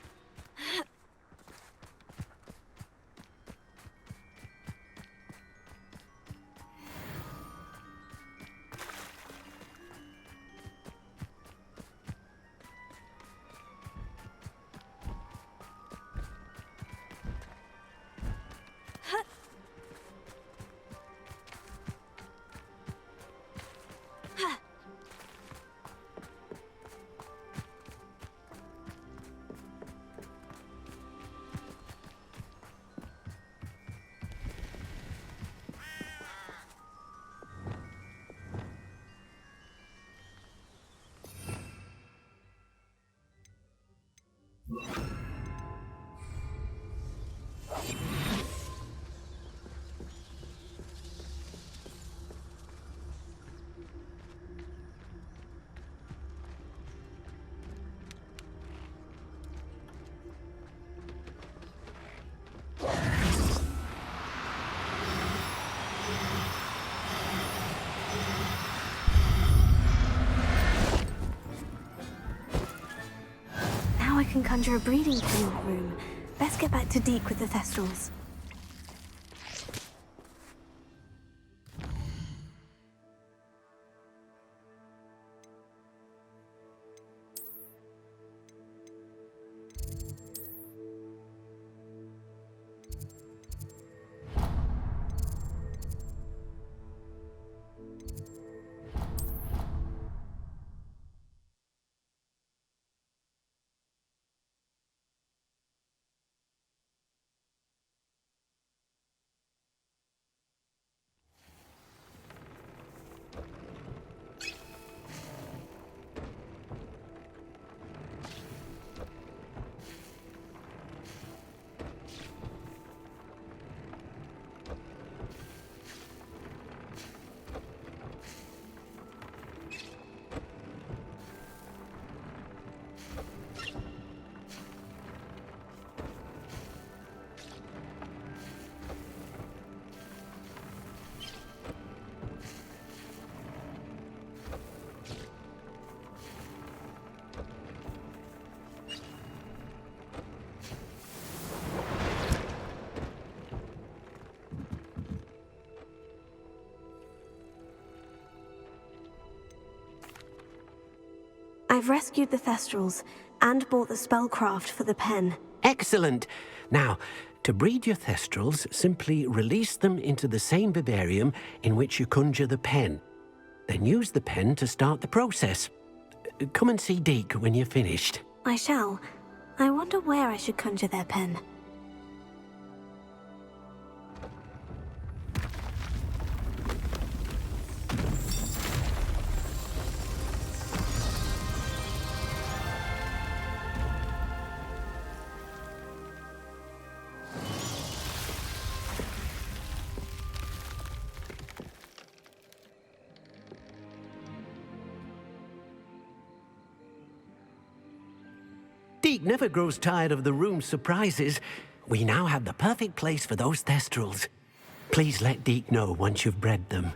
Now I can conjure a breeding pen in the room. Best get back to Deke with the Thestrals. I've rescued the Thestrals and bought the spellcraft for the pen. Excellent. Now, to breed your Thestrals, simply release them into the same vivarium in which you conjure the pen. Then use the pen to start the process. Come and see Deke when you're finished. I shall. I wonder where I should conjure their pen. Deek never grows tired of the room's surprises. We now have the perfect place for those thestrals. Please let Deek know once you've bred them.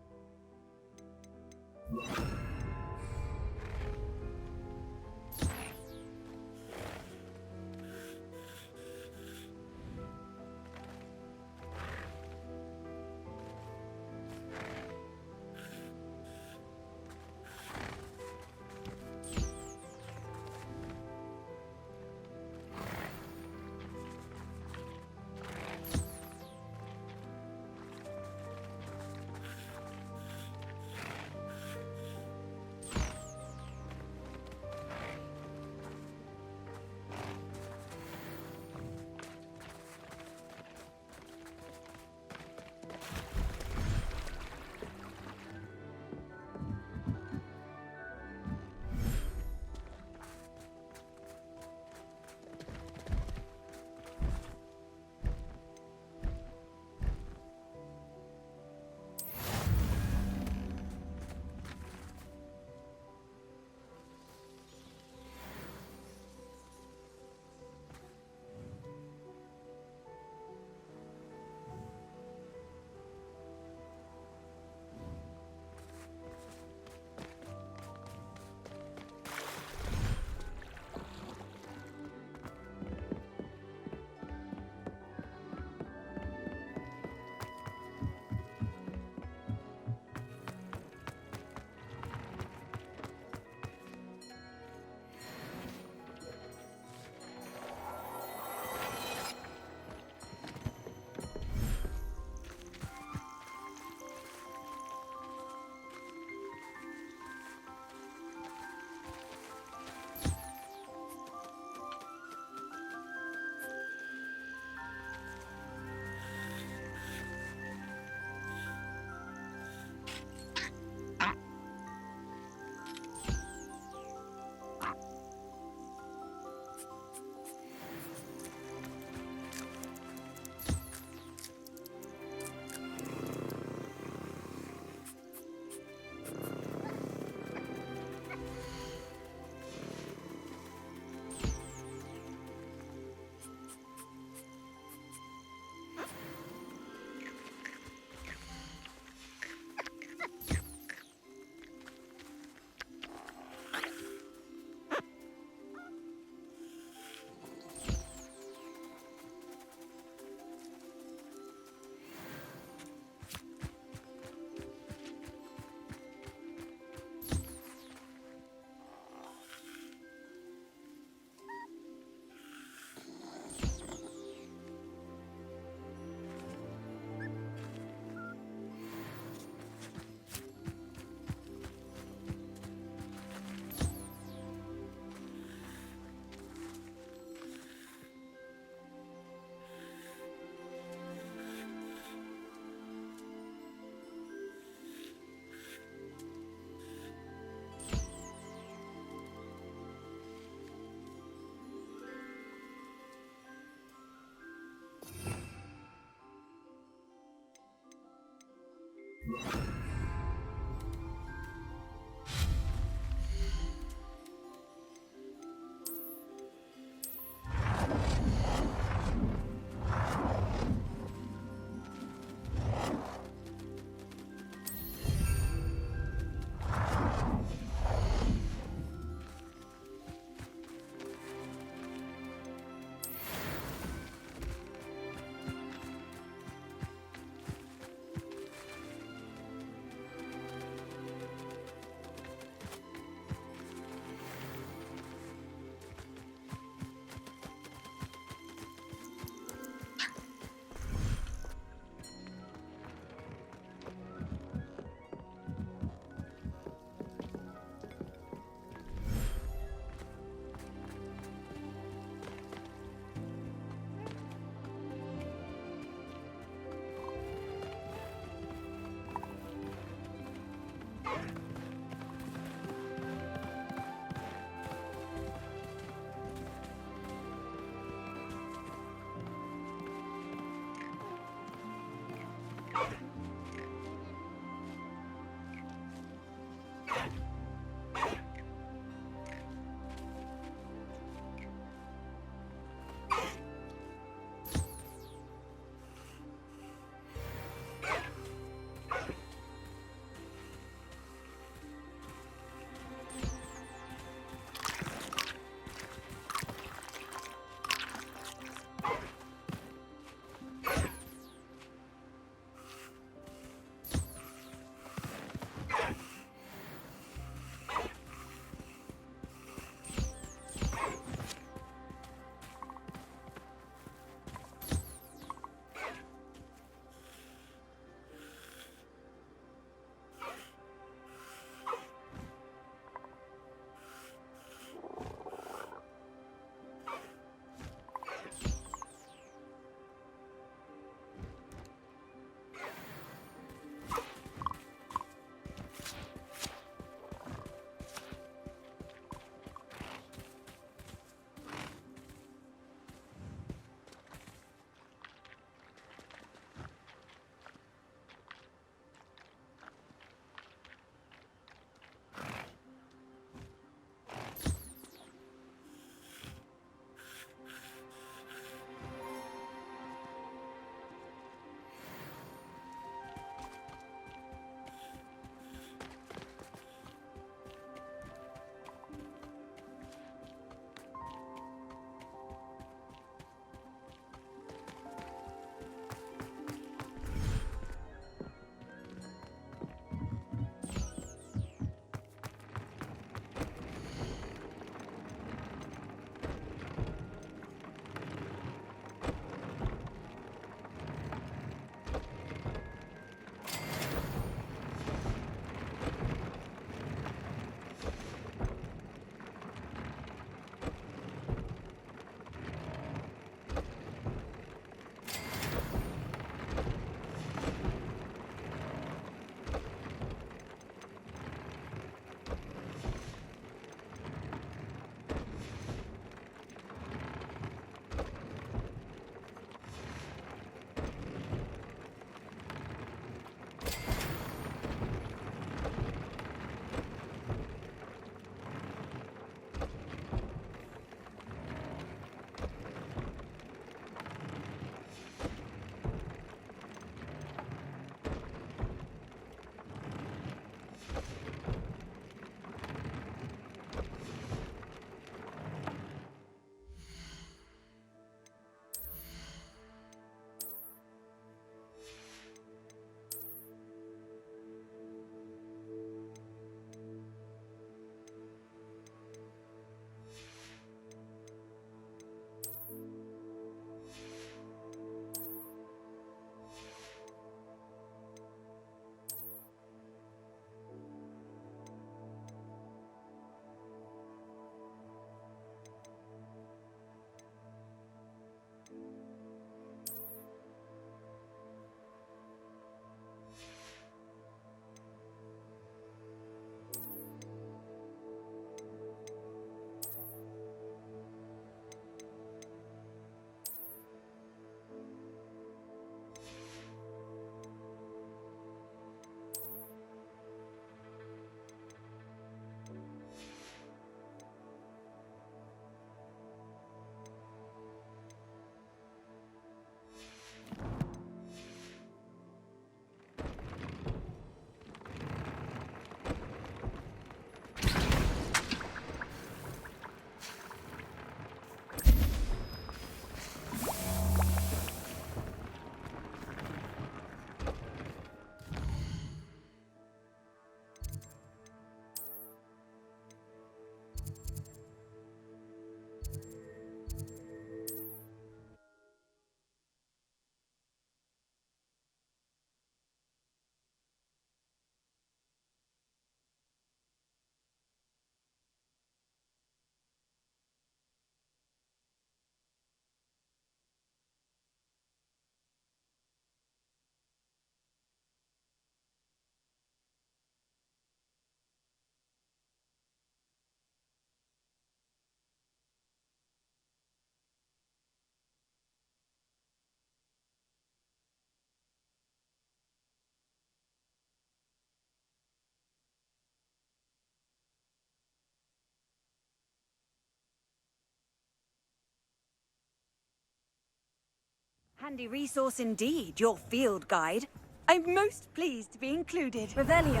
handy resource indeed, your field guide. I'm most pleased to be included. Revelio.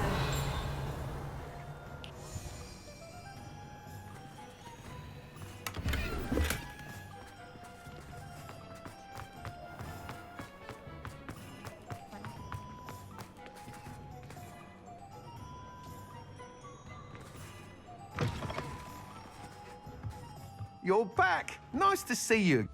You're back. Nice to see you.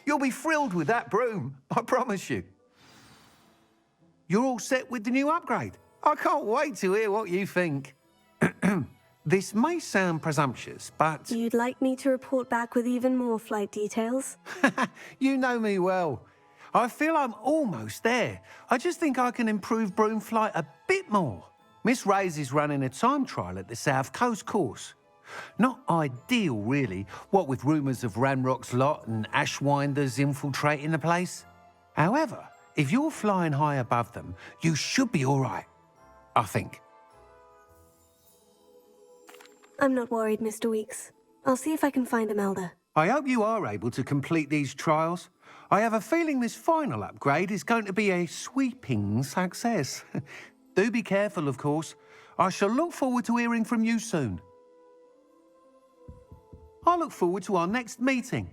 You'll be thrilled with that broom, I promise you. You're all set with the new upgrade. I can't wait to hear what you think. This may sound presumptuous, but... You'd like me to report back with even more flight details? You know me well. I feel I'm almost there. I just think I can improve broom flight a bit more. Miss Ray's is running a time trial at the South Coast course. Not ideal, really, what with rumours of Ranrock's lot and Ashwinders infiltrating the place. However, if you're flying high above them, you should be all right, I think. I'm not worried, Mr. Weeks. I'll see if I can find Imelda. I hope you are able to complete these trials. I have a feeling this final upgrade is going to be a sweeping success. Do be careful, of course. I shall look forward to hearing from you soon. I look forward to our next meeting.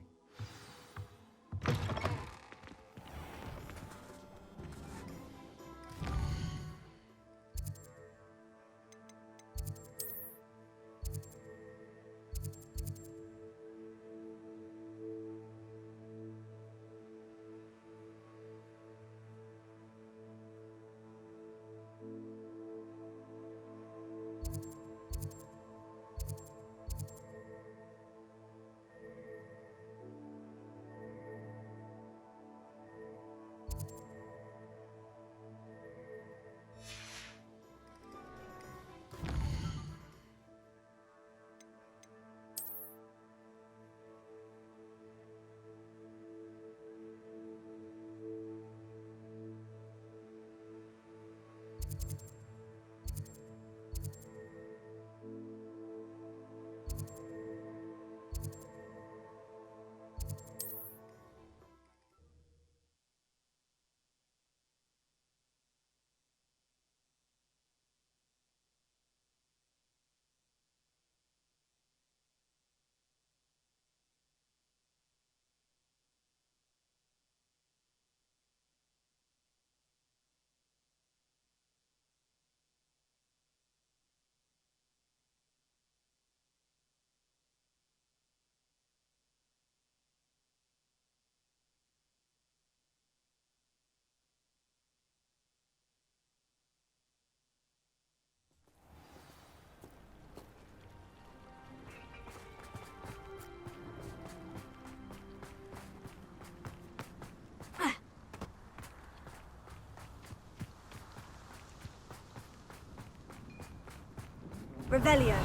Revelio.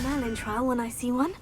Merlin trial when I see one.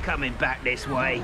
Coming back this way.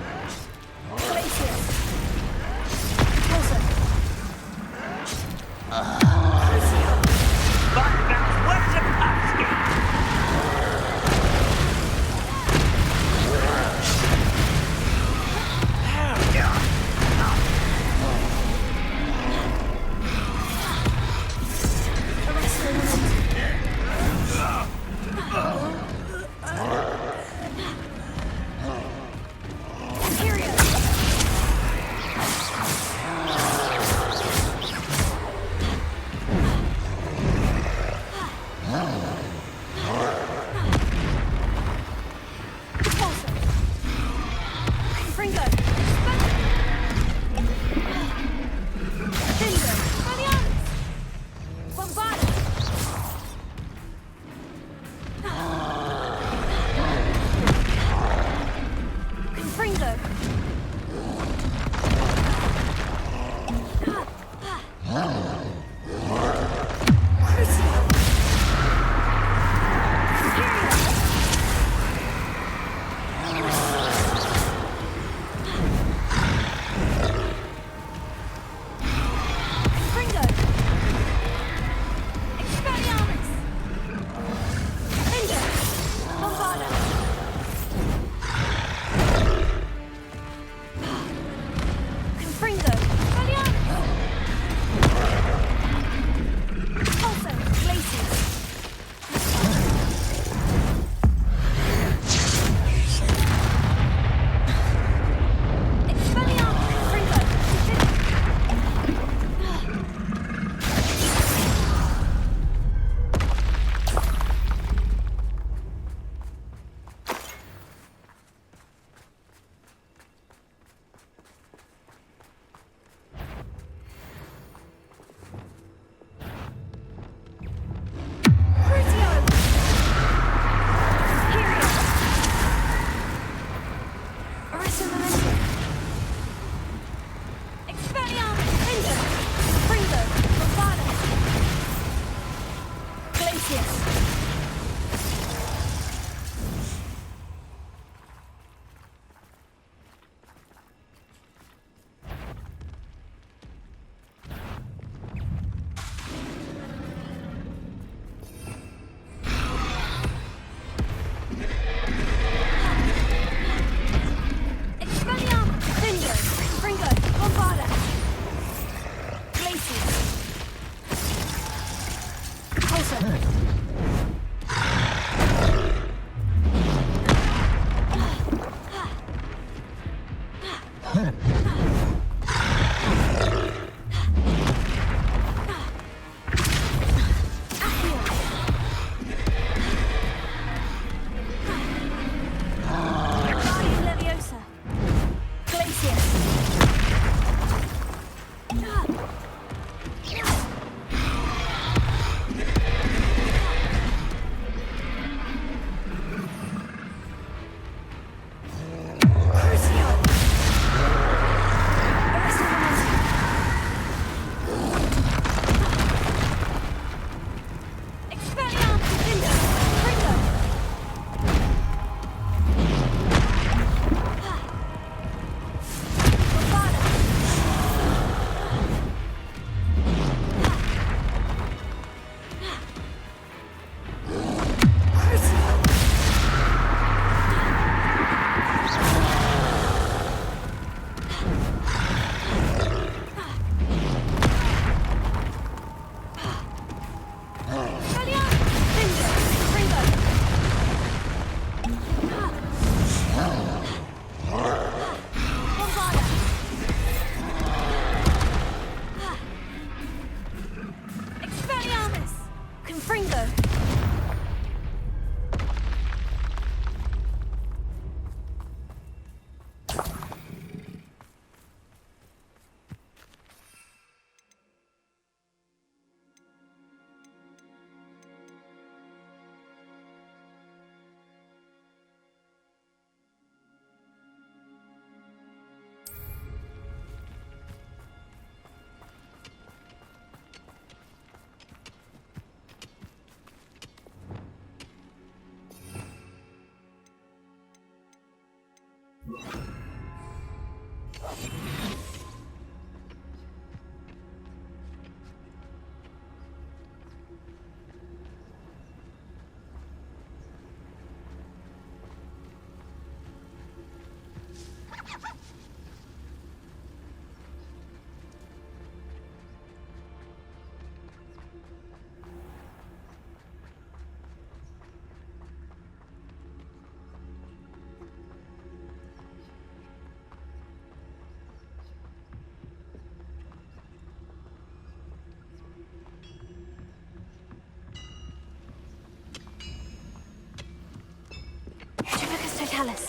Trivicus totalis.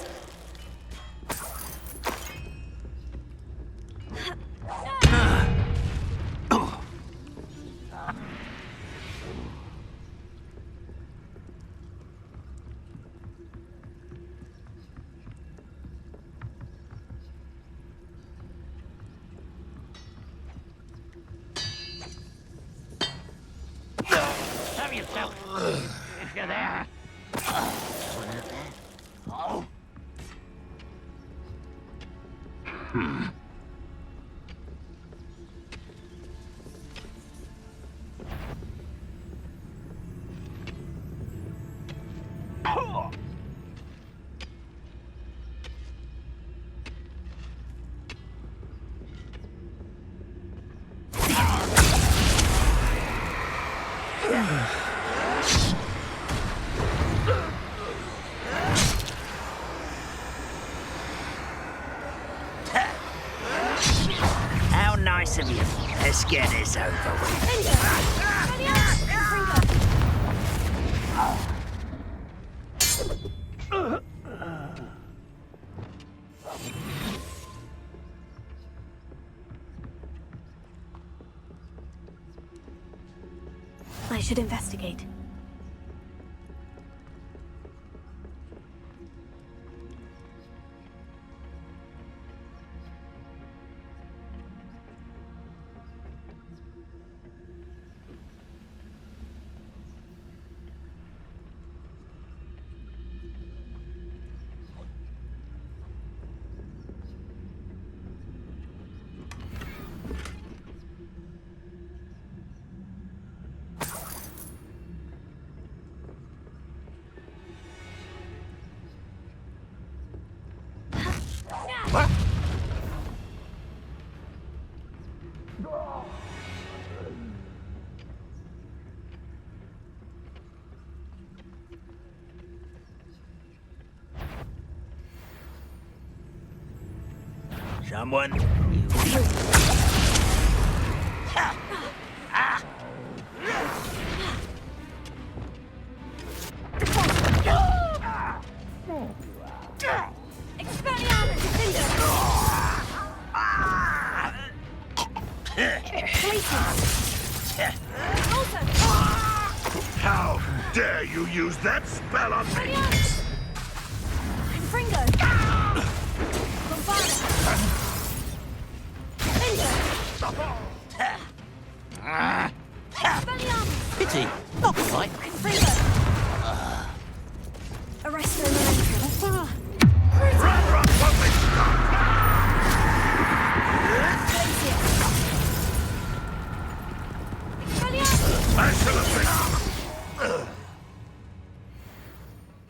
Show yourself, if you're there. How nice of you. Let's get this over with. I should investigate. Someone? How dare you use that spell on me? Pity. Not quite.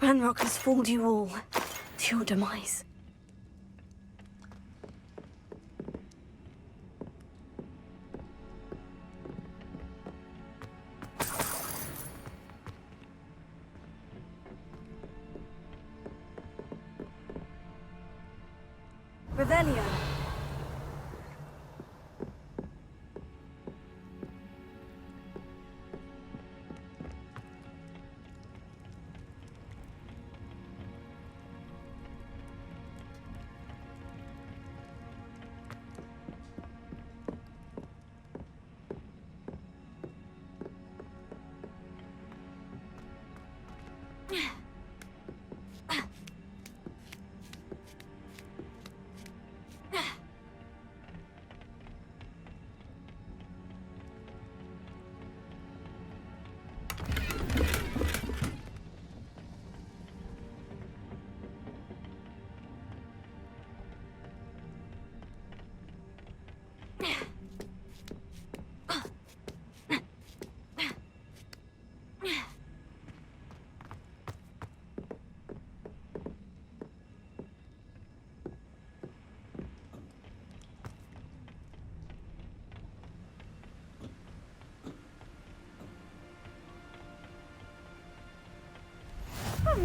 Ranrock has fooled you all to your demise. Revelio.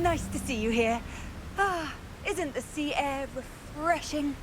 nice to see you here. Ah, isn't the sea air refreshing?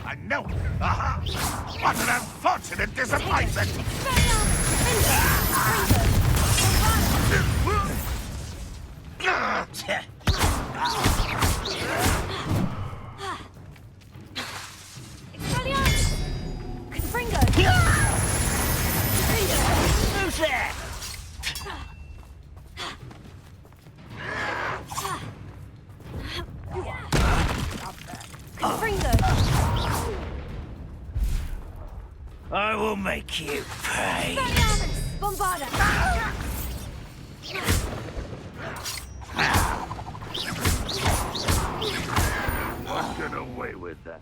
I know! Aha! What an unfortunate disappointment! Who's there? I will make you pay. Bombarda! Not get away with that.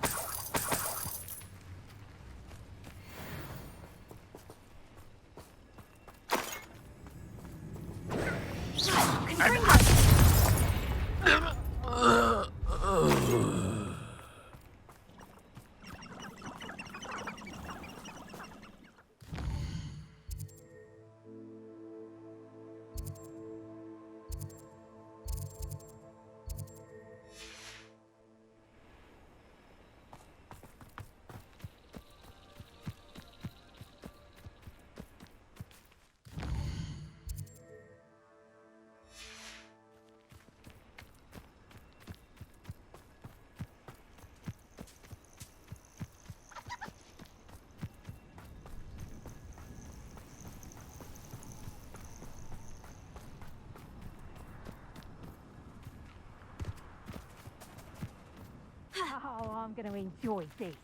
Oh, I'm going to enjoy this.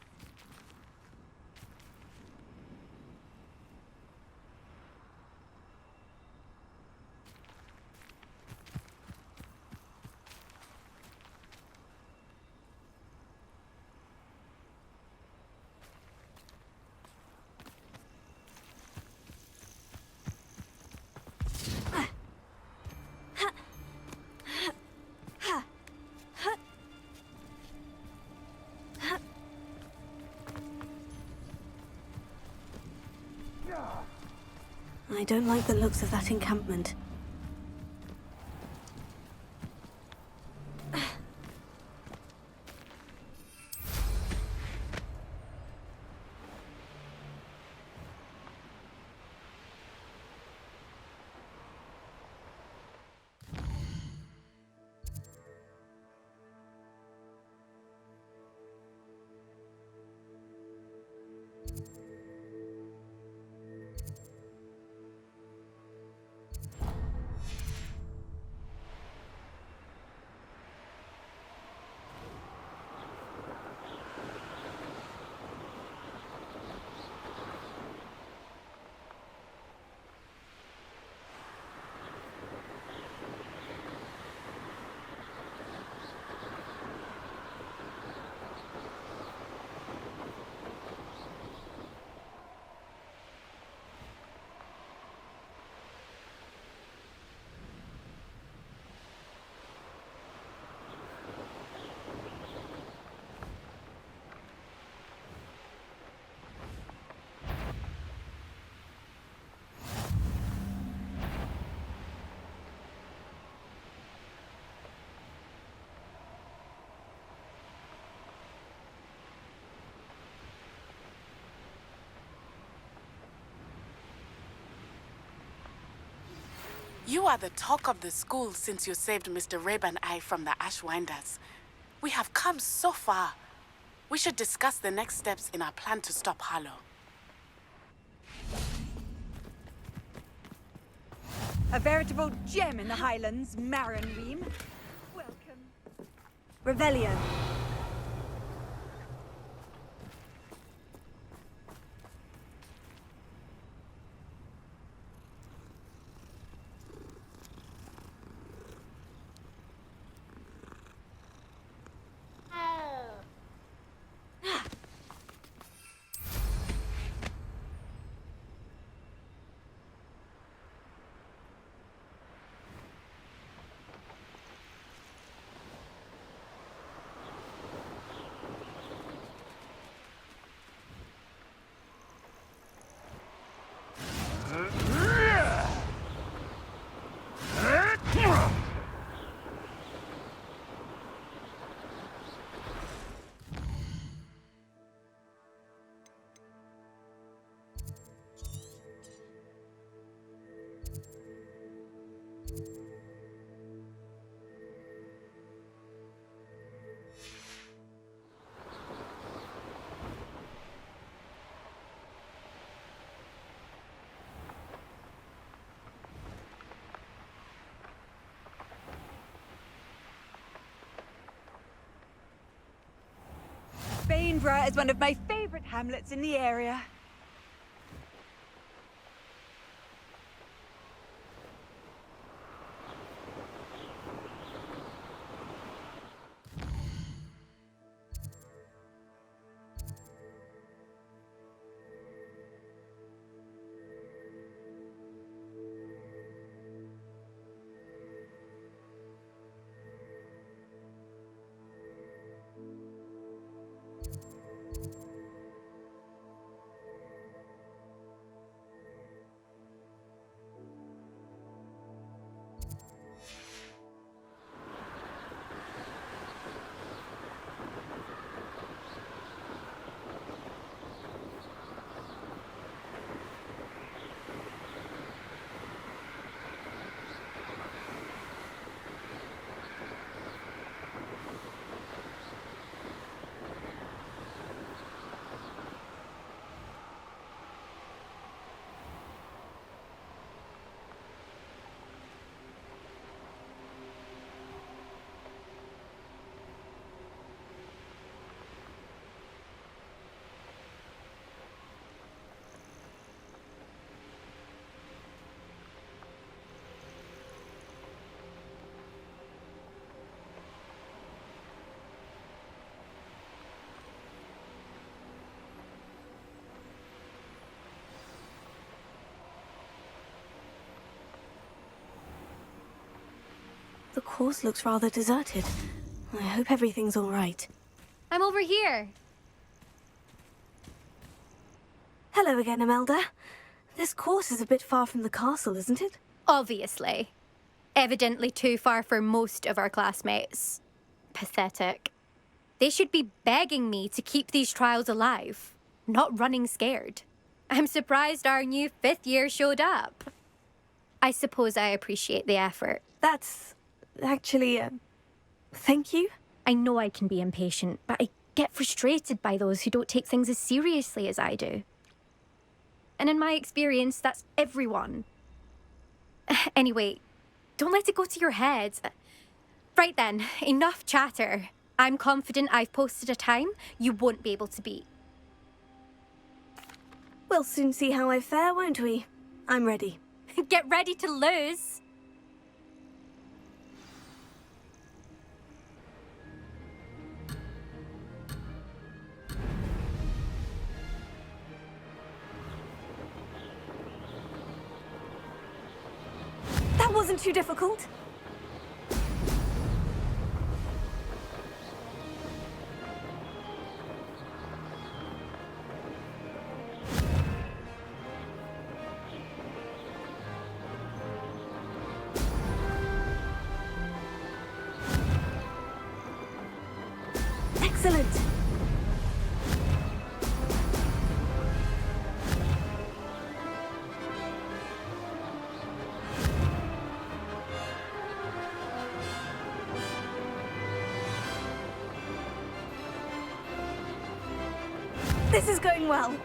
I don't like the looks of that encampment. You are the talk of the school since you saved Mr. Rabe and I from the Ashwinders. We have come so far. We should discuss the next steps in our plan to stop Harlow. A veritable gem in the Highlands, Marin Reem. Welcome. Revelio. Bainborough is one of my favorite hamlets in the area. The course looks rather deserted. I hope everything's all right. I'm over here. Hello again, Imelda. This course is a bit far from the castle, isn't it? Obviously. Evidently too far for most of our classmates. Pathetic. They should be begging me to keep these trials alive, not running scared. I'm surprised our new 5th year showed up. I suppose I appreciate the effort. That's actually, thank you. I know I can be impatient, but I get frustrated by those who don't take things as seriously as I do. And in my experience, that's everyone. Anyway, don't let it go to your head. Right then, enough chatter. I'm confident I've posted a time you won't be able to beat. We'll soon see how I fare, won't we? I'm ready. Get ready to lose. That wasn't too difficult. Excellent. This is going well.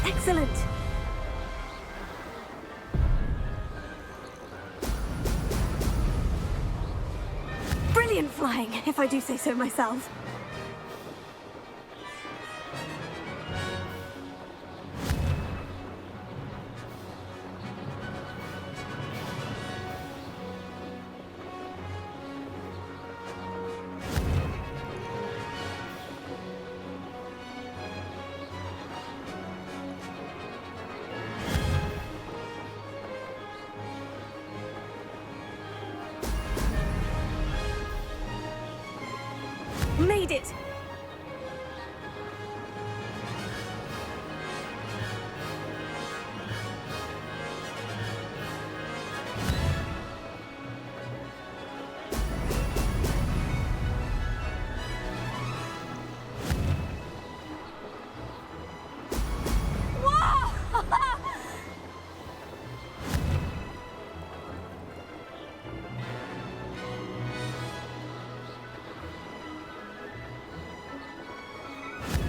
Excellent. Brilliant flying, if I do say so myself. Made it!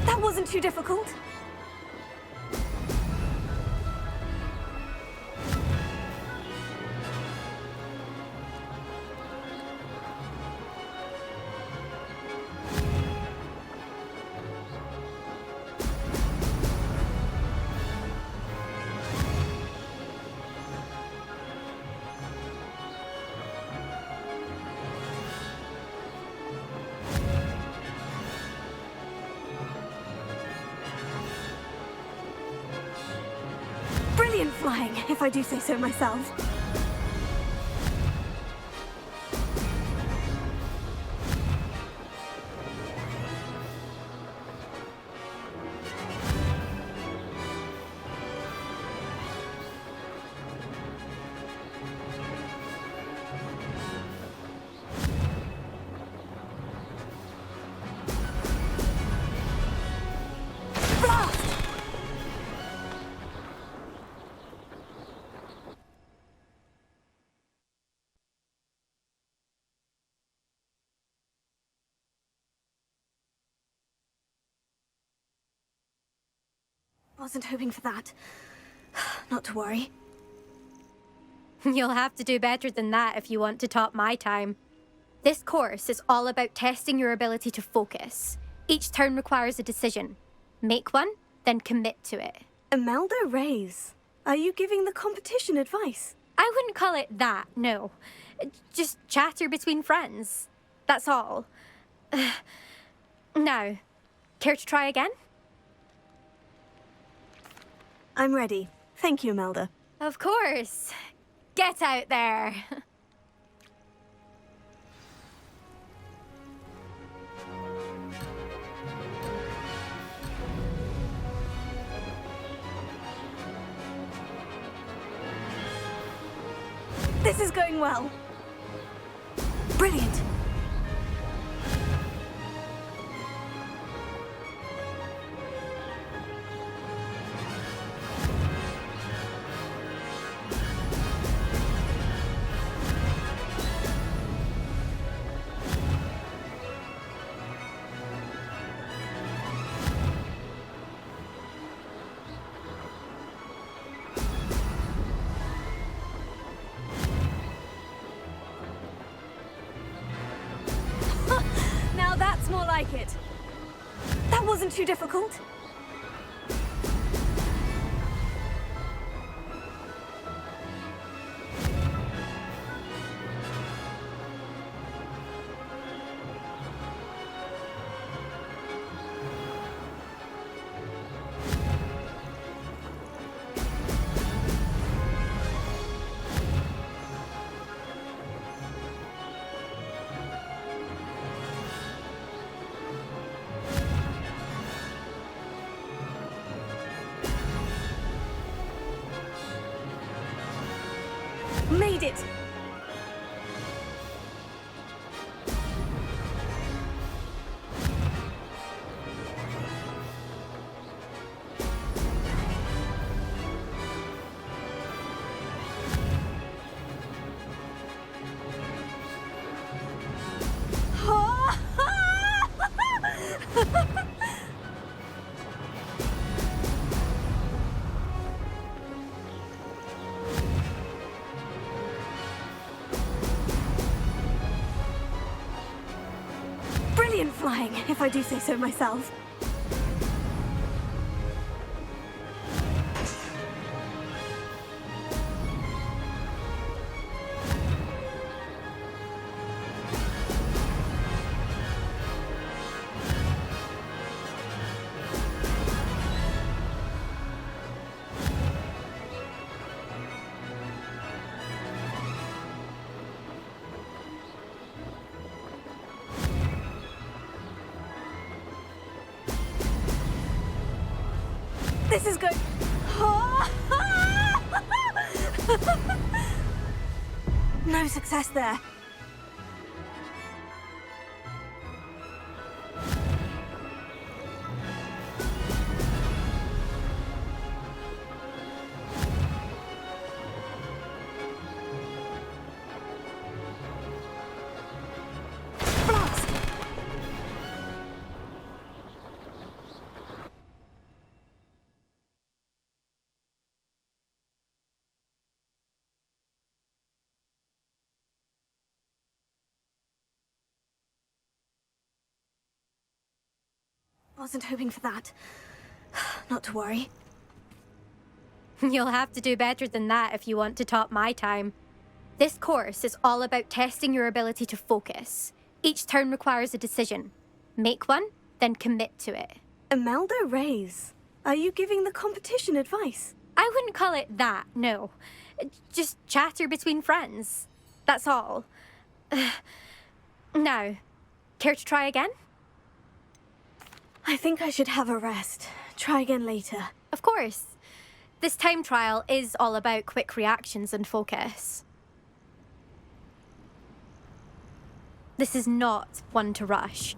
That wasn't too difficult. Brilliant flying, if I do say so myself. Wasn't hoping for that. Not to worry. You'll have to do better than that if you want to top my time. This course is all about testing your ability to focus. Each turn requires a decision. Make one, then commit to it. Imelda Reyes, are you giving the competition advice? I wouldn't call it that, no. Just chatter between friends. That's all. Now, care to try again? I'm ready. Thank you, Imelda. Of course. Get out there. This is going well. Brilliant. Now that's more like it. That wasn't too difficult. made it! Brilliant flying, if I do say so myself. This is good. No success there. Wasn't hoping for that. Not to worry. You'll have to do better than that if you want to top my time. This course is all about testing your ability to focus. Each turn requires a decision. Make one, then commit to it. Imelda Reyes, are you giving the competition advice? I wouldn't call it that, no. Just chatter between friends. That's all. Now, care to try again? I think I should have a rest. Try again later. Of course. This time trial is all about quick reactions and focus. This is not one to rush.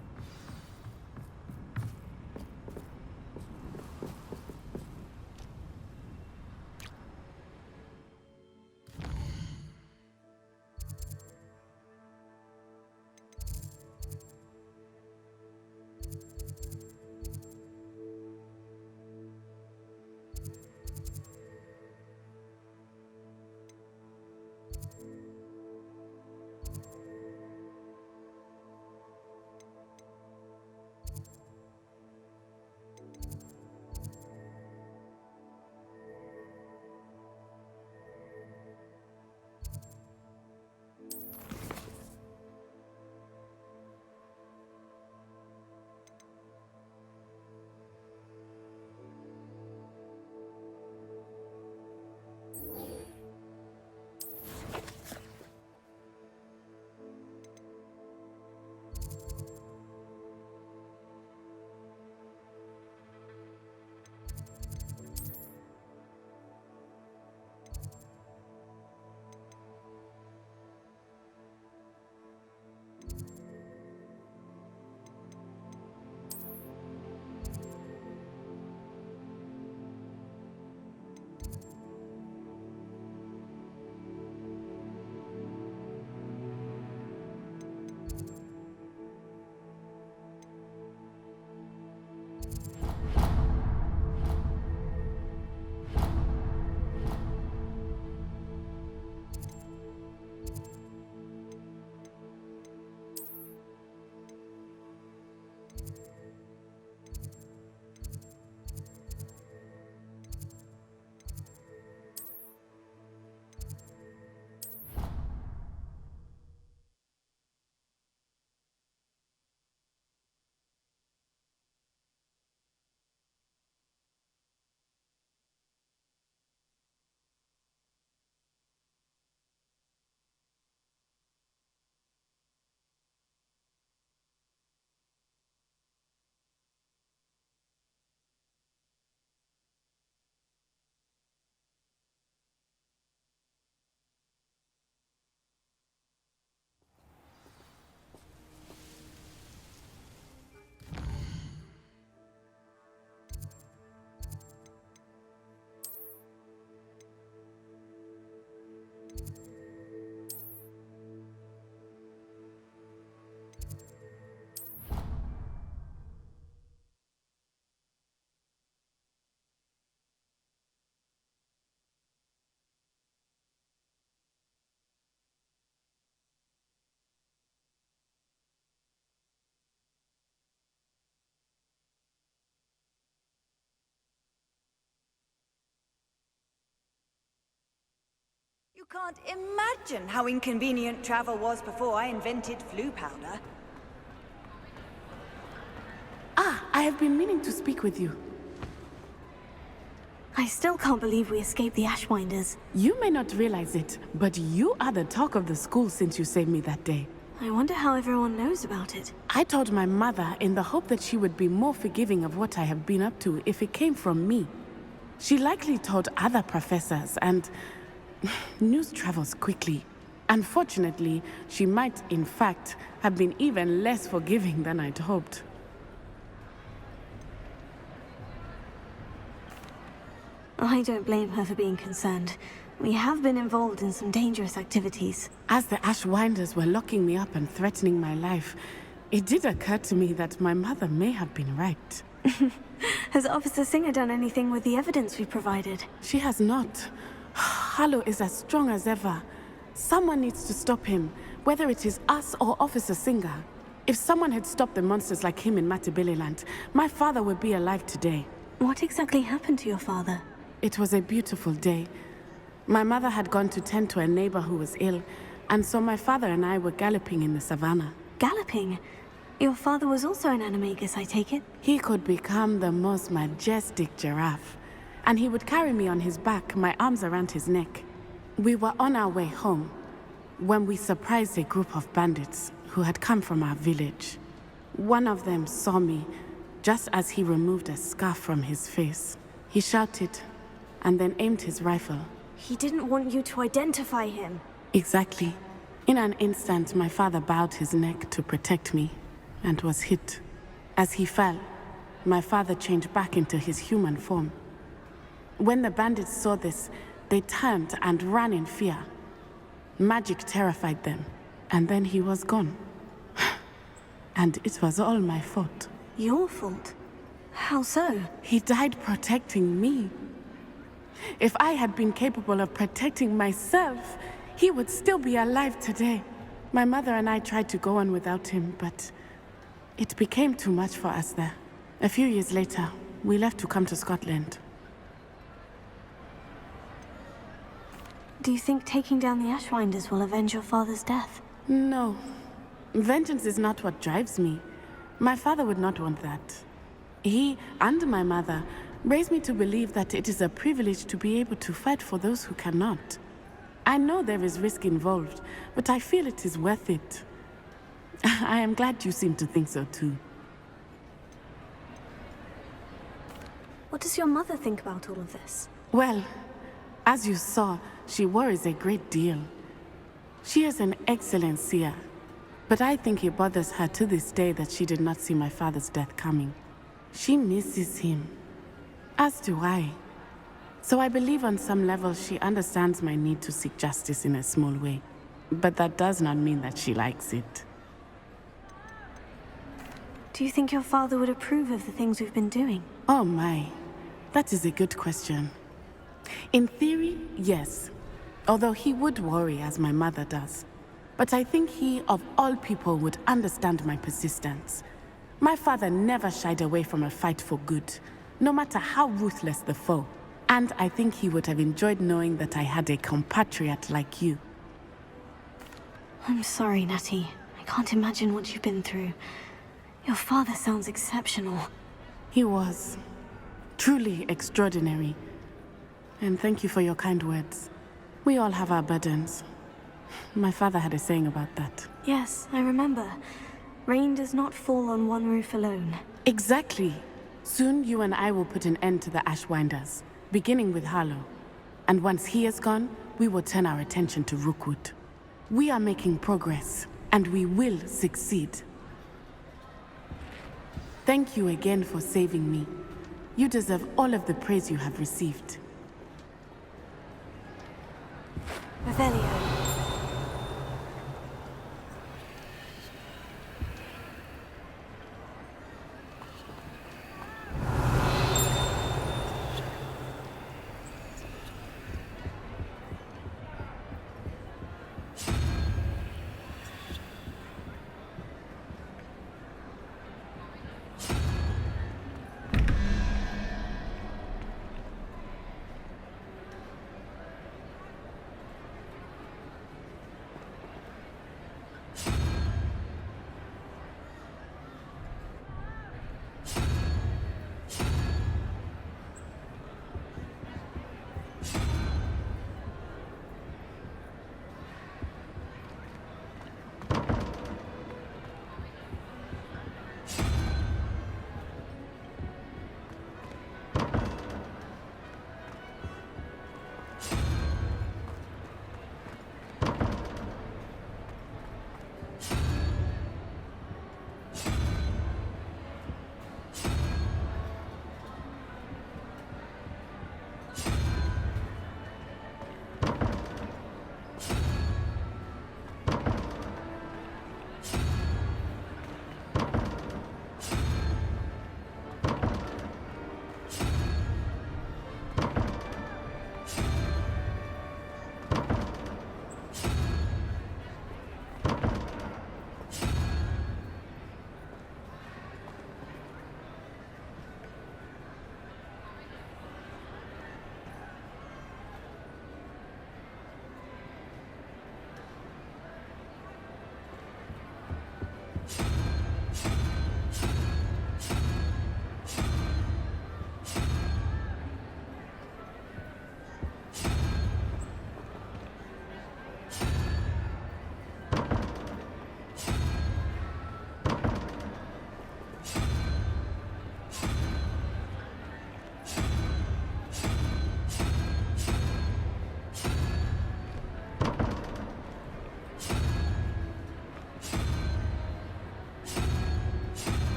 You can't imagine how inconvenient travel was before I invented flu powder. Ah, I have been meaning to speak with you. I still can't believe we escaped the Ashwinders. You may not realize it, but you are the talk of the school since you saved me that day. I wonder how everyone knows about it. I told my mother in the hope that she would be more forgiving of what I have been up to if it came from me. She likely told other professors, and news travels quickly. Unfortunately, she might, in fact, have been even less forgiving than I'd hoped. I don't blame her for being concerned. We have been involved in some dangerous activities. As the Ashwinders were locking me up and threatening my life, it did occur to me that my mother may have been right. Has Officer Singer done anything with the evidence we provided? She has not. Harlow is as strong as ever. Someone needs to stop him, whether it is us or Officer Singer. If someone had stopped the monsters like him in Matabeleland, my father would be alive today. What exactly happened to your father? It was a beautiful day. My mother had gone to tend to a neighbor who was ill, and so my father and I were galloping in the savannah. Galloping? Your father was also an animagus, I take it? He could become the most majestic giraffe, and he would carry me on his back, my arms around his neck. We were on our way home when we surprised a group of bandits who had come from our village. One of them saw me just as he removed a scarf from his face. He shouted and then aimed his rifle. He didn't want you to identify him. Exactly. In an instant, my father bowed his neck to protect me and was hit. As he fell, my father changed back into his human form. When the bandits saw this, they turned and ran in fear. Magic terrified them, and then he was gone. And it was all my fault. Your fault? How so? He died protecting me. If I had been capable of protecting myself, he would still be alive today. My mother and I tried to go on without him, but it became too much for us there. A few years later, we left to come to Scotland. Do you think taking down the Ashwinders will avenge your father's death? No. Vengeance is not what drives me. My father would not want that. He and my mother raised me to believe that it is a privilege to be able to fight for those who cannot. I know there is risk involved, but I feel it is worth it. I am glad you seem to think so too. What does your mother think about all of this? Well, as you saw, she worries a great deal. She is an excellent seer, but I think it bothers her to this day that she did not see my father's death coming. She misses him, as do I. So I believe on some level she understands my need to seek justice in a small way. But that does not mean that she likes it. Do you think your father would approve of the things we've been doing? Oh my, that is a good question. In theory, yes. Although he would worry as my mother does. But I think he, of all people, would understand my persistence. My father never shied away from a fight for good, no matter how ruthless the foe. And I think he would have enjoyed knowing that I had a compatriot like you. I'm sorry, Natty. I can't imagine what you've been through. Your father sounds exceptional. He was. Truly extraordinary. And thank you for your kind words. We all have our burdens. My father had a saying about that. Yes, I remember. Rain does not fall on one roof alone. Exactly. Soon you and I will put an end to the Ashwinders, beginning with Harlow. And once he is gone, we will turn our attention to Rookwood. We are making progress, and we will succeed. Thank you again for saving me. You deserve all of the praise you have received. Revelio.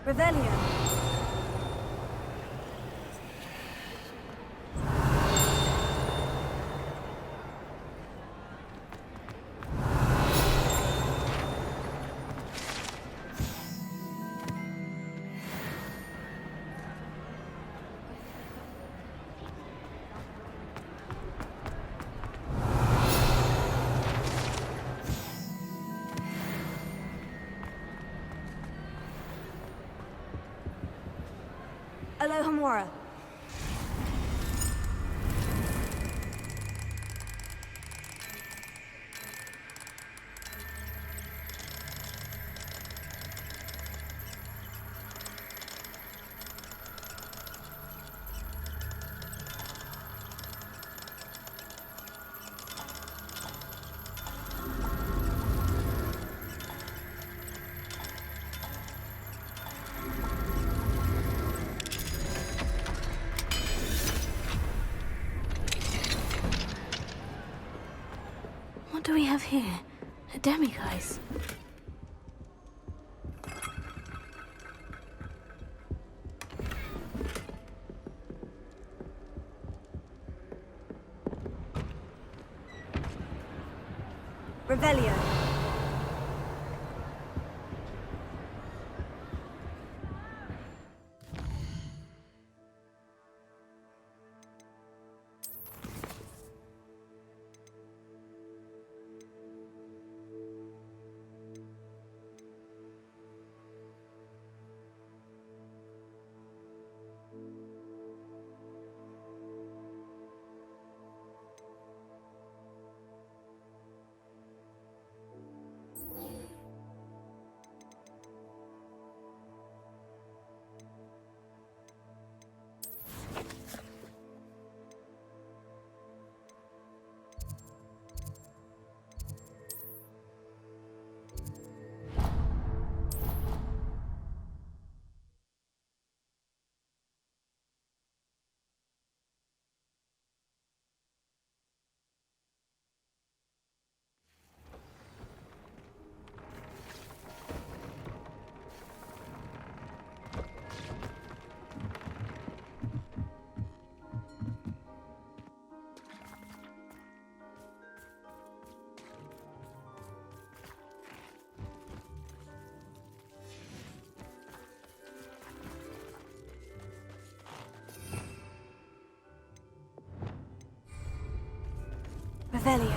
Revelio. Alohomora. What do we have here? A demiguise. Revelio. Revelio.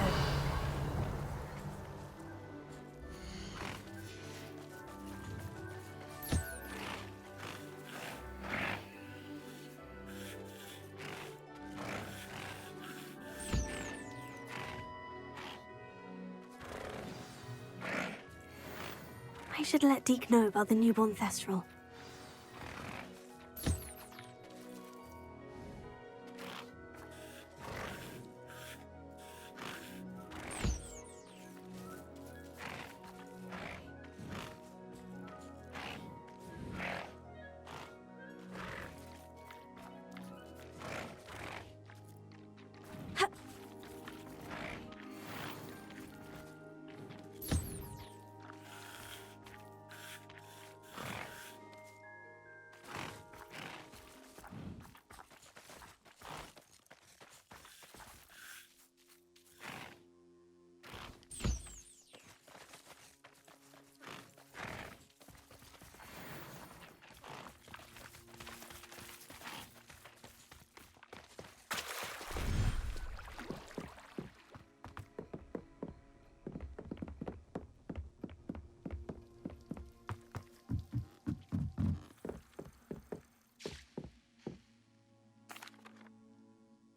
I should let Deke know about the newborn Thestral.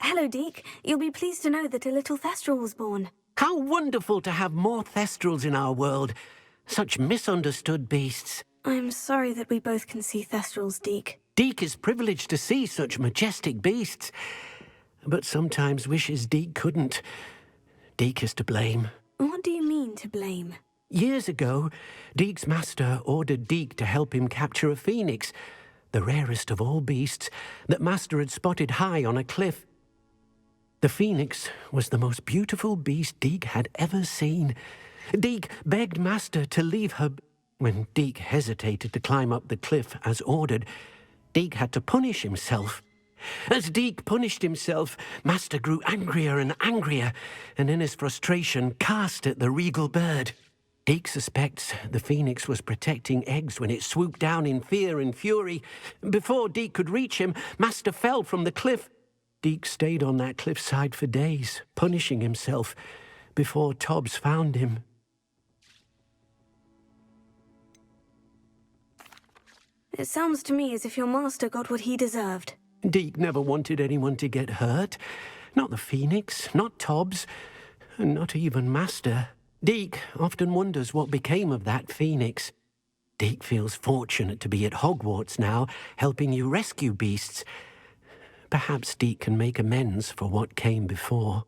Hello, Deke. You'll be pleased to know that a little Thestral was born. How wonderful to have more Thestrals in our world. Such misunderstood beasts. I'm sorry that we both can see Thestrals, Deke. Deke is privileged to see such majestic beasts, but sometimes wishes Deke couldn't. Deke is to blame. What do you mean, to blame? Years ago, Deke's master ordered Deke to help him capture a phoenix, the rarest of all beasts, that master had spotted high on a cliff. The phoenix was the most beautiful beast Deke had ever seen. Deke begged master to leave her When Deke hesitated to climb up the cliff as ordered, Deke had to punish himself. As Deke punished himself, Master grew angrier and angrier, and in his frustration cast at the regal bird. Deke suspects the phoenix was protecting eggs when it swooped down in fear and fury. Before Deke could reach him, Master fell from the cliff. Deke stayed on that cliffside for days, punishing himself, before Tobbs found him. It sounds to me as if your master got what he deserved. Deke never wanted anyone to get hurt. Not the Phoenix, not Tobbs, and not even Master. Deke often wonders what became of that Phoenix. Deke feels fortunate to be at Hogwarts now, helping you rescue beasts. Perhaps Deke can make amends for what came before.